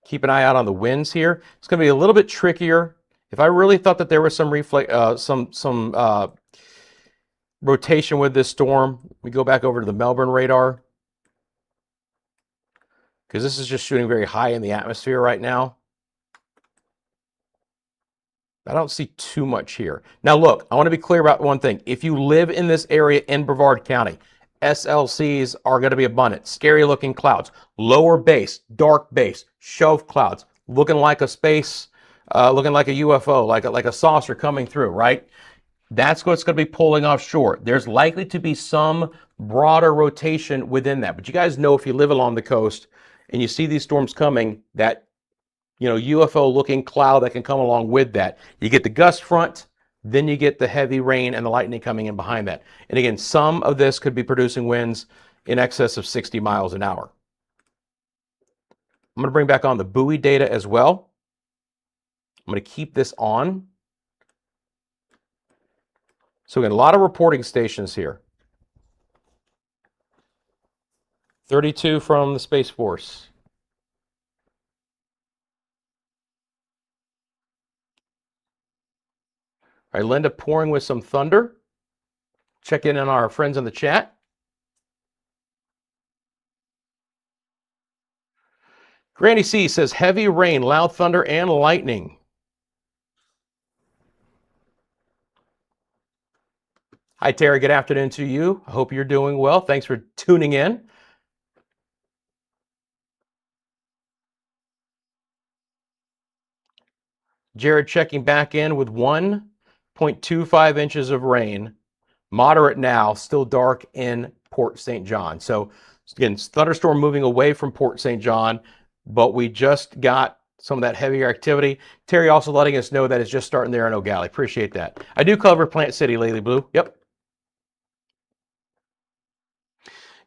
Keep an eye out on the winds here. It's going to be a little bit trickier. If I really thought that there was some rotation with this storm, we go back over to the Melbourne radar, because this is just shooting very high in the atmosphere right now. I don't see too much here. Now look, I want to be clear about one thing. If you live in this area in Brevard County, SLCs are going to be abundant. Scary looking clouds, lower base, dark base, shove clouds, looking like a space, looking like a UFO, like a saucer coming through, right? That's what's going to be pulling offshore. There's likely to be some broader rotation within that. But you guys know, if you live along the coast and you see these storms coming, that UFO looking cloud that can come along with that. You get the gust front, then you get the heavy rain and the lightning coming in behind that. And again, some of this could be producing winds in excess of 60 miles an hour. I'm going to bring back on the buoy data as well. I'm going to keep this on. So again, a lot of reporting stations here. 32 from the Space Force. All right, Linda pouring with some thunder. Check in on our friends in the chat. Granny C says heavy rain, loud thunder, and lightning. Hi, Terry. Good afternoon to you. I hope you're doing well. Thanks for tuning in. Jared checking back in with 1.25 inches of rain. Moderate now, still dark in Port St. John. So again, thunderstorm moving away from Port St. John, but we just got some of that heavier activity. Terry also letting us know that it's just starting there in O'Galley. Appreciate that. I do cover Plant City, Lady Blue. Yep.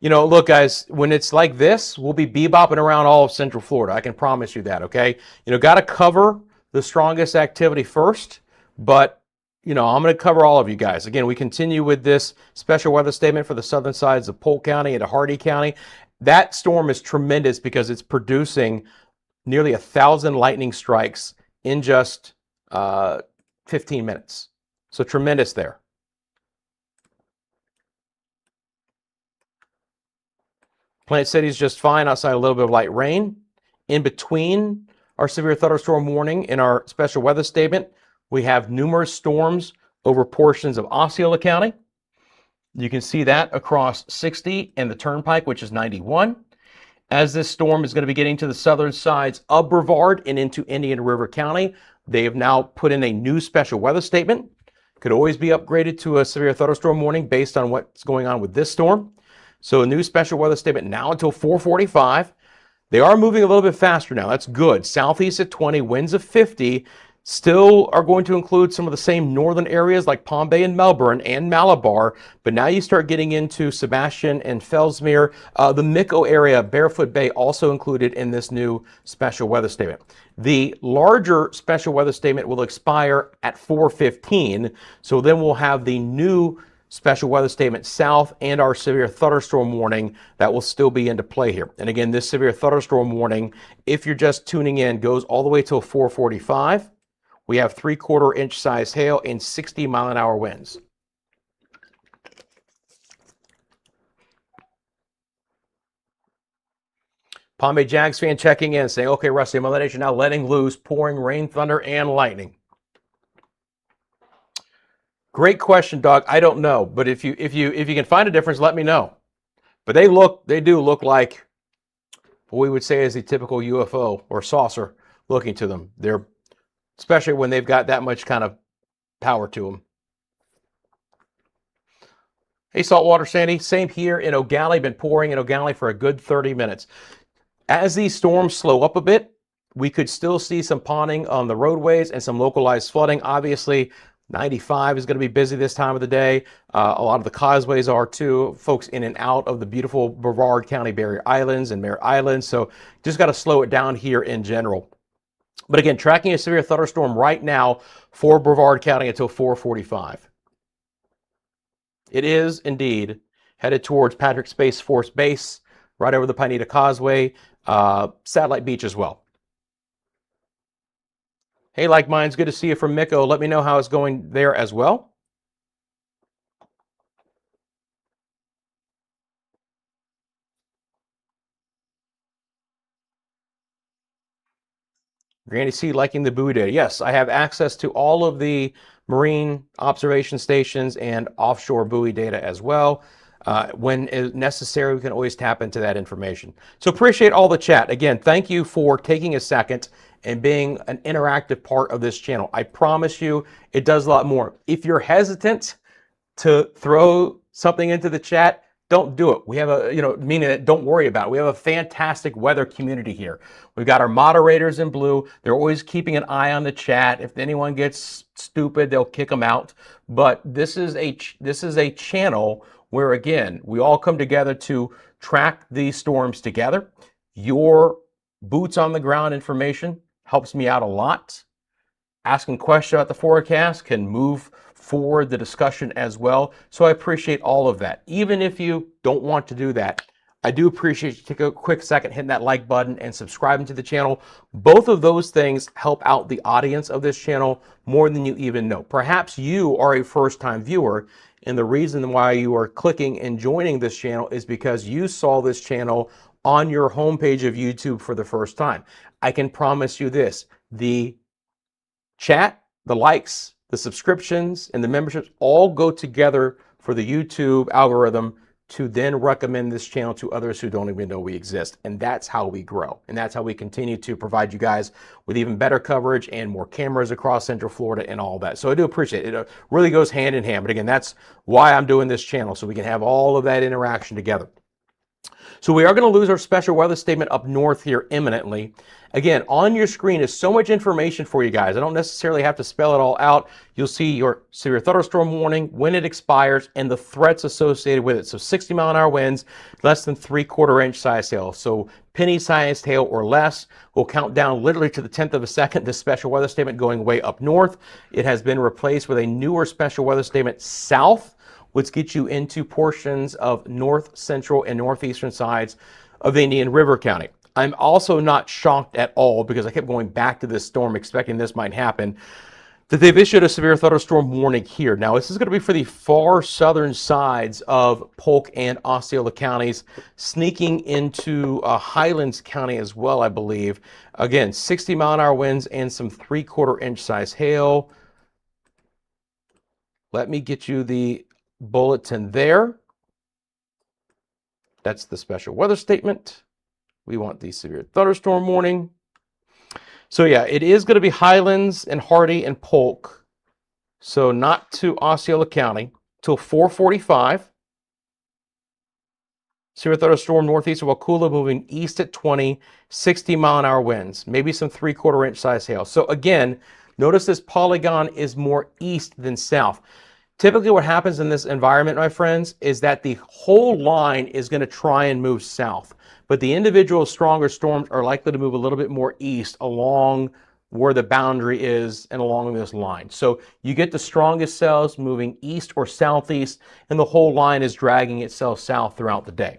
Look, guys, when it's like this, we'll be bebopping around all of Central Florida. I can promise you that, okay? Got to cover the strongest activity first, but, I'm going to cover all of you guys. Again, we continue with this special weather statement for the southern sides of Polk County and Hardy County. That storm is tremendous because it's producing nearly 1,000 lightning strikes in just 15 minutes. So tremendous there. Plant City is just fine outside a little bit of light rain. In between our severe thunderstorm warning in our special weather statement, we have numerous storms over portions of Osceola County. You can see that across 60 and the Turnpike, which is 91. As this storm is going to be getting to the southern sides of Brevard and into Indian River County, They have now put in a new special weather statement. Could always be upgraded to a severe thunderstorm warning based on what's going on with this storm. So a new special weather statement now until 4:45. They are moving a little bit faster now. That's good. Southeast at 20, winds of 50. Still are going to include some of the same northern areas like Palm Bay and Melbourne and Malabar, but now you start getting into Sebastian and Fellsmere. The Miko area, Barefoot Bay, also included in this new special weather statement. The larger special weather statement will expire at 4:15, so then we'll have the new special weather statement south and our severe thunderstorm warning that will still be into play here. And again, this severe thunderstorm warning, if you're just tuning in, goes all the way till 4:45. We have 3/4 inch size hail and 60-mile-an-hour winds. Palm Bay Jags fan checking in saying, okay, Rusty, Mother Nature now letting loose, pouring rain, thunder, and lightning. Great question, Doug. I don't know, but if you can find a difference, let me know. But they do look like what we would say is a typical UFO or saucer looking to them. They're, especially when they've got that much kind of power to them. Hey, Saltwater Sandy, same here in O'Galley. Been pouring in O'Galley for a good 30 minutes. As these storms slow up a bit, we could still see some ponding on the roadways and some localized flooding. Obviously, 95 is going to be busy this time of the day. A lot of the causeways are too. Folks in and out of the beautiful Brevard County Barrier Islands and Mare Islands. So just got to slow it down here in general. But again, tracking a severe thunderstorm right now for Brevard County until 4:45. It is indeed headed towards Patrick Space Force Base, right over the Pineda Causeway, Satellite Beach as well. Hey, Like Minds, good to see you from Miko. Let me know how it's going there as well. Granny C liking the buoy data. Yes, I have access to all of the marine observation stations and offshore buoy data as well. When necessary, we can always tap into that information. So appreciate all the chat. Again, thank you for taking a second and being an interactive part of this channel. I promise you, it does a lot more. If you're hesitant to throw something into the chat, don't do it. We have a, meaning that don't worry about it. We have a fantastic weather community here. We've got our moderators in blue. They're always keeping an eye on the chat. If anyone gets stupid, they'll kick them out. But this is a channel where, again, we all come together to track these storms together. Your boots on the ground information helps me out a lot. Asking questions about the forecast can move forward the discussion as well. So I appreciate all of that. Even if you don't want to do that, I do appreciate you take a quick second, hitting that like button and subscribing to the channel. Both of those things help out the audience of this channel more than you even know. Perhaps you are a first-time viewer, and the reason why you are clicking and joining this channel is because you saw this channel on your homepage of YouTube for the first time. I can promise you this, the chat, the likes, the subscriptions, and the memberships all go together for the YouTube algorithm to then recommend this channel to others who don't even know we exist. And that's how we grow. And that's how we continue to provide you guys with even better coverage and more cameras across Central Florida and all that. So I do appreciate it. It really goes hand in hand. But again, that's why I'm doing this channel, so we can have all of that interaction together. So we are going to lose our special weather statement up north here imminently. Again, on your screen is so much information for you guys. I don't necessarily have to spell it all out. You'll see your severe thunderstorm warning, when it expires, and the threats associated with it. So 60-mile-an-hour winds, less than 3/4 inch size hail. So penny-sized hail or less. We'll count down literally to the 10th of a second this special weather statement going way up north. It has been replaced with a newer special weather statement south, which gets you into portions of north, central, and northeastern sides of Indian River County. I'm also not shocked at all, because I kept going back to this storm expecting this might happen, that they've issued a severe thunderstorm warning here. Now, this is going to be for the far southern sides of Polk and Osceola counties, sneaking into Highlands County as well, I believe. Again, 60-mile-an-hour winds and some 3/4 inch size hail. Let me get you the bulletin there. That's the special weather statement. We want the severe thunderstorm warning. So yeah, it is going to be Highlands and Hardy and Polk. So not to Osceola County till 4:45. Severe thunderstorm northeast of Wakulla moving east at 20, 60-mile-an-hour winds. Maybe some 3/4 inch size hail. So again, notice this polygon is more east than south. Typically what happens in this environment, my friends, is that the whole line is going to try and move south. But the individual stronger storms are likely to move a little bit more east along where the boundary is and along this line. So you get the strongest cells moving east or southeast, and the whole line is dragging itself south throughout the day.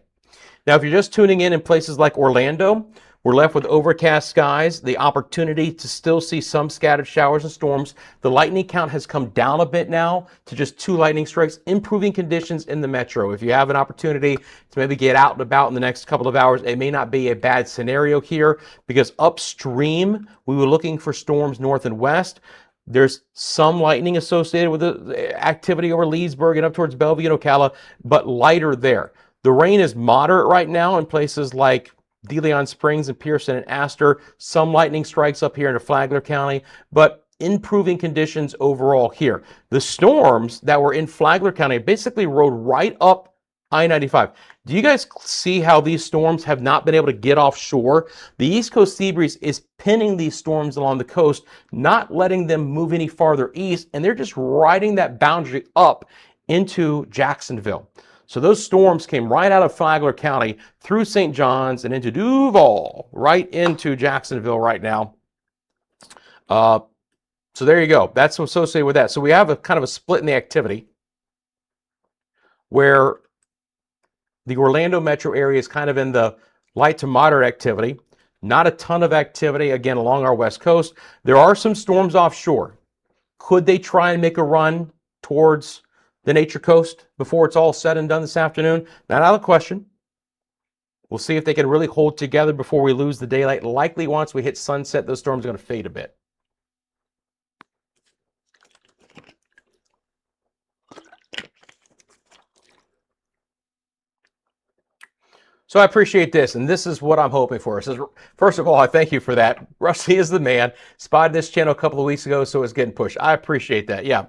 Now, if you're just tuning in places like Orlando, we're left with overcast skies, the opportunity to still see some scattered showers and storms. The lightning count has come down a bit now to just 2 lightning strikes, improving conditions in the metro. If you have an opportunity to maybe get out and about in the next couple of hours, it may not be a bad scenario here because upstream, we were looking for storms north and west. There's some lightning associated with the activity over Leesburg and up towards Bellevue and Ocala, but lighter there. The rain is moderate right now in places like De Leon Springs and Pearson and Astor. Some lightning strikes up here in Flagler County, but improving conditions overall here. The storms that were in Flagler County basically rode right up I-95. Do you guys see how these storms have not been able to get offshore? The East Coast sea breeze is pinning these storms along the coast, not letting them move any farther east, and they're just riding that boundary up into Jacksonville. So those storms came right out of Flagler County through St. John's and into Duval, right into Jacksonville right now. So there you go. That's associated with that. So we have a kind of a split in the activity where the Orlando metro area is kind of in the light to moderate activity. Not a ton of activity, again, along our west coast. There are some storms offshore. Could they try and make a run towards the Nature Coast before it's all said and done this afternoon? Not out of the question. We'll see if they can really hold together before we lose the daylight. Likely once we hit sunset, those storms are going to fade a bit. So I appreciate this, and this is what I'm hoping for. It says, first of all, I thank you for that. Rusty is the man. Spotted this channel a couple of weeks ago, so it's getting pushed. I appreciate that. Yeah.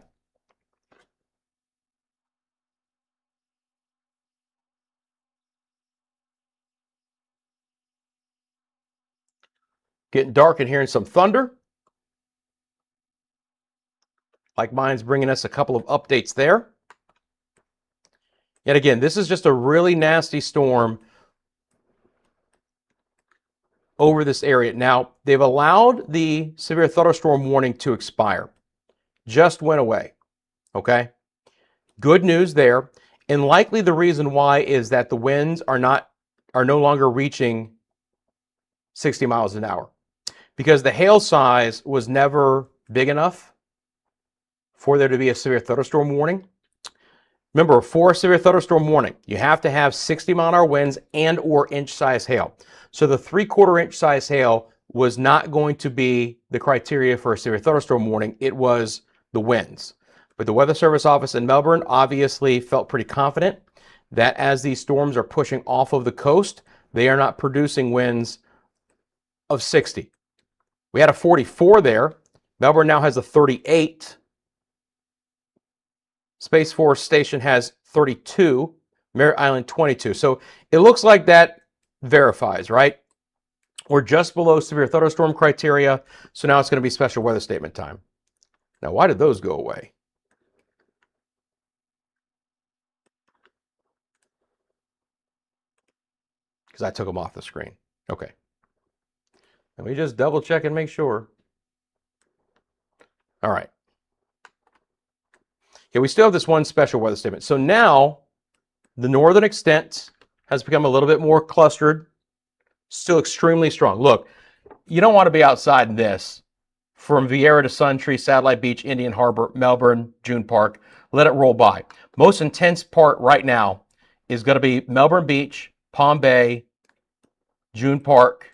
Getting dark and hearing some thunder. Like mine's bringing us a couple of updates there. Yet again, this is just a really nasty storm over this area. Now, they've allowed the severe thunderstorm warning to expire. Just went away. Okay? Good news there. And likely the reason why is that the winds are no longer reaching 60 miles an hour. Because the hail size was never big enough for there to be a severe thunderstorm warning. Remember, for a severe thunderstorm warning, you have to have 60-mile-an-hour winds and or inch-size hail. So the 3/4 inch size hail was not going to be the criteria for a severe thunderstorm warning. It was the winds. But the Weather Service office in Melbourne obviously felt pretty confident that as these storms are pushing off of the coast, they are not producing winds of 60. We had a 44 there. Melbourne now has a 38. Space Force Station has 32. Merritt Island 22. So it looks like that verifies, right? We're just below severe thunderstorm criteria. So now it's going to be special weather statement time. Now, why did those go away? Because I took them off the screen. Okay. Let me just double check and make sure. All right. Okay, we still have this one special weather statement. So now the northern extent has become a little bit more clustered, still extremely strong. Look, you don't want to be outside in this from Vieira to Suntree, Satellite Beach, Indian Harbor, Melbourne, June Park. Let it roll by. Most intense part right now is going to be Melbourne Beach, Palm Bay, June Park,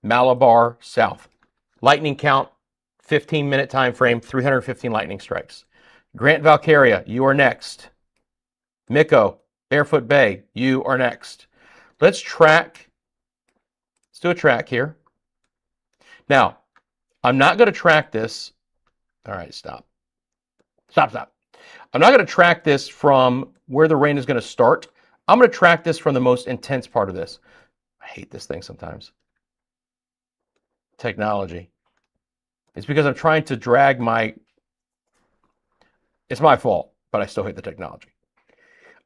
Malabar, South. Lightning count, 15-minute time frame, 315 lightning strikes. Grant Valkyria, you are next. Miko, Barefoot Bay, you are next. Let's track. Let's do a track here. Now, I'm not going to track this. All right, stop. Stop. I'm not going to track this from where the rain is going to start. I'm going to track this from the most intense part of this. I hate this thing sometimes. Technology. It's because I'm trying to drag my... It's my fault, but I still hate the technology.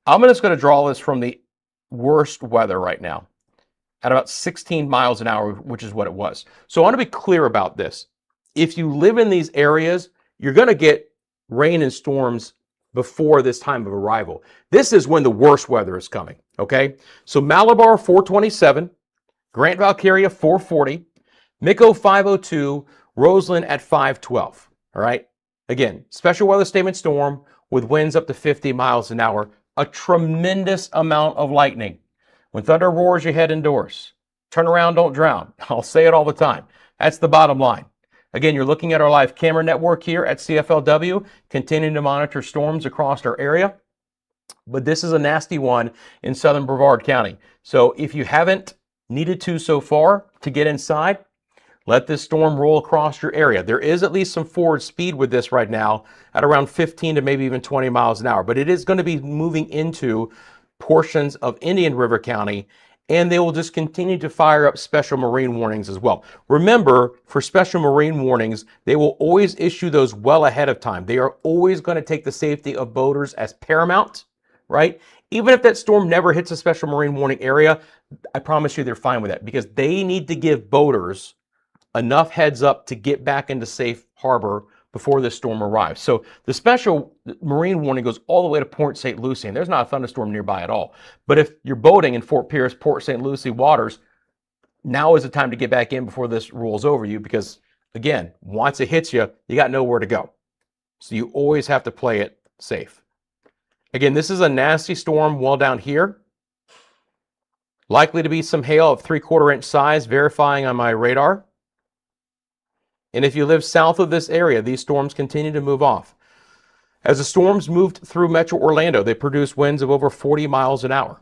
I'm just going to draw this from the worst weather right now at about 16 miles an hour, which is what it was. So I want to be clear about this. If you live in these areas, you're going to get rain and storms before this time of arrival. This is when the worst weather is coming, okay? So Malabar 427, Grant Valkyria 440, Miko 502, Roseland at 512, all right? Again, special weather statement storm with winds up to 50 miles an hour, a tremendous amount of lightning. When thunder roars, you head indoors. Turn around, don't drown. I'll say it all the time. That's the bottom line. Again, you're looking at our live camera network here at CFLW, continuing to monitor storms across our area. But this is a nasty one in southern Brevard County. So if you haven't needed to so far to get inside, let this storm roll across your area. There is at least some forward speed with this right now at around 15 to maybe even 20 miles an hour. But it is going to be moving into portions of Indian River County, and they will just continue to fire up special marine warnings as well. Remember, for special marine warnings, they will always issue those well ahead of time. They are always going to take the safety of boaters as paramount, right? Even if that storm never hits a special marine warning area, I promise you they're fine with that because they need to give boaters enough heads up to get back into safe harbor before this storm arrives. So the special marine warning goes all the way to Port St. Lucie, and there's not a thunderstorm nearby at all. But if you're boating in Fort Pierce, Port St. Lucie waters, now is the time to get back in before this rolls over you because, again, once it hits you, you got nowhere to go. So you always have to play it safe. Again, this is a nasty storm well down here. Likely to be some hail of 3/4 inch size, verifying on my radar. And if you live south of this area, these storms continue to move off. As the storms moved through Metro Orlando, they produced winds of over 40 miles an hour.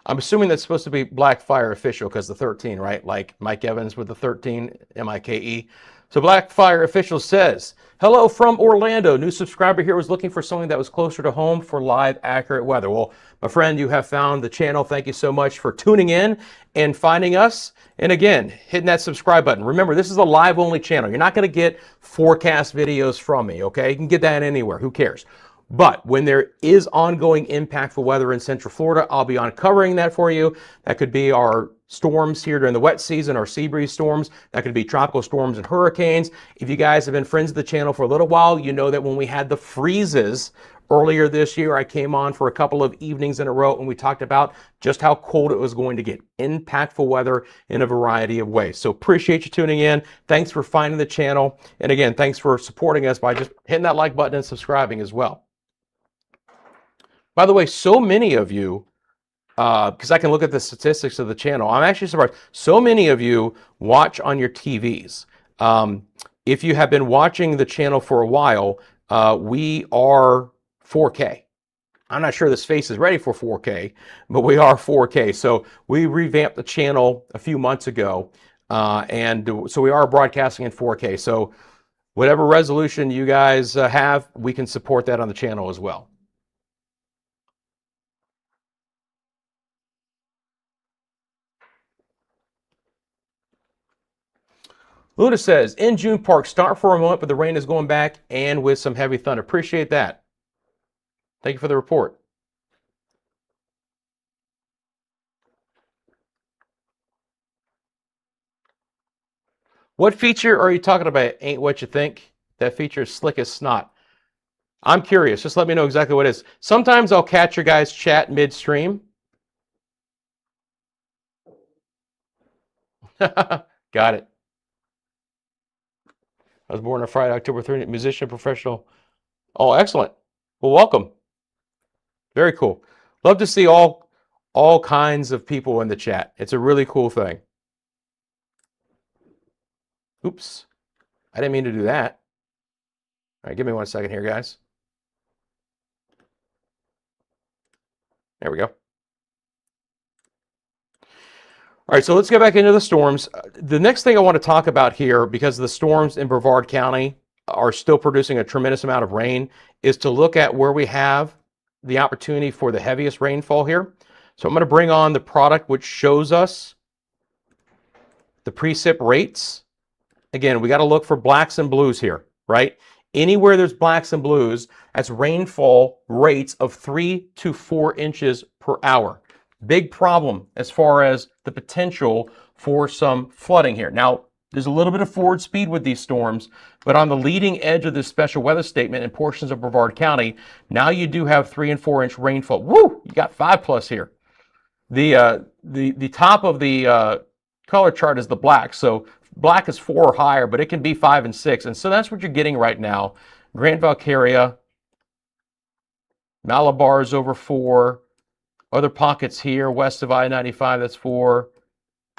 I'm assuming that's supposed to be Black Fire Official because the 13, right? Like Mike Evans with the 13, M-I-K-E. So Black Fire Official says, hello from Orlando. New subscriber here was looking for something that was closer to home for live, accurate weather. Well, my friend, you have found the channel. Thank you so much for tuning in and finding us. And again, hitting that subscribe button. Remember, this is a live only channel. You're not going to get forecast videos from me, okay? You can get that anywhere. Who cares? But when there is ongoing impactful weather in Central Florida, I'll be uncovering that for you. That could be our storms here during the wet season, our sea breeze storms. That could be tropical storms and hurricanes. If you guys have been friends of the channel for a little while, you know that when we had the freezes earlier this year, I came on for a couple of evenings in a row and we talked about just how cold it was going to get. Impactful weather in a variety of ways. So appreciate you tuning in. Thanks for finding the channel. And again, thanks for supporting us by just hitting that like button and subscribing as well. By the way, so many of you, because I can look at the statistics of the channel, I'm actually surprised. So many of you watch on your TVs. If you have been watching the channel for a while, we are 4K. I'm not sure this face is ready for 4K, but we are 4K. So we revamped the channel a few months ago, and so we are broadcasting in 4K. So whatever resolution you guys have, we can support that on the channel as well. Luna says, in June Park, start for a moment, but the rain is going back and with some heavy thunder. Appreciate that. Thank you for the report. What feature are you talking about? Ain't what you think. That feature is slick as snot. I'm curious. Just let me know exactly what it is. Sometimes I'll catch your guys' chat midstream. Got it. I was born on Friday, October 30th. Musician, professional. Oh, excellent. Well, welcome. Very cool. Love to see all kinds of people in the chat. It's a really cool thing. Oops, I didn't mean to do that. All right, give me 1 second here, guys. There we go. All right, so let's get back into the storms. The next thing I want to talk about here, because the storms in Brevard County are still producing a tremendous amount of rain, is to look at where we have the opportunity for the heaviest rainfall here. So I'm going to bring on the product which shows us the precip rates. Again, we got to look for blacks and blues here, right? Anywhere there's blacks and blues, that's rainfall rates of 3 to 4 inches per hour. Big problem as far as the potential for some flooding here. Now, there's a little bit of forward speed with these storms, but on the leading edge of this special weather statement in portions of Brevard County, now you do have 3 and 4 inch rainfall. Woo! You got 5+ here. The top of the color chart is the black, so black is 4 or higher, but it can be 5 and 6, and so that's what you're getting right now. Grant Valcaria, Malabar is over 4. Other pockets here west of I-95, that's 4.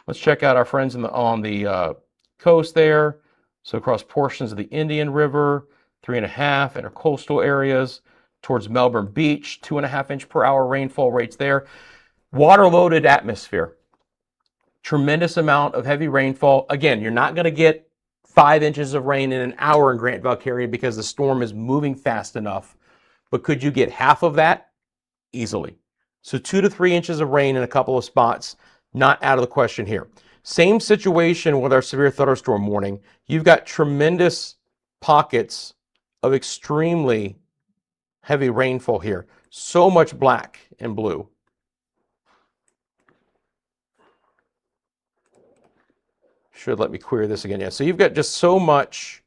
Let's check out our friends on the coast there. So across portions of the Indian River, 3.5 intercoastal areas towards Melbourne Beach, 2.5 inch per hour rainfall rates there. Water-loaded atmosphere. Tremendous amount of heavy rainfall. Again, you're not going to get 5 inches of rain in an hour in Grant Valcaria because the storm is moving fast enough. But could you get half of that? Easily. So 2 to 3 inches of rain in a couple of spots, not out of the question here. Same situation with our severe thunderstorm warning. You've got tremendous pockets of extremely heavy rainfall here. So much black and blue. Should let me query this again. Yeah, so you've got just so much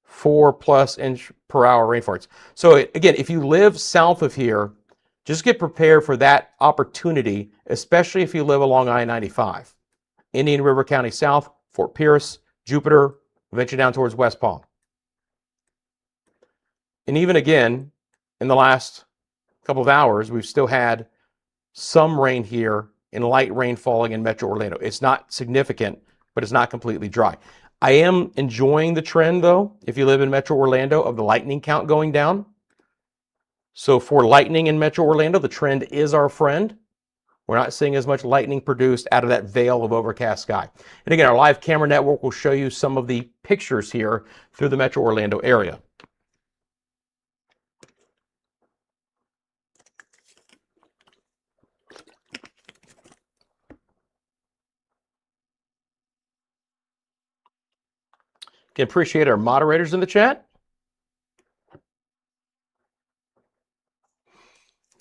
4+ inch per hour rainfall. So again, if you live south of here, just get prepared for that opportunity, especially if you live along I-95. Indian River County South, Fort Pierce, Jupiter, eventually down towards West Palm. And even again, in the last couple of hours, we've still had some rain here and light rain falling in Metro Orlando. It's not significant, but it's not completely dry. I am enjoying the trend, though, if you live in Metro Orlando, of the lightning count going down. So for lightning in Metro Orlando, the trend is our friend. We're not seeing as much lightning produced out of that veil of overcast sky. And again, our live camera network will show you some of the pictures here through the Metro Orlando area. Can appreciate our moderators in the chat.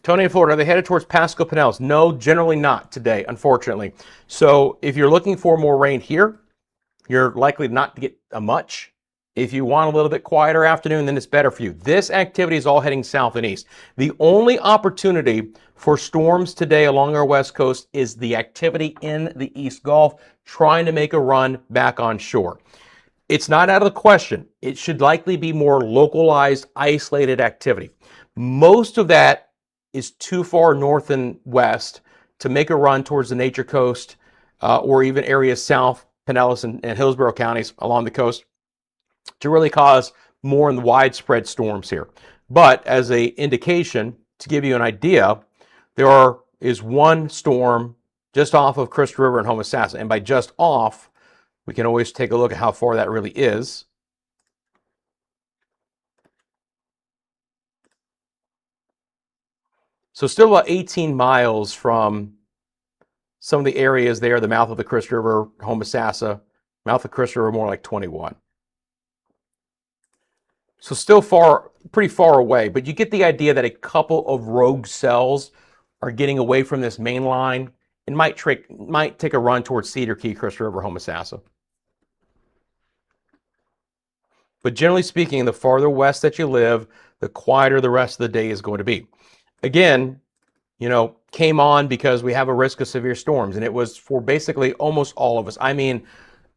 Tony in Florida, are they headed towards Pasco Pinellas? No, generally not today, unfortunately. So if you're looking for more rain here, you're likely not to get much. If you want a little bit quieter afternoon, then it's better for you. This activity is all heading south and east. The only opportunity for storms today along our west coast is the activity in the East Gulf, trying to make a run back on shore. It's not out of the question. It should likely be more localized, isolated activity. Most of that is too far north and west to make a run towards the Nature Coast or even areas south, Pinellas and Hillsborough counties along the coast to really cause more and widespread storms here. But as an indication, to give you an idea, there is one storm just off of Crystal River and Homosassa. And by just off, we can always take a look at how far that really is. So still about 18 miles from some of the areas there, the mouth of the Crystal River, Homosassa, mouth of Crystal River more like 21. So still pretty far away, but you get the idea that a couple of rogue cells are getting away from this main line and might take a run towards Cedar Key, Crystal River, Homosassa. But generally speaking, the farther west that you live, the quieter the rest of the day is going to be. Again, came on because we have a risk of severe storms, and it was for basically almost all of us. I mean,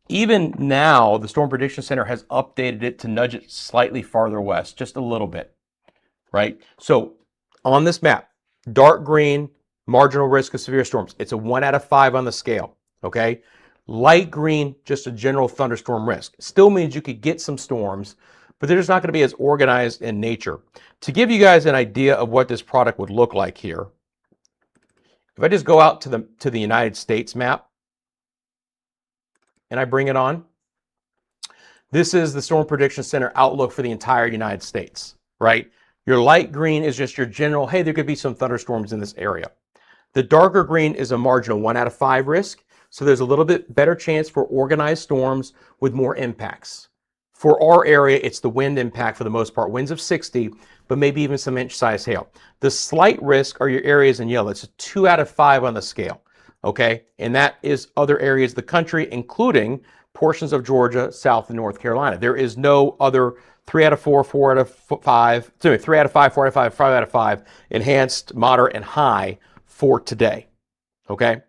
even now, the Storm Prediction Center has updated it to nudge it slightly farther west, just a little bit, right? So on this map, dark green, marginal risk of severe storms. It's a 1 out of 5 on the scale, okay? Light green, just a general thunderstorm risk. Still means you could get some storms, but they're just not going to be as organized in nature. To give you guys an idea of what this product would look like here, if I just go out to the United States map and I bring it on, this is the Storm Prediction Center outlook for the entire United States, right? Your light green is just your general, hey, there could be some thunderstorms in this area. The darker green is a marginal 1 out of 5 risk, so there's a little bit better chance for organized storms with more impacts. For our area, it's the wind impact for the most part, winds of 60, but maybe even some inch-sized hail. The slight risk are your areas in yellow. It's a 2 out of 5 on the scale, okay? And that is other areas of the country, including portions of Georgia, South, and North Carolina. There is no other 3 out of 4, 4 out of 5, 3 out of 5, 4 out of 5, 5 out of 5, enhanced, moderate, and high for today, okay?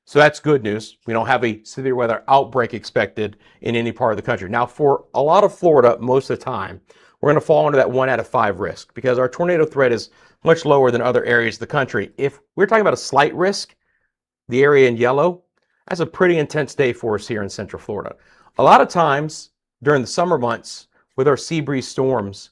So that's good news. We don't have a severe weather outbreak expected in any part of the country. Now, for a lot of Florida, most of the time, we're going to fall into that 1 out of 5 risk because our tornado threat is much lower than other areas of the country. If we're talking about a slight risk, the area in yellow, that's a pretty intense day for us here in Central Florida. A lot of times during the summer months with our sea breeze storms,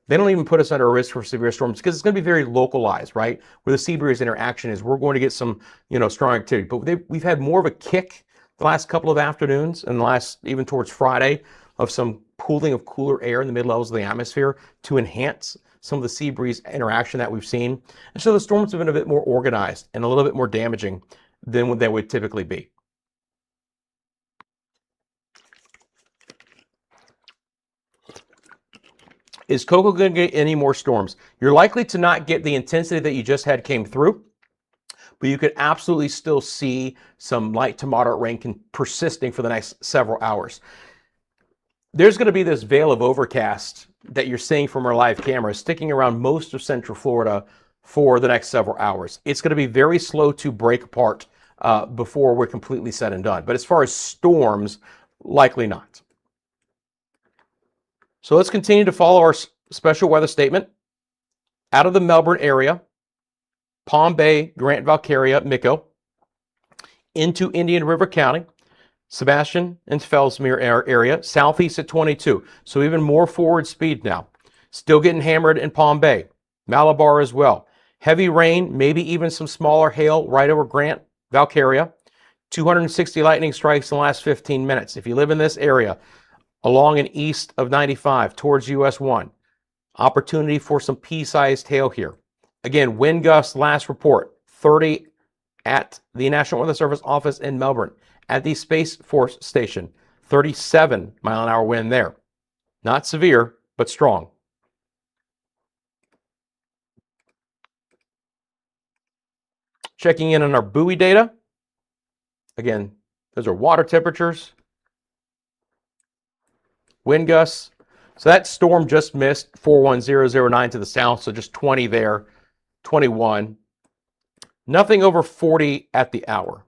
they don't even put us under a risk for severe storms because it's going to be very localized, right? Where the sea breeze interaction is, we're going to get some, strong activity. But we've had more of a kick the last couple of afternoons and the last, even towards Friday, of some pooling of cooler air in the mid-levels of the atmosphere to enhance some of the sea breeze interaction that we've seen. And so the storms have been a bit more organized and a little bit more damaging than what they would typically be. Is Coco going to get any more storms? You're likely to not get the intensity that you just had came through, but you could absolutely still see some light to moderate rain persisting for the next several hours. There's going to be this veil of overcast that you're seeing from our live camera sticking around most of Central Florida for the next several hours. It's going to be very slow to break apart before we're completely said and done. But as far as storms, likely not. So let's continue to follow our special weather statement. Out of the Melbourne area, Palm Bay, Grant, Valkyria, Mico, into Indian River County, Sebastian and Fellsmere area, southeast at 22. So even more forward speed now. Still getting hammered in Palm Bay, Malabar as well. Heavy rain, maybe even some smaller hail right over Grant, Valkyria. 260 lightning strikes in the last 15 minutes. If you live in this area, along and east of 95 towards US 1. Opportunity for some pea-sized hail here. Again, wind gusts, last report, 30 at the National Weather Service office in Melbourne. At the Space Force Station, 37 mile an hour wind there. Not severe, but strong. Checking in on our buoy data. Again, those are water temperatures. Wind gusts. So that storm just missed 41009 to the south, so just 20 there, 21. Nothing over 40 at the hour.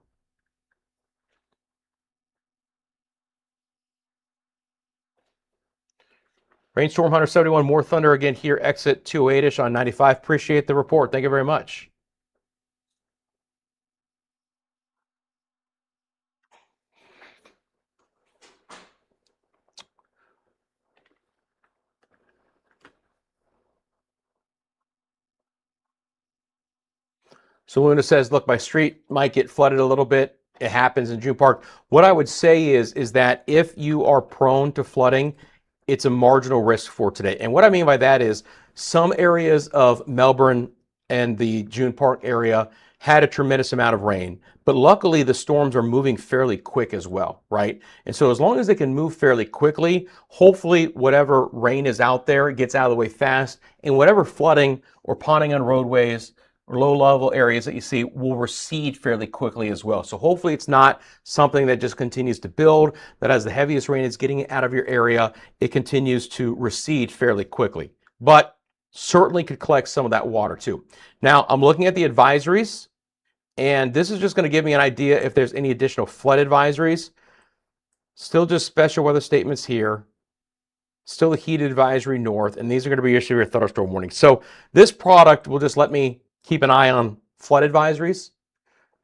Rainstorm Hunter 71, more thunder again here, exit 208-ish on 95. Appreciate the report. Thank you very much. So Luna says, look, my street might get flooded a little bit. It happens in June Park. What I would say is that if you are prone to flooding, it's a marginal risk for today. And what I mean by that is some areas of Melbourne and the June Park area had a tremendous amount of rain, but luckily the storms are moving fairly quick as well, right? And so as long as they can move fairly quickly, hopefully whatever rain is out there gets out of the way fast, and whatever flooding or ponding on roadways or low-level areas that you see will recede fairly quickly as well. So hopefully it's not something that just continues to build, that as the heaviest rain is getting out of your area, it continues to recede fairly quickly. But certainly could collect some of that water too. Now, I'm looking at the advisories, and this is just going to give me an idea if there's any additional flood advisories. Still just special weather statements here. Still a heat advisory north, and these are going to be issued with thunderstorm warnings. So this product will just let me keep an eye on flood advisories.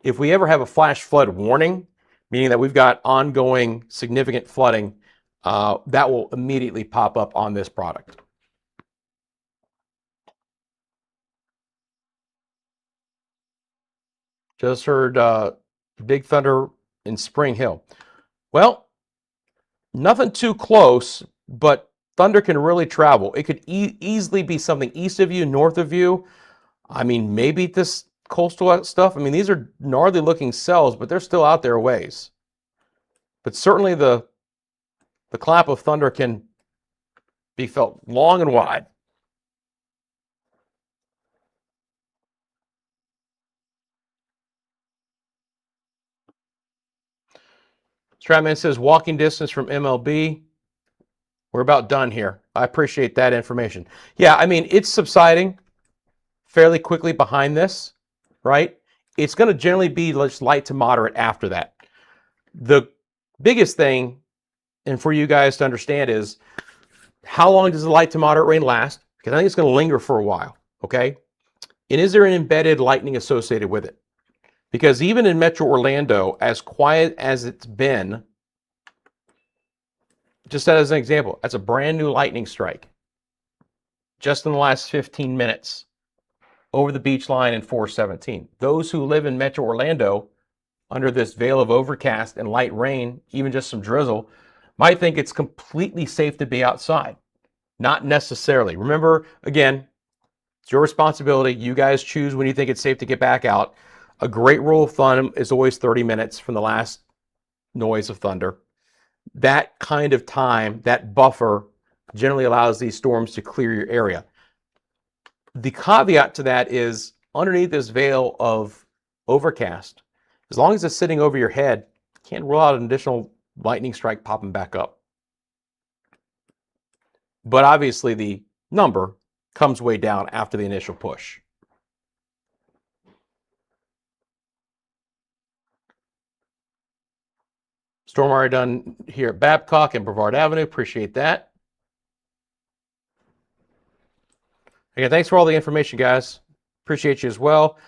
If we ever have a flash flood warning, meaning that we've got ongoing significant flooding, that will immediately pop up on this product. Just heard big thunder in Spring Hill. Well, nothing too close, but thunder can really travel. It could easily be something east of you, north of you. I mean, maybe this coastal stuff. I mean, these are gnarly looking cells, but they're still out there a ways. But certainly the clap of thunder can be felt long and wide. Stratman says walking distance from MLB. We're about done here. I appreciate that information. Yeah, I mean, it's subsiding fairly quickly behind this, right? It's going to generally be just light to moderate after that. The biggest thing, and for you guys to understand, is how long does the light to moderate rain last? Because I think it's going to linger for a while, okay? And is there an embedded lightning associated with it? Because even in Metro Orlando, as quiet as it's been, just as an example, that's a brand new lightning strike just in the last 15 minutes over the beach line in 417. Those who live in Metro Orlando under this veil of overcast and light rain, even just some drizzle, might think it's completely safe to be outside. Not necessarily. Remember, again, it's your responsibility. You guys choose when you think it's safe to get back out. A great rule of thumb is always 30 minutes from the last noise of thunder. That kind of time, that buffer, generally allows these storms to clear your area. The caveat to that is underneath this veil of overcast, as long as it's sitting over your head, you can't rule out an additional lightning strike popping back up. But obviously the number comes way down after the initial push. Storm already done here at Babcock and Brevard Avenue. Appreciate that. Again, thanks for all the information, guys. Appreciate you as well.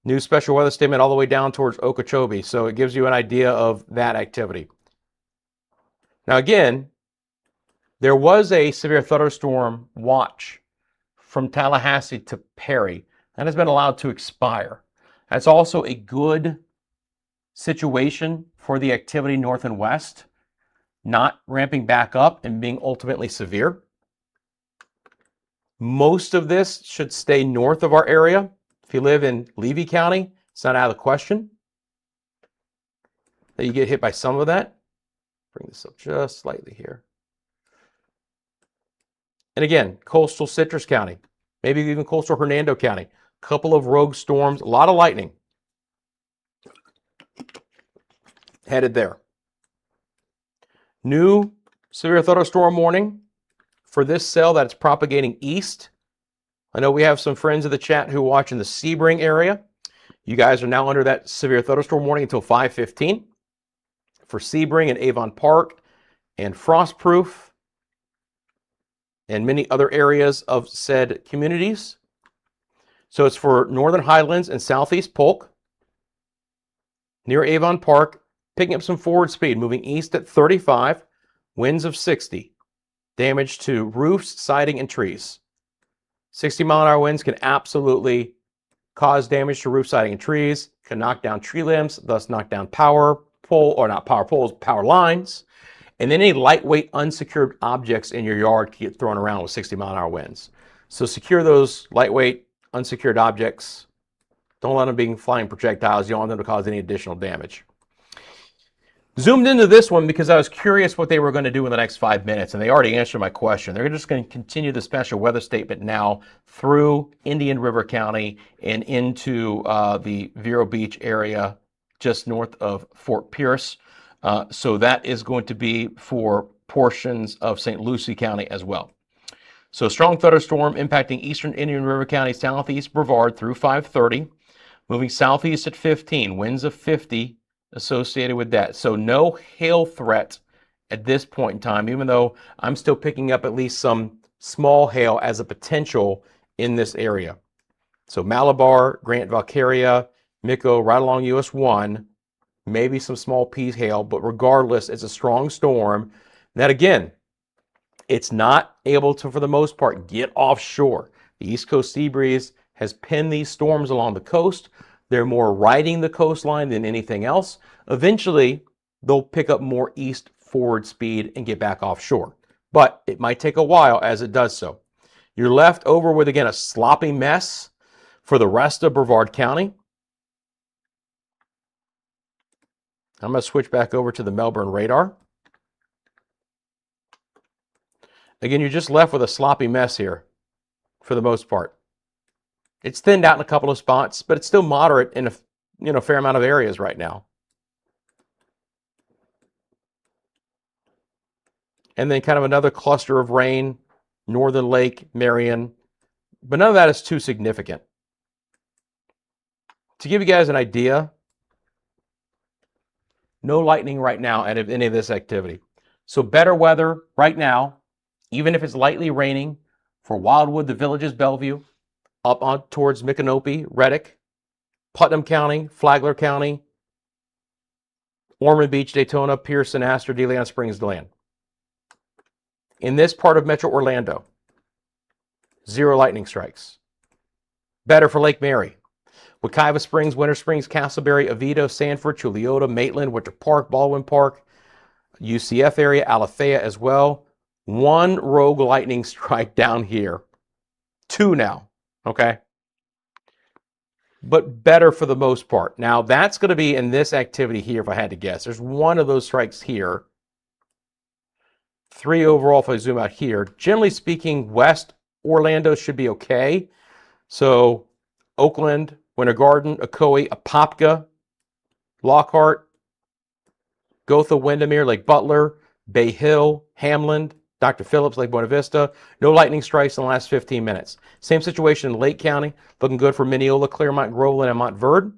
New special weather statement all the way down towards Okeechobee. So it gives you an idea of that activity. Now, again, there was a severe thunderstorm watch from Tallahassee to Perry. That has been allowed to expire. That's also a good situation for the activity north and west, not ramping back up and being ultimately severe. Most of this should stay north of our area. If you live in Levy County, it's not out of the question that you get hit by some of that. Bring this up just slightly here. And again, coastal Citrus County, maybe even coastal Hernando County, a couple of rogue storms, a lot of lightning headed there. New severe thunderstorm warning for this cell that's propagating east. I know we have some friends in the chat who watch in the Sebring area. You guys are now under that severe thunderstorm warning until 5:15 for Sebring and Avon Park and Frostproof and many other areas of said communities. So it's for Northern Highlands and Southeast Polk near Avon Park, picking up some forward speed, moving east at 35, winds of 60. Damage to roofs, siding, and trees. 60-mile-an-hour winds can absolutely cause damage to roof, siding, and trees, can knock down tree limbs, thus knock down power pole, or not power poles, power lines. And then any lightweight unsecured objects in your yard can get thrown around with 60-mile-an-hour winds. So secure those lightweight unsecured objects. Don't let them be flying projectiles. You don't want them to cause any additional damage. Zoomed into this one because I was curious what they were going to do in the next 5 minutes, and they already answered my question. They're just going to continue the special weather statement now through Indian River County and into the Vero Beach area just north of Fort Pierce. So that is going to be for portions of St. Lucie County as well. So strong thunderstorm impacting eastern Indian River County, southeast Brevard through 5:30, moving southeast at 15, winds of 50 associated with that. So no hail threat at this point in time, even though I'm still picking up at least some small hail as a potential in this area. So Malabar, Grant, Valcaria, Mico, right along US 1, maybe some small pea hail, but regardless, it's a strong storm that, again, it's not able to, for the most part, get offshore. The East Coast sea breeze has pinned these storms along the coast. They're more riding the coastline than anything else. Eventually, they'll pick up more east forward speed and get back offshore. But it might take a while as it does so. You're left over with, again, a sloppy mess for the rest of Brevard County. I'm going to switch back over to the Melbourne radar. Again, you're just left with a sloppy mess here for the most part. It's thinned out in a couple of spots, but it's still moderate in a fair amount of areas right now. And then kind of another cluster of rain, Northern Lake, Marion, but none of that is too significant. To give you guys an idea, no lightning right now out of any of this activity. So better weather right now, even if it's lightly raining, for Wildwood, the Villages, Bellevue, up on towards Micanopy, Reddick, Putnam County, Flagler County, Ormond Beach, Daytona, Pearson, Astor, DeLeon Springs, DeLand. In this part of Metro Orlando, 0 lightning strikes. Better for Lake Mary, Wekiva Springs, Winter Springs, Castleberry, Oviedo, Sanford, Chuliota, Maitland, Winter Park, Baldwin Park, UCF area, Alafaya as well. 1 rogue lightning strike down here. 2 now, okay? But better for the most part. Now, that's going to be in this activity here, if I had to guess. There's 1 of those strikes here. 3 overall if I zoom out here. Generally speaking, West Orlando should be okay. So, Oakland, Winter Garden, Ocoee, Apopka, Lockhart, Gotha, Windermere, Lake Butler, Bay Hill, Hamlin, Dr. Phillips, Lake Buena Vista. No lightning strikes in the last 15 minutes. Same situation in Lake County. Looking good for Mineola, Clearmont, Groveland, and Montverde.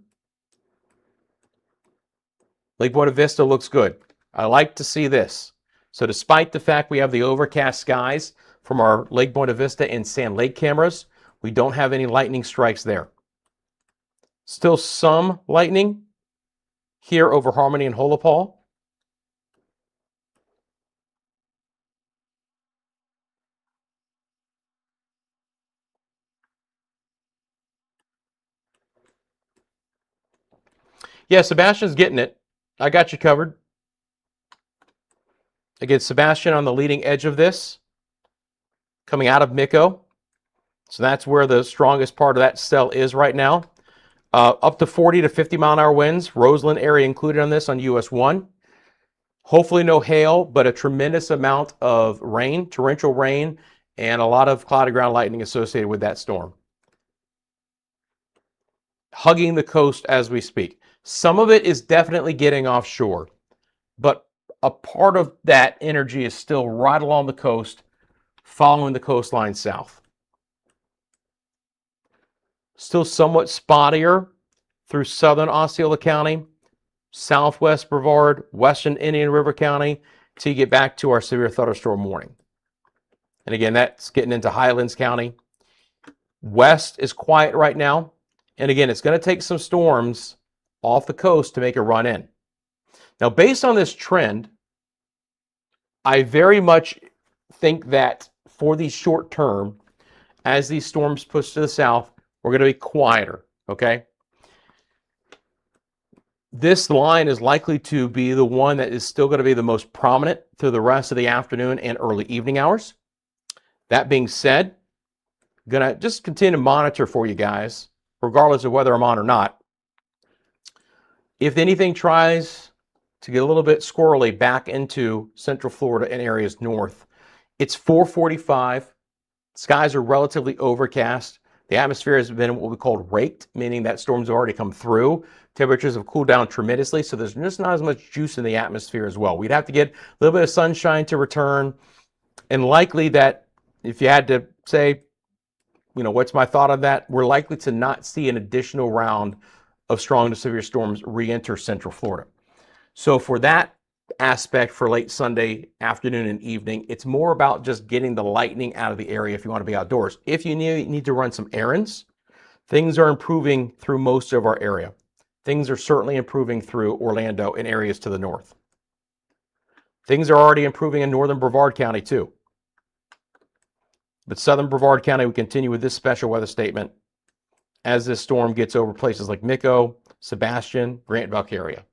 Lake Buena Vista looks good. I like to see this. So despite the fact we have the overcast skies from our Lake Buena Vista and Sand Lake cameras, we don't have any lightning strikes there. Still some lightning here over Harmony and Holopole. Yeah, Sebastian's getting it. I got you covered. Again, Sebastian on the leading edge of this, coming out of Mico. So that's where the strongest part of that cell is right now. Up to 40 to 50 mile an hour winds. Roseland area included on this on US 1. Hopefully no hail, but a tremendous amount of rain, torrential rain, and a lot of cloudy ground lightning associated with that storm. Hugging the coast as we speak. Some of it is definitely getting offshore, but a part of that energy is still right along the coast, following the coastline south. Still somewhat spottier through southern Osceola County, southwest Brevard, western Indian River County, till you get back to our severe thunderstorm warning. And again, that's getting into Highlands County. West is quiet right now. And again, it's going to take some storms off the coast to make a run in. Now, based on this trend, I very much think that for the short term, as these storms push to the south, we're going to be quieter, okay? This line is likely to be the one that is still going to be the most prominent through the rest of the afternoon and early evening hours. That being said, I'm going to just continue to monitor for you guys, regardless of whether I'm on or not. If anything tries to get a little bit squirrely back into Central Florida and areas north, it's 4:45. Skies are relatively overcast. The atmosphere has been what we call raked, meaning that storms have already come through. Temperatures have cooled down tremendously, so there's just not as much juice in the atmosphere as well. We'd have to get a little bit of sunshine to return, and likely that if you had to say, what's my thought on that? We're likely to not see an additional round of strong to severe storms re-enter Central Florida. So for that aspect for late Sunday afternoon and evening, it's more about just getting the lightning out of the area if you want to be outdoors. If you need to run some errands, things are improving through most of our area. things are certainly improving through Orlando and areas to the north. Things are already improving in northern Brevard County too. But southern Brevard County, we continue with this special weather statement as this storm gets over places like Mico, Sebastian, Grant Buck area.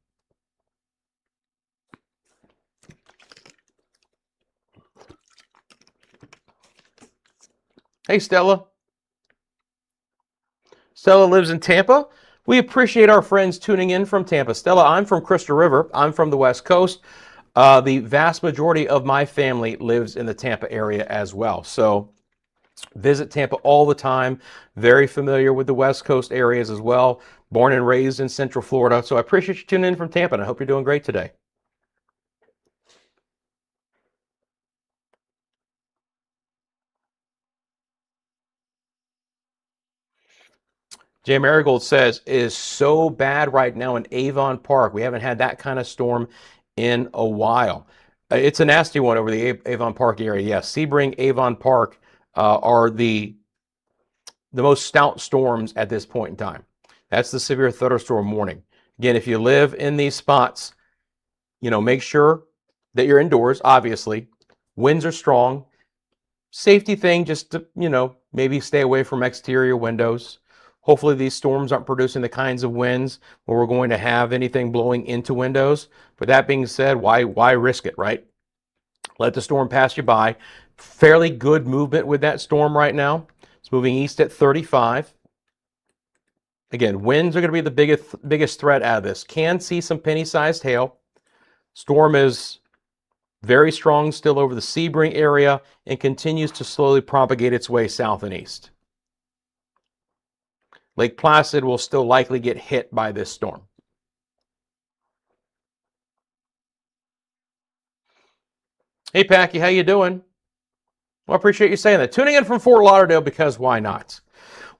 Hey, Stella. Stella lives in Tampa. We appreciate our friends tuning in from Tampa. Stella, I'm from Crystal River. I'm from the West Coast. The vast majority of my family lives in the Tampa area as well. So visit Tampa all the time. Very familiar with the West Coast areas as well. Born and raised in Central Florida. So I appreciate you tuning in from Tampa, and I hope you're doing great today. Jay Marigold says, it is so bad right now in Avon Park. We haven't had that kind of storm in a while. It's a nasty one over the Avon Park area. Yes, Sebring, Avon Park are the most stout storms at this point in time. That's the severe thunderstorm warning. Again, if you live in these spots, make sure that you're indoors, obviously. Winds are strong. Safety thing, just to, maybe stay away from exterior windows. Hopefully these storms aren't producing the kinds of winds where we're going to have anything blowing into windows. But that being said, why risk it, right? Let the storm pass you by. Fairly good movement with that storm right now. It's moving east at 35. Again, winds are going to be the biggest threat out of this. Can see some penny-sized hail. Storm is very strong still over the Sebring area and continues to slowly propagate its way south and east. Lake Placid will still likely get hit by this storm. Hey, Packy, how you doing? Well, I appreciate you saying that. Tuning in from Fort Lauderdale because why not?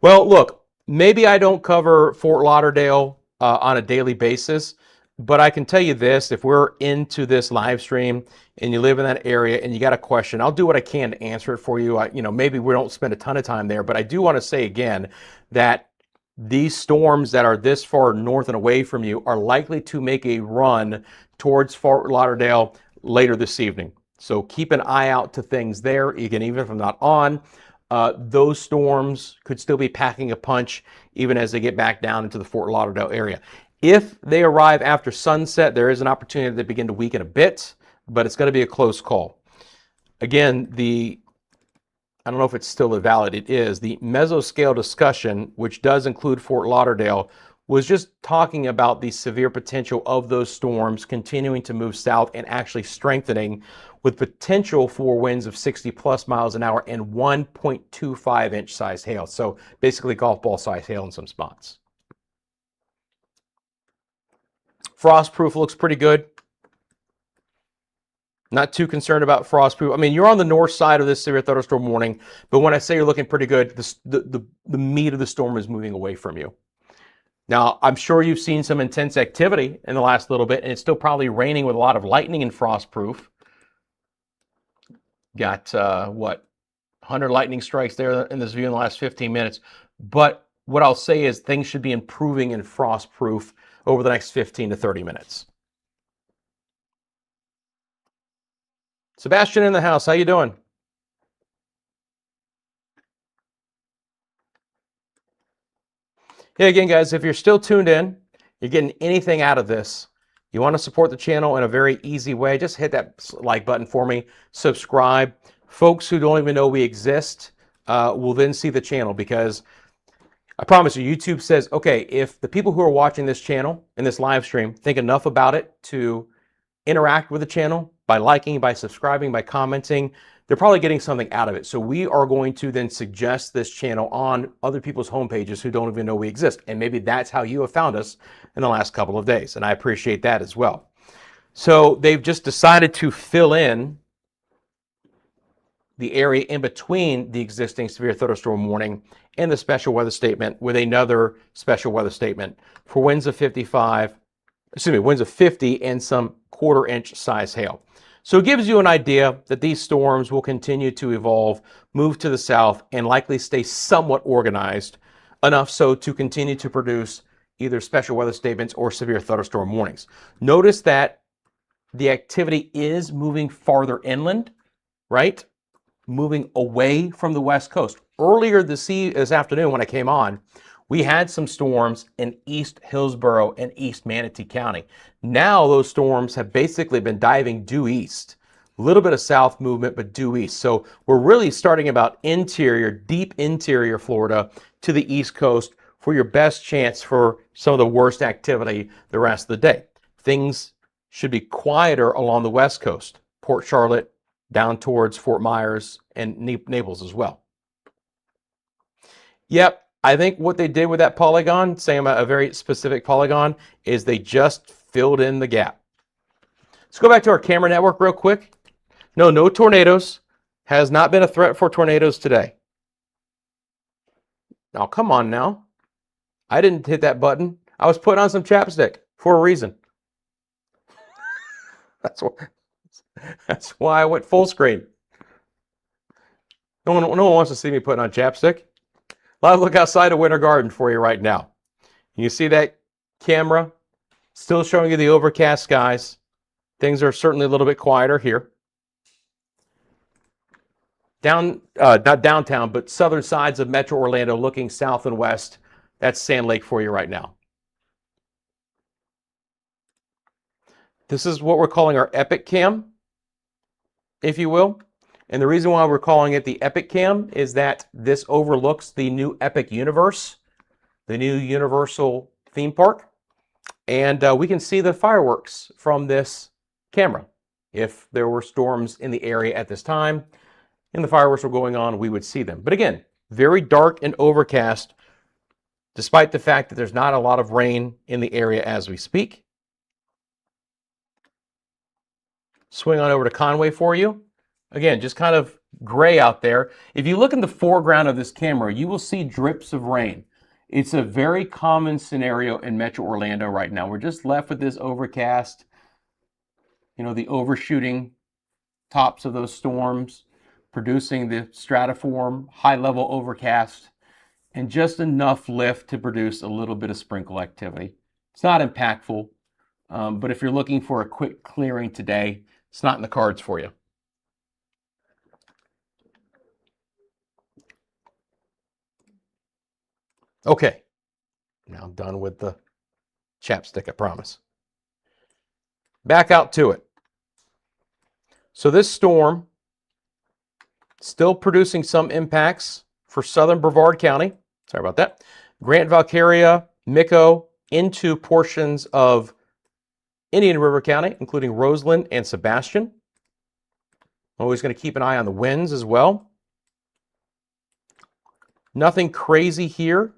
Well, look, maybe I don't cover Fort Lauderdale on a daily basis, but I can tell you this, if we're into this live stream and you live in that area and you got a question, I'll do what I can to answer it for you. Maybe we don't spend a ton of time there, but I do want to say again that these storms that are this far north and away from you are likely to make a run towards Fort Lauderdale later this evening. So keep an eye out to things there. Again, even if I'm not on, those storms could still be packing a punch even as they get back down into the Fort Lauderdale area. If they arrive after sunset, there is an opportunity to begin to weaken a bit, but it's going to be a close call. Again, I don't know if it's still valid. It is. The mesoscale discussion, which does include Fort Lauderdale, was just talking about the severe potential of those storms continuing to move south and actually strengthening with potential for winds of 60 plus miles an hour and 1.25 inch size hail. So basically golf ball size hail in some spots. Frostproof looks pretty good. Not too concerned about frostproof. I mean, you're on the north side of this severe thunderstorm warning, but when I say you're looking pretty good, the meat of the storm is moving away from you. Now, I'm sure you've seen some intense activity in the last little bit, and it's still probably raining with a lot of lightning and frostproof. Got, 100 lightning strikes there in this view in the last 15 minutes. But what I'll say is things should be improving in frostproof over the next 15 to 30 minutes. Sebastian in the house, how you doing? Hey, again, guys, if you're still tuned in, you're getting anything out of this, you want to support the channel in a very easy way, just hit that like button for me, subscribe. Folks who don't even know we exist will then see the channel, because I promise you, YouTube says, okay, if the people who are watching this channel in this live stream think enough about it to interact with the channel by liking, by subscribing, by commenting, they're probably getting something out of it. So we are going to then suggest this channel on other people's homepages who don't even know we exist. And maybe that's how you have found us in the last couple of days. And I appreciate that as well. So they've just decided to fill in the area in between the existing severe thunderstorm warning and the special weather statement with another special weather statement for winds of 50 and some quarter-inch size hail. So it gives you an idea that these storms will continue to evolve, move to the south, and likely stay somewhat organized, enough so to continue to produce either special weather statements or severe thunderstorm warnings. Notice that the activity is moving farther inland, right? Moving away from the west coast. Earlier this afternoon when I came on, we had some storms in East Hillsborough and East Manatee County. Now those storms have basically been diving due east. A little bit of south movement, but due east. So we're really starting about interior, deep interior Florida to the east coast for your best chance for some of the worst activity the rest of the day. Things should be quieter along the west coast, Port Charlotte, down towards Fort Myers and Naples as well. Yep, I think what they did with that polygon, saying a very specific polygon, is they just filled in the gap. Let's go back to our camera network real quick. No tornadoes. Has not been a threat for tornadoes today. Now, come on now. I didn't hit that button. I was putting on some chapstick for a reason. That's why I went full screen. No one wants to see me putting on chapstick. Live look outside of Winter Garden for you right now. You see that camera still showing you the overcast skies. Things are certainly a little bit quieter here. Not downtown, but southern sides of Metro Orlando looking south and west. That's Sand Lake for you right now. This is what we're calling our Epic Cam, if you will. And the reason why we're calling it the Epic Cam is that this overlooks the new Epic Universe, the new Universal theme park. And we can see the fireworks from this camera. If there were storms in the area at this time and the fireworks were going on, we would see them. But again, very dark and overcast, despite the fact that there's not a lot of rain in the area as we speak. Swing on over to Conway for you. Again, just kind of gray out there. If you look in the foreground of this camera, you will see drips of rain. It's a very common scenario in Metro Orlando right now. We're just left with this overcast, the overshooting tops of those storms, producing the stratiform, high-level overcast, and just enough lift to produce a little bit of sprinkle activity. It's not impactful, but if you're looking for a quick clearing today, it's not in the cards for you. Okay, now I'm done with the chapstick, I promise. Back out to it. So this storm still producing some impacts for southern Brevard County. Sorry about that. Grant, Valkyria, Mico, into portions of Indian River County, including Roseland and Sebastian. Always going to keep an eye on the winds as well. Nothing crazy here.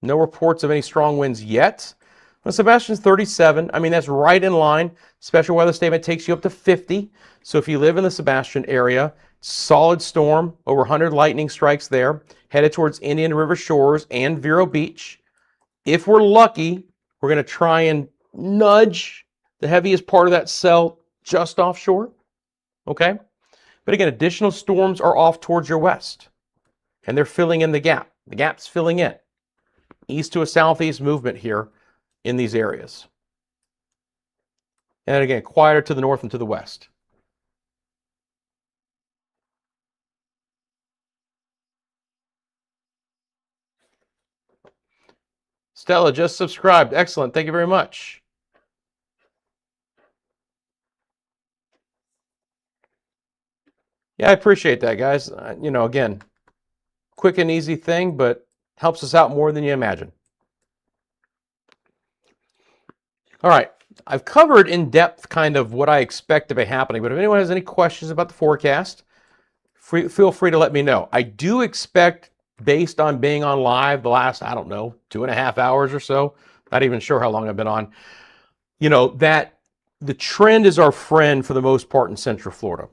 No reports of any strong winds yet. Well, Sebastian's 37. I mean, that's right in line. Special weather statement takes you up to 50. So if you live in the Sebastian area, solid storm, over 100 lightning strikes there, headed towards Indian River Shores and Vero Beach. If we're lucky, we're going to try and nudge the heaviest part of that cell just offshore. Okay? But again, additional storms are off towards your west, and they're filling in the gap. The gap's filling in. East to a southeast movement here in these areas. And again, quieter to the north and to the west. Stella just subscribed. Excellent. Thank you very much. Yeah, I appreciate that, guys. Again, quick and easy thing, but helps us out more than you imagine. All right, I've covered in depth kind of what I expect to be happening, but if anyone has any questions about the forecast, feel free to let me know. I do expect, based on being on live the last, 2.5 hours or so, not even sure how long I've been on, that the trend is our friend for the most part in Central Florida,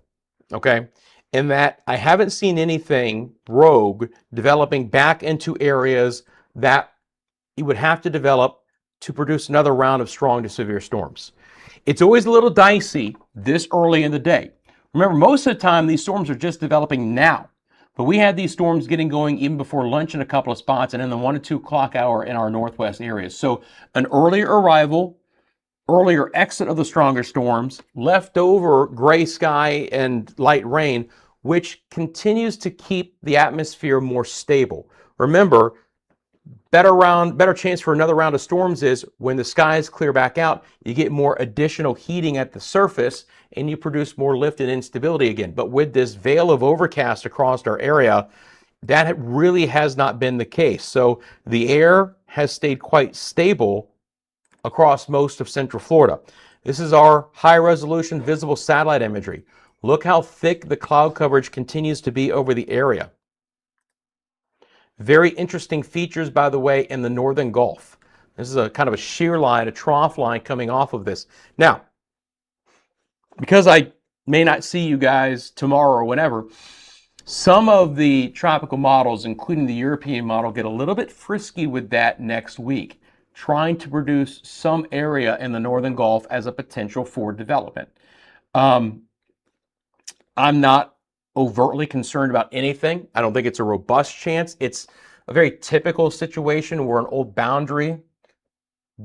okay? And that I haven't seen anything rogue developing back into areas that it would have to develop to produce another round of strong to severe storms. It's always a little dicey this early in the day. Remember, most of the time, these storms are just developing now. But we had these storms getting going even before lunch in a couple of spots and in the 1 to 2 o'clock hour in our northwest areas. So an earlier arrival, earlier exit of the stronger storms, leftover gray sky and light rain, which continues to keep the atmosphere more stable. Remember, better chance for another round of storms is when the skies clear back out, you get more additional heating at the surface and you produce more lift and instability again. But with this veil of overcast across our area, that really has not been the case. So the air has stayed quite stable across most of Central Florida. This is our high resolution visible satellite imagery. Look how thick the cloud coverage continues to be over the area. Very interesting features, by the way, in the northern Gulf. This is a kind of a shear line, a trough line coming off of this. Now, because I may not see you guys tomorrow or whenever, some of the tropical models, including the European model, get a little bit frisky with that next week, trying to produce some area in the northern Gulf as a potential for development. I'm not overtly concerned about anything. I don't think it's a robust chance. It's a very typical situation where an old boundary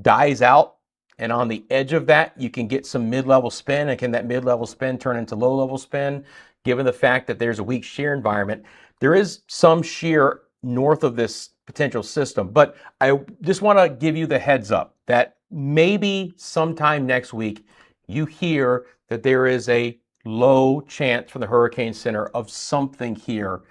dies out, and on the edge of that, you can get some mid-level spin, and can that mid-level spin turn into low-level spin? Given the fact that there's a weak shear environment, there is some shear north of this potential system. But I just want to give you the heads up that maybe sometime next week, you hear that there is a low chance from the Hurricane Center of something here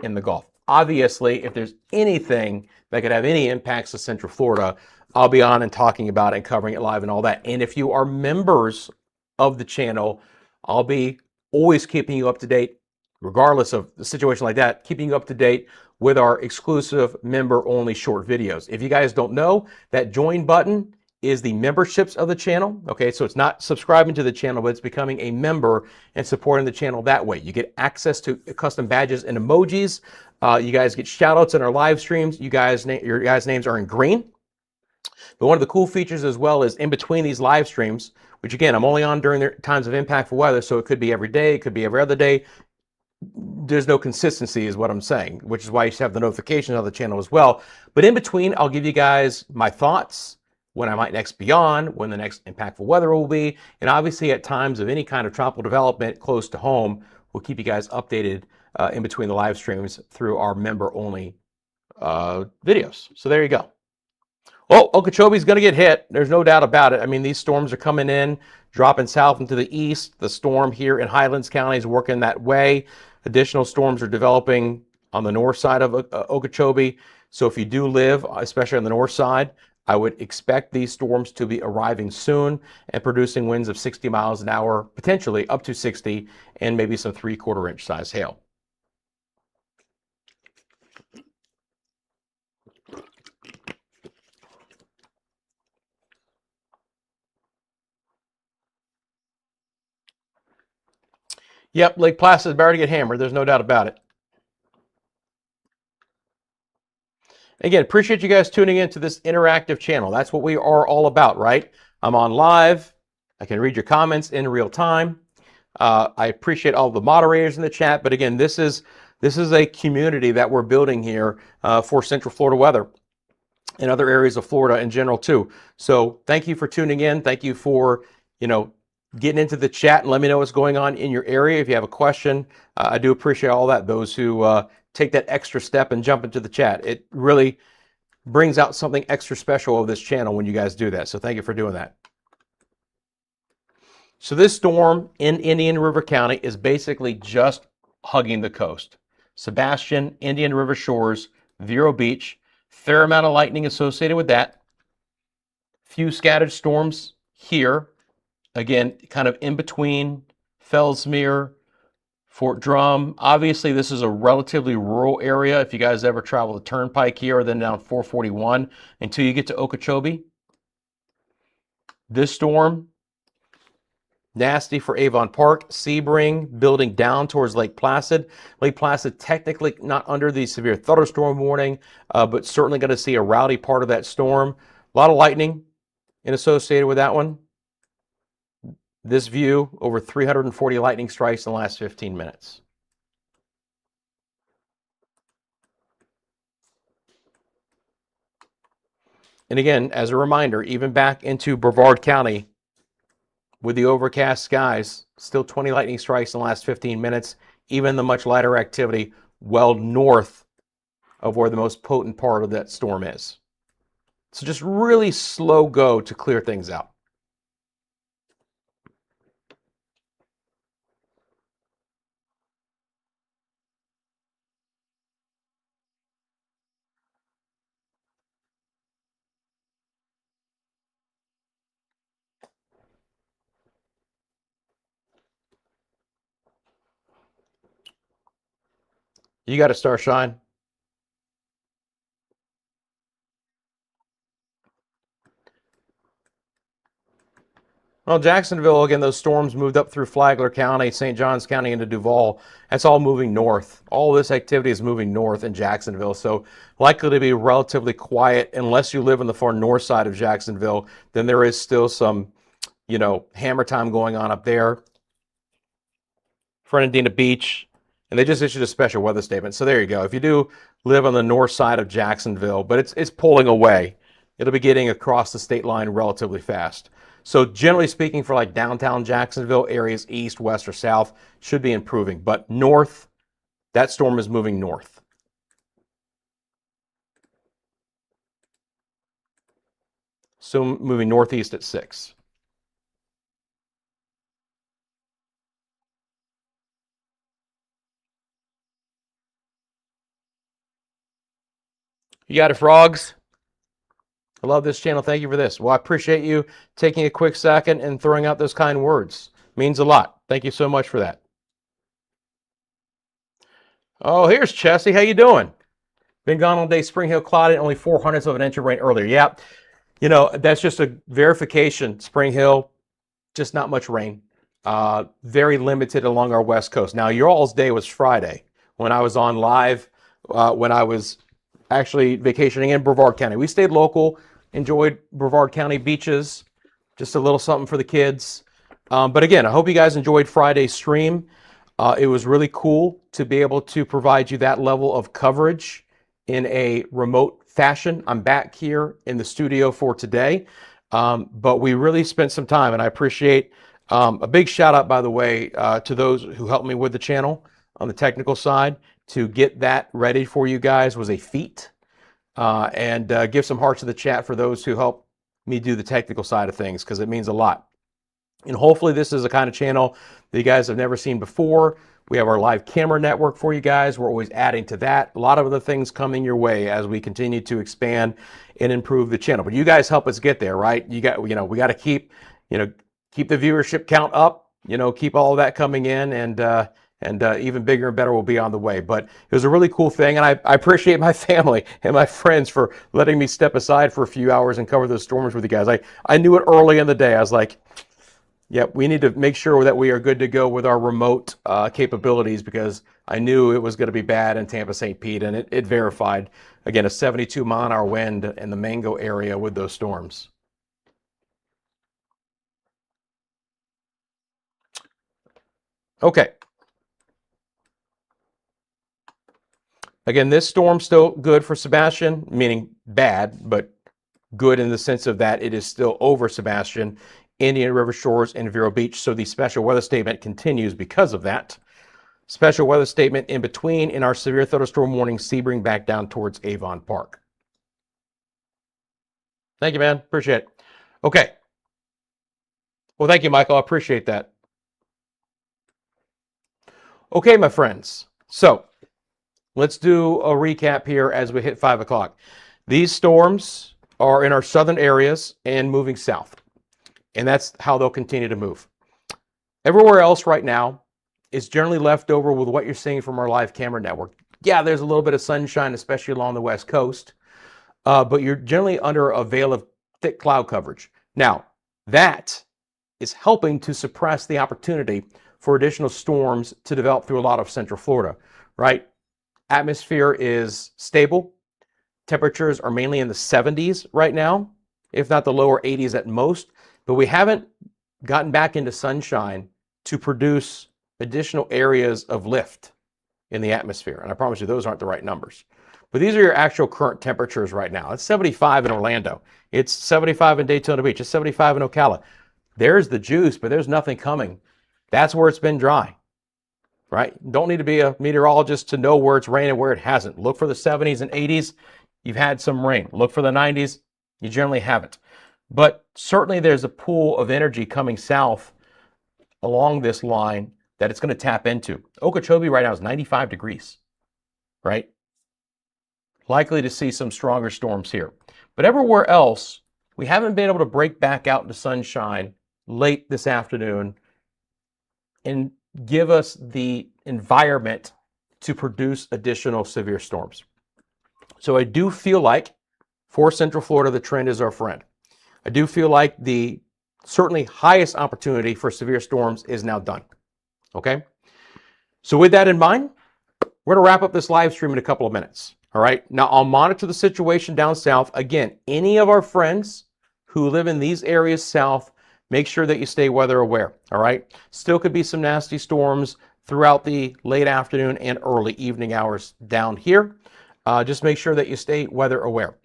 in the Gulf. Obviously, if there's anything that could have any impacts to Central Florida, I'll be on and talking about it and covering it live and all that. And if you are members of the channel, I'll be always keeping you up to date, regardless of the situation like that, keeping you up to date with our exclusive member-only short videos. If you guys don't know, that join button is the memberships of the channel. Okay, so it's not subscribing to the channel, but it's becoming a member and supporting the channel that way. You get access to custom badges and emojis. You guys get shout outs in our live streams. Your guys' names are in green. But one of the cool features as well is in between these live streams, which again, I'm only on during the times of impactful weather, so it could be every day, it could be every other day. There's no consistency is what I'm saying, which is why you should have the notifications on the channel as well. But in between, I'll give you guys my thoughts, when I might next be on, when the next impactful weather will be, and obviously at times of any kind of tropical development close to home, we'll keep you guys updated in between the live streams through our member-only videos. So there you go. Well, Okeechobee's going to get hit. There's no doubt about it. I mean, these storms are coming in, dropping south into the east. The storm here in Highlands County is working that way. Additional storms are developing on the north side of Okeechobee. So if you do live, especially on the north side, I would expect these storms to be arriving soon and producing winds of 60 miles an hour, potentially up to 60, and maybe some 3/4 inch size hail. Yep, Lake Placid is about to get hammered. There's no doubt about it. Again, appreciate you guys tuning into this interactive channel. That's what we are all about, right? I'm on live. I can read your comments in real time. I appreciate all the moderators in the chat. But again, this is a community that we're building here for Central Florida weather and other areas of Florida in general too. So thank you for tuning in. Thank you for, getting into the chat and let me know what's going on in your area. If you have a question, I do appreciate all that. Those who take that extra step and jump into the chat. It really brings out something extra special of this channel when you guys do that. So thank you for doing that. So this storm in Indian River County is basically just hugging the coast. Sebastian, Indian River Shores, Vero Beach, fair amount of lightning associated with that. Few scattered storms here. Again, kind of in between Fellsmere, Fort Drum. Obviously, this is a relatively rural area. If you guys ever travel the Turnpike here, or then down 441 until you get to Okeechobee. This storm, nasty for Avon Park. Sebring building down towards Lake Placid. Lake Placid technically not under the severe thunderstorm warning, but certainly going to see a rowdy part of that storm. A lot of lightning associated with that one. This view, over 340 lightning strikes in the last 15 minutes. And again, as a reminder, even back into Brevard County with the overcast skies, still 20 lightning strikes in the last 15 minutes, even the much lighter activity well north of where the most potent part of that storm is. So just really slow go to clear things out. You got to star shine. Well, Jacksonville, again, those storms moved up through Flagler County, St. Johns County into Duval. That's all moving north. All this activity is moving north in Jacksonville. So likely to be relatively quiet unless you live on the far north side of Jacksonville. Then there is still some, hammer time going on up there. Fernandina Beach, and they just issued a special weather statement. So there you go. If you do live on the north side of Jacksonville, but it's pulling away, it'll be getting across the state line relatively fast. So generally speaking, for like downtown Jacksonville, areas east, west, or south should be improving. But north, that storm is moving north. So moving northeast at 6. You got it, frogs? I love this channel. Thank you for this. Well, I appreciate you taking a quick second and throwing out those kind words. Means a lot. Thank you so much for that. Oh, here's Chessie. How you doing? Been gone all day. Spring Hill cloudy, only 0.04 of an inch of rain earlier. Yeah, that's just a verification. Spring Hill, just not much rain. Very limited along our west coast. Now, your all's day was Friday when I was on live, when I was actually vacationing in Brevard County. We stayed local, enjoyed Brevard County beaches, just a little something for the kids. But again, I hope you guys enjoyed Friday's stream. It was really cool to be able to provide you that level of coverage in a remote fashion. I'm back here in the studio for today, but we really spent some time, and I appreciate a big shout out, by the way, to those who helped me with the channel on the technical side. To get that ready for you guys was a feat, and give some hearts to the chat for those who helped me do the technical side of things, because it means a lot. And hopefully this is the kind of channel that you guys have never seen before. We have our live camera network for you guys. We're always adding to that. A lot of other things coming your way as we continue to expand and improve the channel. But you guys help us get there, right? We got to keep the viewership count up, keep all of that coming in, and even bigger and better will be on the way. But it was a really cool thing, and I appreciate my family and my friends for letting me step aside for a few hours and cover those storms with you guys. I knew it early in the day. I was like, yeah, we need to make sure that we are good to go with our remote capabilities, because I knew it was going to be bad in Tampa, St. Pete, and it verified. Again, a 72-mile-an-hour wind in the Mango area with those storms. Okay. Again, this storm's still good for Sebastian, meaning bad, but good in the sense of that it is still over Sebastian, Indian River Shores, and Vero Beach. So the special weather statement continues because of that. Special weather statement in between in our severe thunderstorm warning, Sebring back down towards Avon Park. Thank you, man. Appreciate it. Okay. Well, thank you, Michael. I appreciate that. Okay, my friends. So let's do a recap here as we hit 5 o'clock. These storms are in our southern areas and moving south. And that's how they'll continue to move. Everywhere else right now is generally left over with what you're seeing from our live camera network. Yeah, there's a little bit of sunshine, especially along the west coast, but you're generally under a veil of thick cloud coverage. Now, that is helping to suppress the opportunity for additional storms to develop through a lot of central Florida, right? Atmosphere is stable. Temperatures are mainly in the 70s right now, if not the lower 80s at most. But we haven't gotten back into sunshine to produce additional areas of lift in the atmosphere. And I promise you, those aren't the right numbers. But these are your actual current temperatures right now. It's 75 in Orlando. It's 75 in Daytona Beach. It's 75 in Ocala. There's the juice, but there's nothing coming. That's where it's been dry, right? Don't need to be a meteorologist to know where it's raining, where it hasn't. Look for the 70s and 80s. You've had some rain. Look for the 90s. You generally haven't. But certainly there's a pool of energy coming south along this line that it's going to tap into. Okeechobee right now is 95 degrees, right? Likely to see some stronger storms here. But everywhere else, we haven't been able to break back out into sunshine late this afternoon and give us the environment to produce additional severe storms. So I do feel like for Central Florida, the trend is our friend. I do feel like the certainly highest opportunity for severe storms is now done. Okay? So with that in mind, we're going to wrap up this live stream in a couple of minutes. All right? Now, I'll monitor the situation down south. Again, any of our friends who live in these areas south, make sure that you stay weather aware. All right? Still could be some nasty storms throughout the late afternoon and early evening hours down here. Just make sure that you stay weather aware.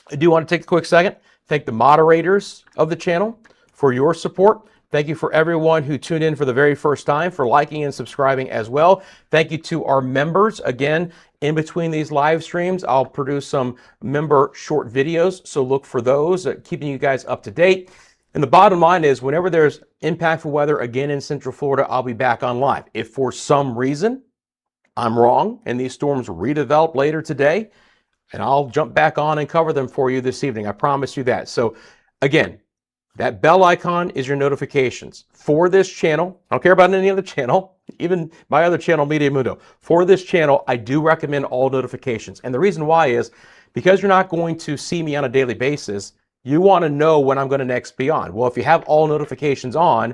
I do want to take a quick second, thank the moderators of the channel for your support. Thank you for everyone who tuned in for the very first time, for liking and subscribing as well. Thank you to our members. Again, in between these live streams, I'll produce some member short videos, so look for those, keeping you guys up to date. And the bottom line is, whenever there's impactful weather again in Central Florida, I'll be back on live. If for some reason I'm wrong and these storms redevelop later today, and I'll jump back on and cover them for you this evening. I promise you that. So again, that bell icon is your notifications for this channel. I don't care about any other channel, even my other channel, Media Mundo. For this channel, I do recommend all notifications. And the reason why is because you're not going to see me on a daily basis, you want to know when I'm going to next be on. Well, if you have all notifications on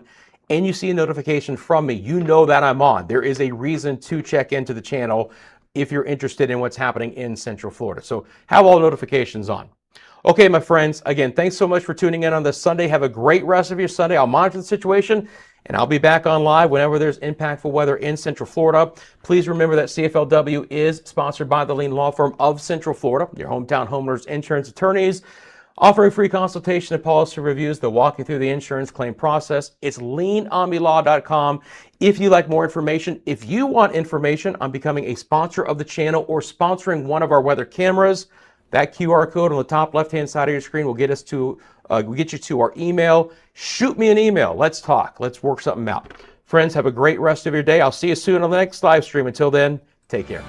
and you see a notification from me, you know that I'm on. There is a reason to check into the channel if you're interested in what's happening in Central Florida. So have all notifications on. Okay, my friends, again, thanks so much for tuning in on this Sunday. Have a great rest of your Sunday. I'll monitor the situation, and I'll be back on live whenever there's impactful weather in Central Florida. Please remember that CFLW is sponsored by the Lean Law Firm of Central Florida, your hometown homeowners insurance attorneys, offering free consultation and policy reviews. They'll walk you through the insurance claim process. It's leanomnilaw.com. If you like more information, if you want information on becoming a sponsor of the channel or sponsoring one of our weather cameras, that QR code on the top left-hand side of your screen will get us to get you to our email. Shoot me an email. Let's talk. Let's work something out. Friends, have a great rest of your day. I'll see you soon on the next live stream. Until then, take care.